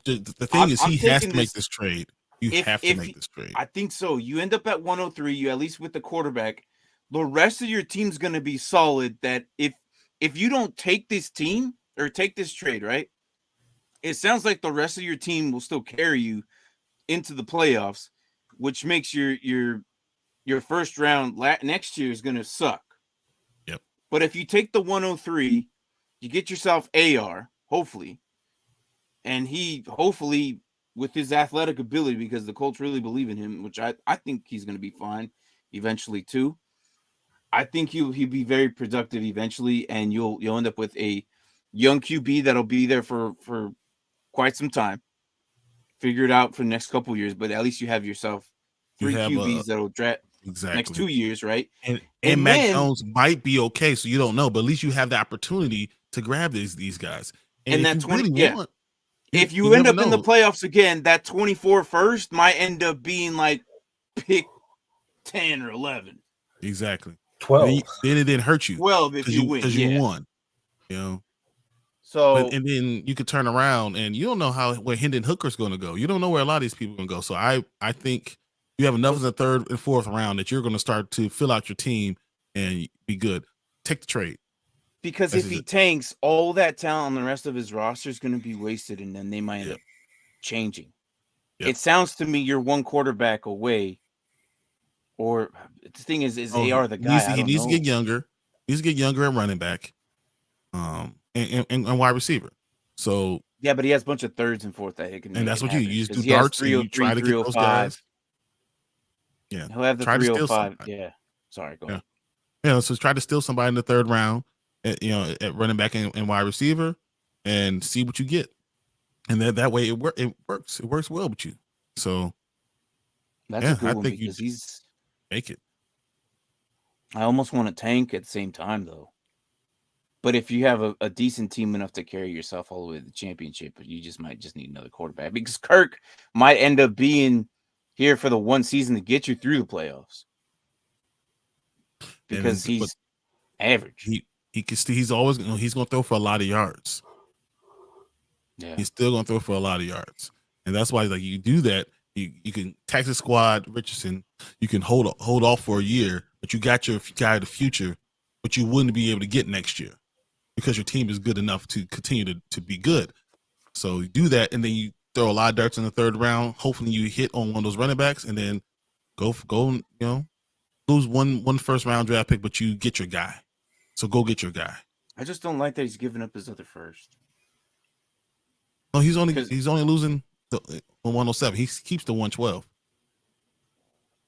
thing is, I'm he has taking to make this- this trade. You have to make this trade. I think so. You end up at 103. You at least with the quarterback. The rest of your team's going to be solid. That if you don't take this team or take this trade, right? It sounds like the rest of your team will still carry you into the playoffs, which makes your first round next year is going to suck. Yep. But if you take the 103, you get yourself AR, hopefully, and he hopefully with his athletic ability, because the Colts really believe in him, which I think he's going to be fine eventually too. I think he'll be very productive eventually, and you'll end up with a young QB that'll be there for quite some time. Figure it out for the next couple of years, but at least you have yourself 3 QBs that'll draft next 2 years, right? And Mac Jones might be okay, so you don't know, but at least you have the opportunity to grab these guys. And that if you 20, really yeah. want, If you end never up in the know. playoffs again, that 24 first might end up being like pick 10 or 11. Exactly. 12. Then it didn't hurt you. 12 if you win. Because you won. You know. So And then you could turn around and you don't know where Hendon Hooker's going to go. You don't know where a lot of these people are going to go. So I think you have enough in the third and fourth round that you're going to start to fill out your team and be good. Take the trade. because if he tanks, all that talent on the rest of his roster is going to be wasted, and then they might end up changing. Yep. It sounds to me you're one quarterback away. Or the thing is AR the guy? He needs to get younger. He needs to get younger at running back, and wide receiver. So yeah, but he has a bunch of thirds and fourths that he can. And that's what happen, you just do 'cause he has darts and you try to get those guys. Yeah, He'll have the try to steal 305. somebody. Yeah, sorry, go Yeah. on. Yeah, so try to steal somebody in the third round, at running back and wide receiver, and see what you get. And that way it works. It works well with you. So That's yeah, a good I one think because you make it. I almost want to tank at the same time though. But if you have a decent team enough to carry yourself all the way to the championship, but you might need another quarterback because Kirk might end up being here for the one season to get you through the playoffs because he's average. He can still, he's always he's going to throw for a lot of yards. Yeah, He's still going to throw for a lot of yards, and that's why like you do that. You can tax the squad, Richardson. You can hold off for a year, but you got your guy of the future, but you wouldn't be able to get next year because your team is good enough to continue to be good. So you do that, and then you throw a lot of darts in the third round. Hopefully, you hit on one of those running backs, and then go. Lose one first round draft pick, but you get your guy. So go get your guy. I just don't like that he's giving up his other first. No, he's only losing the 107. He keeps the 112.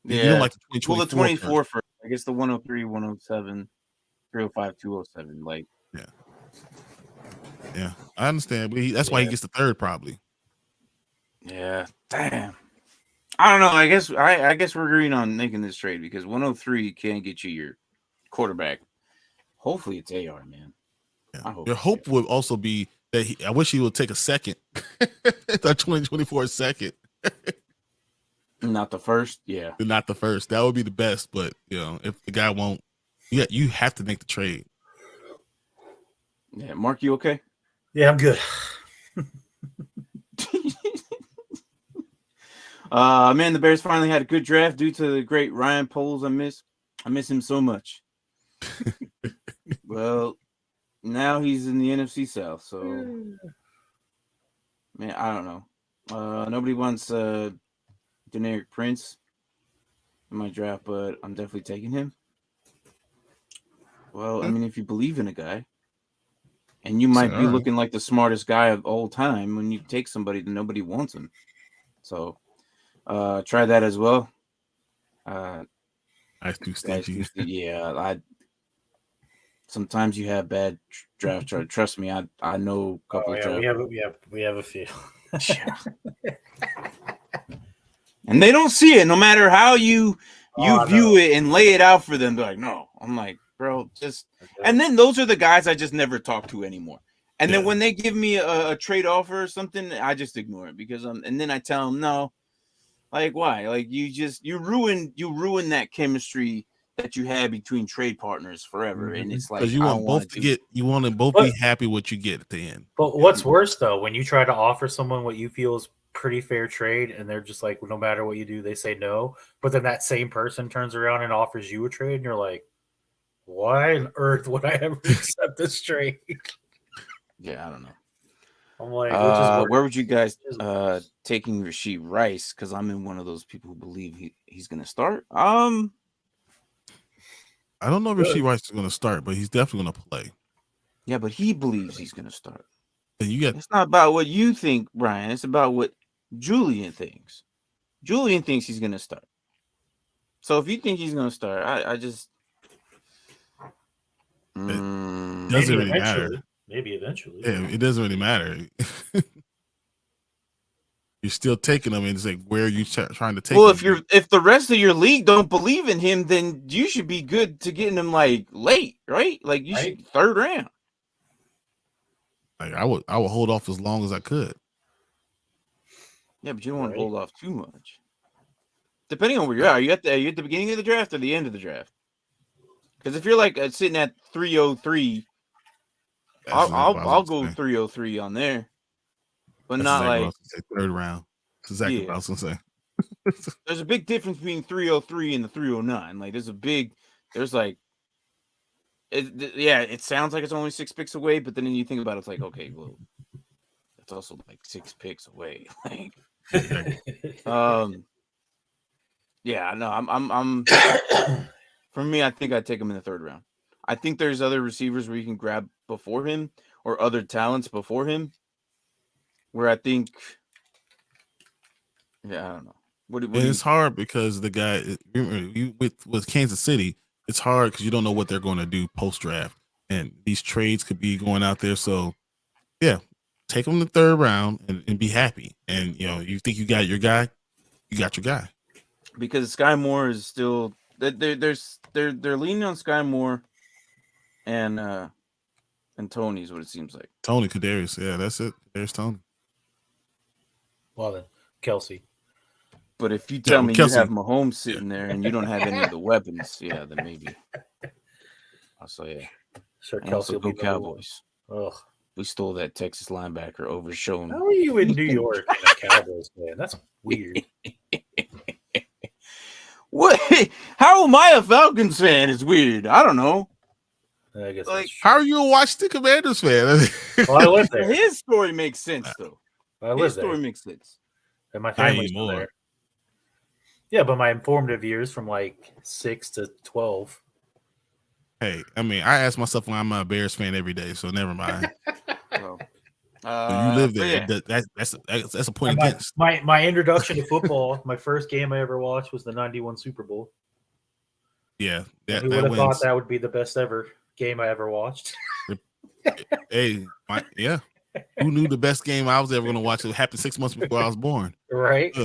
Yeah, you don't like the 2024. well, the 24 first. I guess the 103, 107, 305, 207. Like, yeah, I understand, but that's why he gets the third probably. yeah, damn. I don't know. I guess we're agreeing on making this trade because 103 can't get you your quarterback. Hopefully, it's AR, man. Yeah. Your hope would also be that I wish he would take a second, a 2024 second, Not the first. Yeah. not the first. That would be the best. But if the guy won't, you have to make the trade. Yeah, Mark, you okay? Yeah, I'm good. Man, the Bears finally had a good draft due to the great Ryan Poles. I miss him so much. Well, now he's in the NFC South, so man, I don't know. Nobody wants generic Prince in my draft, but I'm definitely taking him. Well, I mean, if you believe in a guy, and you might be looking like the smartest guy of all time when you take somebody that nobody wants him. So try that as well. I do stingy. Yeah, sometimes you have bad draft charts. Trust me, I know a couple of drafts. We have a few. And they don't see it, no matter how you view it and lay it out for them. They're like, no. I'm like, bro, just. And then those are the guys I just never talk to anymore. And then when they give me a trade offer or something, I just ignore it because and then I tell them no. Like, why? Like, you ruin that chemistry that you had between trade partners forever, and it's like because you want both to get, you want to both be happy what you get at the end. But what's worse though, when you try to offer someone what you feel is pretty fair trade, and they're just like, well, no matter what you do, they say no. But then that same person turns around and offers you a trade, and you're like, why on earth would I ever accept this trade? Yeah, I don't know. I'm like, where would you guys taking Rashid Rice? Because I'm in one of those people who believe he's going to start. I don't know if Rashid Rice is going to start, but he's definitely going to play. Yeah, but he believes he's going to start. And it's not about what you think, Brian. It's about what Julian thinks. Julian thinks he's going to start. So if you think he's going to start, I just doesn't really matter. Maybe eventually. Yeah, it doesn't really matter. You're still taking them, and it's like, where are you trying to take? Well, them? if the rest of your league don't believe in him, then you should be good to getting him like late, right? Like you should third round. Like I would hold off as long as I could. Yeah, but you don't want to hold off too much. Depending on where you're at, are you at the beginning of the draft or the end of the draft? Because if you're like sitting at 303. I'll go 303 on there, but that's not like third round. That's exactly what I was gonna say. There's a big difference between 303 and the 309. Like it sounds like it's only 6 picks away, but then you think about it, it's like, okay, well, it's also like 6 picks away. Like, yeah, no, I'm for me, I think I'd take him in the third round. I think there's other receivers where you can grab before him or other talents before him where I think, I don't know. It's hard because the guy with Kansas City, it's hard because you don't know what they're going to do post draft, and these trades could be going out there. So, yeah, take them in the third round and be happy. And you think you got your guy, you got your guy. Because Sky Moore is still they're leaning on Sky Moore. And Tony is what it seems like. Tony Kadarius, yeah, that's it. There's Tony. Well then, Kelsey. But if you tell me Kelsey, you have Mahomes sitting there and you don't have any of the weapons, then maybe. I'll say Sure, Kelsey will go Cowboys. Ugh. We stole that Texas linebacker over Shown. How are you in New York and a Cowboys fan? That's weird. What? How am I a Falcons fan? It's weird. I don't know. I guess how are you a Washington Commanders fan? Well, I live there. His story makes sense, though. His story makes sense. And my family's there. Yeah, but my informative years from like 6 to 12. Hey, I mean, I ask myself when I'm a Bears fan every day, so never mind. Well, you live there. Yeah. That's a point against. My introduction to football, my first game I ever watched was the 91 Super Bowl. Yeah. Who would have thought that would be the best ever game I ever watched? Hey, who knew the best game I was ever going to watch? It happened 6 months before I was born. Right.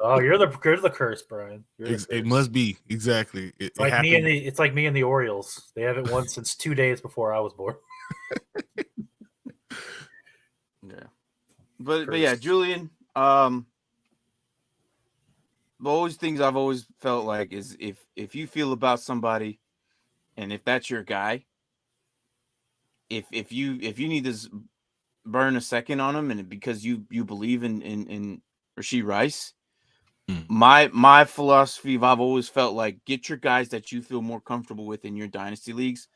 Oh, you're the curse, Brian. It must be exactly. It's like me and the Orioles. They haven't won since 2 days before I was born. Yeah, but yeah, Julian. The always things I've always felt like is if you feel about somebody, and if that's your guy, if you need to burn a second on him, and because you believe in Rashee Rice, my philosophy, I've always felt like get your guys that you feel more comfortable with in your dynasty leagues,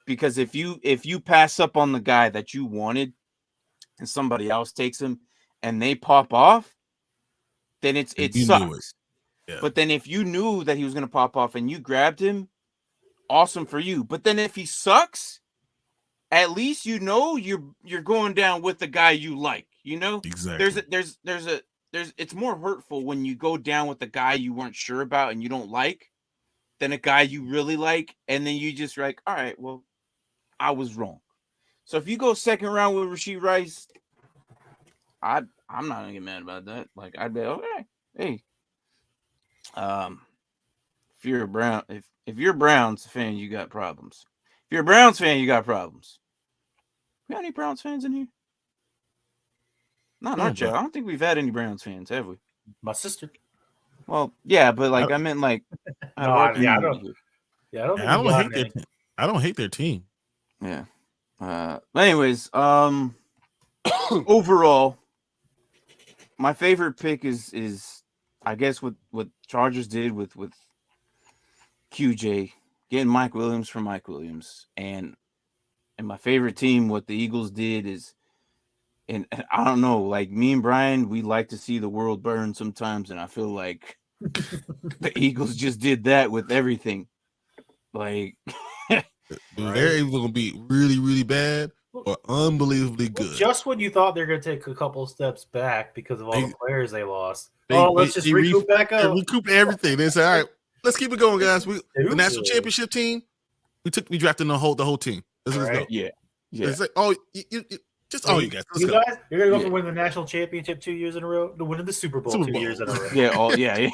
because if you pass up on the guy that you wanted and somebody else takes him and they pop off, then it sucks. Yeah. But then if you knew that he was going to pop off and you grabbed him, awesome for you. But then if he sucks, at least you know you're going down with the guy you like. You know, exactly. There's it's more hurtful when you go down with the guy you weren't sure about and you don't like than a guy you really like, and then you just like, all right, well, I was wrong. So if you go second round with Rashee Rice, I'm not gonna get mad about that. Like I'd be okay. Hey, if you're a Brown, if you're a Browns fan, you got problems. If you're a Browns fan, you got problems. We got any Browns fans in here? Not in our chat. I don't think we've had any Browns fans, have we? My sister. Well, yeah, but like I meant like I don't hate their team. I don't hate their team. Yeah. Anyways, overall, my favorite pick is I guess what Chargers did with QJ, getting Mike Williams for Mike Williams, and my favorite team, what the Eagles did is, and I don't know, like me and Brian, we like to see the world burn sometimes, and I feel like the Eagles just did that with everything. Like they're either going to be really, really bad or unbelievably good. Just when you thought they're going to take a couple of steps back because of all the players they lost. Let's just recoup back up. Recoup everything. They say, all right, let's keep it going, guys. The national championship team, we drafted the whole team. Let's go. Yeah. It's like, you guys. You're gonna go for winning the national championship 2 years in a row, to winning the Super Bowl 2 years in a row. Yeah,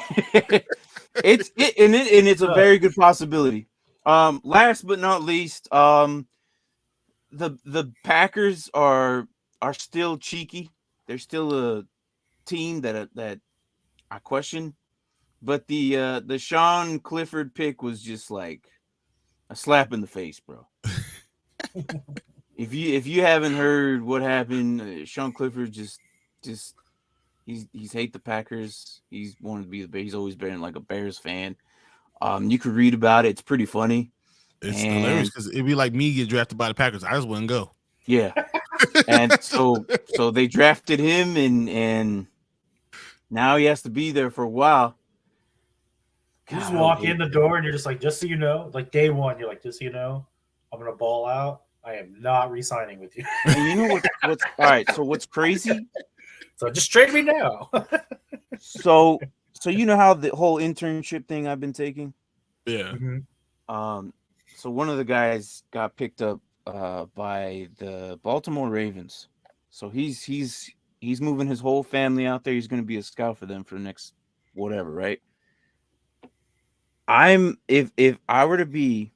it's a very good possibility. Last but not least, the Packers are still cheeky. They're still a team that I question, but the Sean Clifford pick was just like a slap in the face, bro. If you haven't heard what happened, Sean Clifford just he's hate the Packers. He's wanted to be he's always been like a Bears fan. You could read about it. It's pretty funny. It's hilarious because it'd be like me get drafted by the Packers. I just wouldn't go. Yeah. And so they drafted him and now he has to be there for a while. You just walk in the door and you're just like, just so you know, like day one, you're like, just so you know, I'm gonna ball out. I am not re-signing with you. And you know what's all right? So what's crazy? So just trade me now. So you know how the whole internship thing I've been taking? Yeah. Mm-hmm. So one of the guys got picked up by the Baltimore Ravens. So he's moving his whole family out there. He's going to be a scout for them for the next whatever, right? If I were to be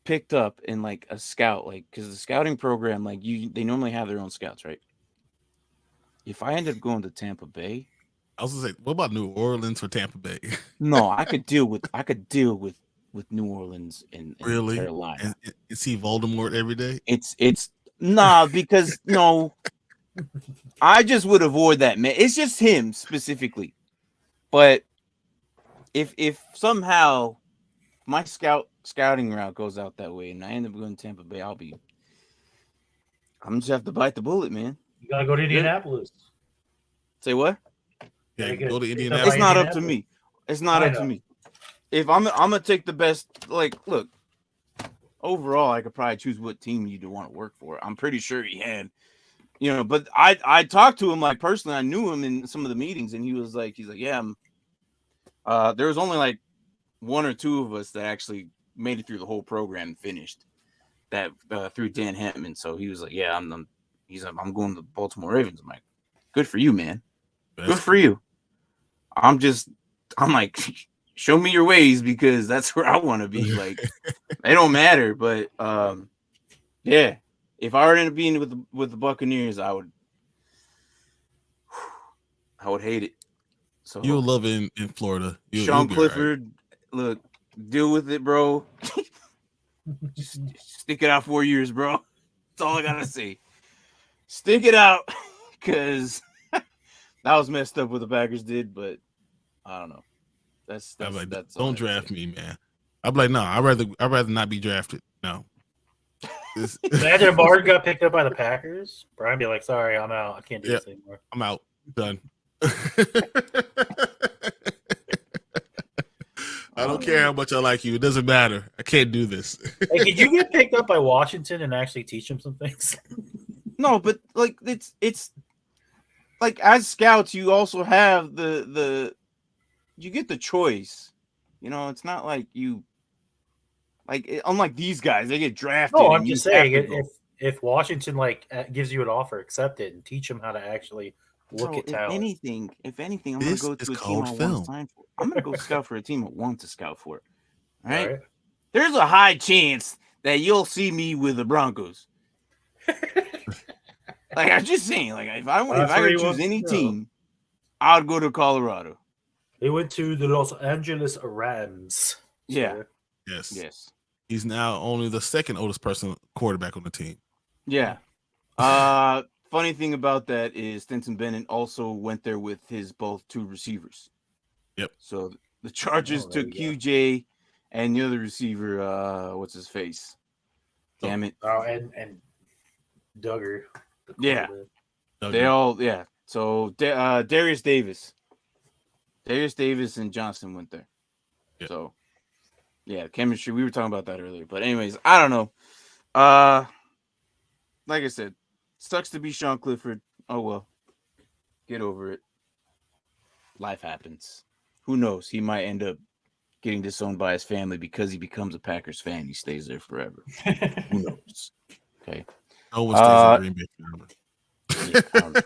picked up in like a scout, like because the scouting program, like they normally have their own scouts, right? If I end up going to Tampa Bay, I was gonna say, what about New Orleans or Tampa Bay? No, I could deal with New Orleans and Carolina. And see Voldemort every day. It's because no, I just would avoid that, man. It's just him specifically. But if somehow my scouting route goes out that way and I end up going to Tampa Bay, I'm just have to bite the bullet, man. You gotta go to Indianapolis. Say what? Yeah, go to Indianapolis. It's not up to me. It's not up to me. If I'm gonna take the best, like, look, overall, I could probably choose what team you'd want to work for. I'm pretty sure he had, but I talked to him like personally. I knew him in some of the meetings, and he's like, yeah, there was only like one or two of us that actually made it through the whole program and finished that through Dan Hampton. So he was like, yeah, I'm going to the Baltimore Ravens. I'm like, good for you, man. Good for you. I'm like, show me your ways because that's where I want to be. Like, it don't matter, but yeah, if I were to end up being with the Buccaneers, I would hate it. So you'll love it in Florida. Sean Clifford, look, deal with it, bro. just stick it out 4 years, bro. That's all I gotta say. Stick it out, because that was messed up what the Packers did, but I don't know. That's don't draft me, man. I'm like, no, I'd rather not be drafted. No. Imagine if Martin got picked up by the Packers. Brian be like, sorry, I'm out. I can't do this anymore. I'm out. Done. I don't care how much I like you. It doesn't matter. I can't do this. Hey, did you get picked up by Washington and actually teach him some things? No, but like it's like as scouts, you also have the you get the choice. You know, it's not like you unlike these guys, they get drafted. No, I'm just saying if Washington gives you an offer, accept it and teach them how to actually look at talent. If anything, I'm gonna go to a team I want to sign for. I'm gonna go scout for a team I want to scout for. All right? There's a high chance that you'll see me with the Broncos. Like, I'm just saying, like if I could choose any team, I'd go to Colorado. They went to the Los Angeles Rams. Yeah. Yes. He's now only the second oldest quarterback on the team. Yeah. Funny thing about that is Stetson Bennett also went there with his both two receivers. Yep. So the Chargers took QJ and the other receiver, what's his face? Damn it. Oh, and Duggar. Yeah. They all, yeah. So Darius Davis and Johnson went there. Yep. So, yeah, chemistry. We were talking about that earlier. But anyways, I don't know. Like I said, sucks to be Sean Clifford. Oh, well. Get over it. Life happens. Who knows? He might end up getting disowned by his family because he becomes a Packers fan. He stays there forever. Who knows? Okay. No one stays in Green Bay forever.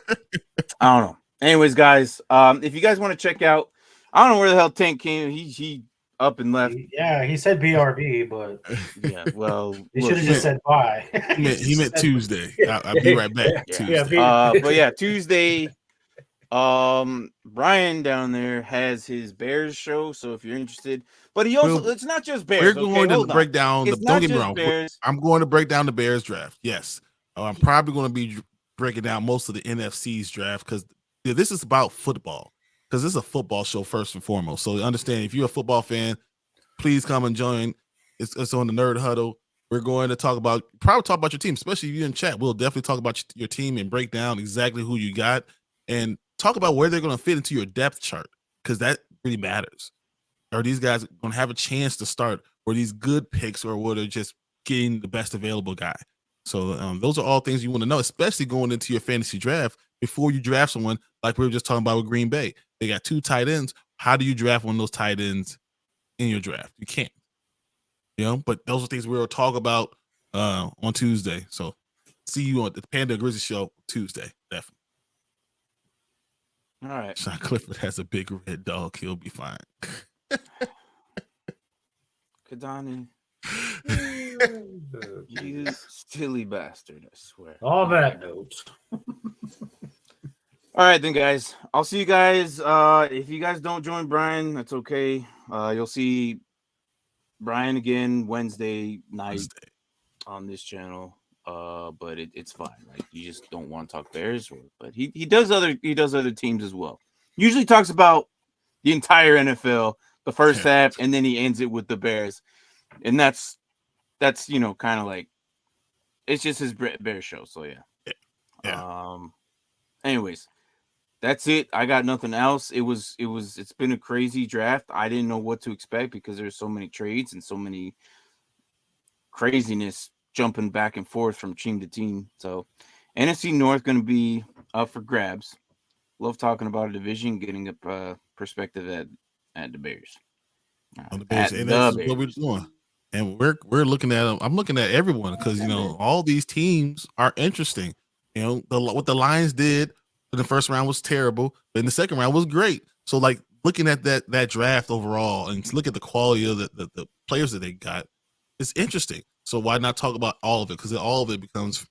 I don't know. Anyways, guys, if you guys want to check out, I don't know where the hell Tank came. He up and left. Yeah, he said BRB, but yeah, well, he should have just said bye. He meant Tuesday. I'll be right back. Yeah. Tuesday. But yeah, Tuesday. Brian down there has his Bears show, so if you're interested, but he also it's not just Bears. We're going to break down. Don't get me wrong. I'm going to break down the Bears draft. Yes, I'm probably going to be breaking down most of the NFC's draft because this is about football. Because this is a football show first and foremost. So understand, if you're a football fan, please come and join. It's on the Nerd Huddle. We're going to talk about your team, especially if you're in chat. We'll definitely talk about your team and break down exactly who you got and talk about where they're going to fit into your depth chart because that really matters. Are these guys going to have a chance to start? Or these good picks, or what are just getting the best available guy? So those are all things you want to know, especially going into your fantasy draft before you draft someone like we were just talking about with Green Bay. They got 2 tight ends. How do you draft one of those tight ends in your draft? You can't. But those are things we'll talk about on Tuesday. So see you on the Panda Grizzly Show Tuesday, definitely. All right. Sean Clifford has a big red dog. He'll be fine. Kadani. You silly bastard, I swear. All that note. All right, then, guys. I'll see you guys. If you guys don't join Brian, that's okay. You'll see Brian again Wednesday night on this channel. But it's fine. Like, you just don't want to talk Bears, but he does other teams as well. Usually talks about the entire NFL, the first half, and then he ends it with the Bears, and that's kind of like it's just his Bears show. So yeah. Anyways. That's it. I got nothing else. It's been a crazy draft. I didn't know what to expect because there's so many trades and so many craziness jumping back and forth from team to team. So NFC North going to be up for grabs. Love talking about a division, getting a perspective at the Bears. On the Bears, and that's what we're doing. And we're looking at them. I'm looking at everyone because all these teams are interesting. What the Lions did in the first round was terrible, but in the second round was great. So like looking at that draft overall and look at the quality of the players that they got, it's interesting. So why not talk about all of it? Because all of it becomes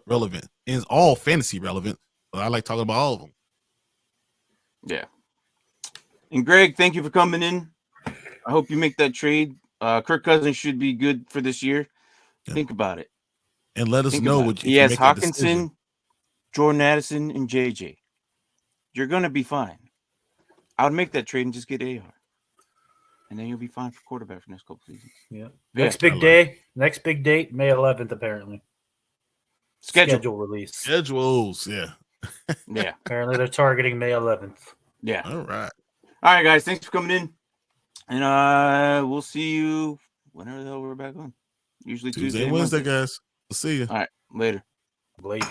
relevant, and it's all fantasy relevant. But I like talking about all of them. Yeah. And Greg, thank you for coming in. I hope you make that trade. Kirk Cousins should be good for this year. Yeah. Think about it. And let us know what he has Hawkinson, Jordan Addison, and JJ. You're gonna be fine. I would make that trade and just get AR. And then you'll be fine for quarterback for the next couple seasons. Yeah. Next big day, next big date, May 11th, apparently. Schedule release. Schedules, yeah. Yeah. Apparently they're targeting May 11th. Yeah. All right. All right, guys. Thanks for coming in. And we'll see you whenever the hell we're back on. Usually Tuesday, Wednesday, guys. We'll see you. All right. Later. Late.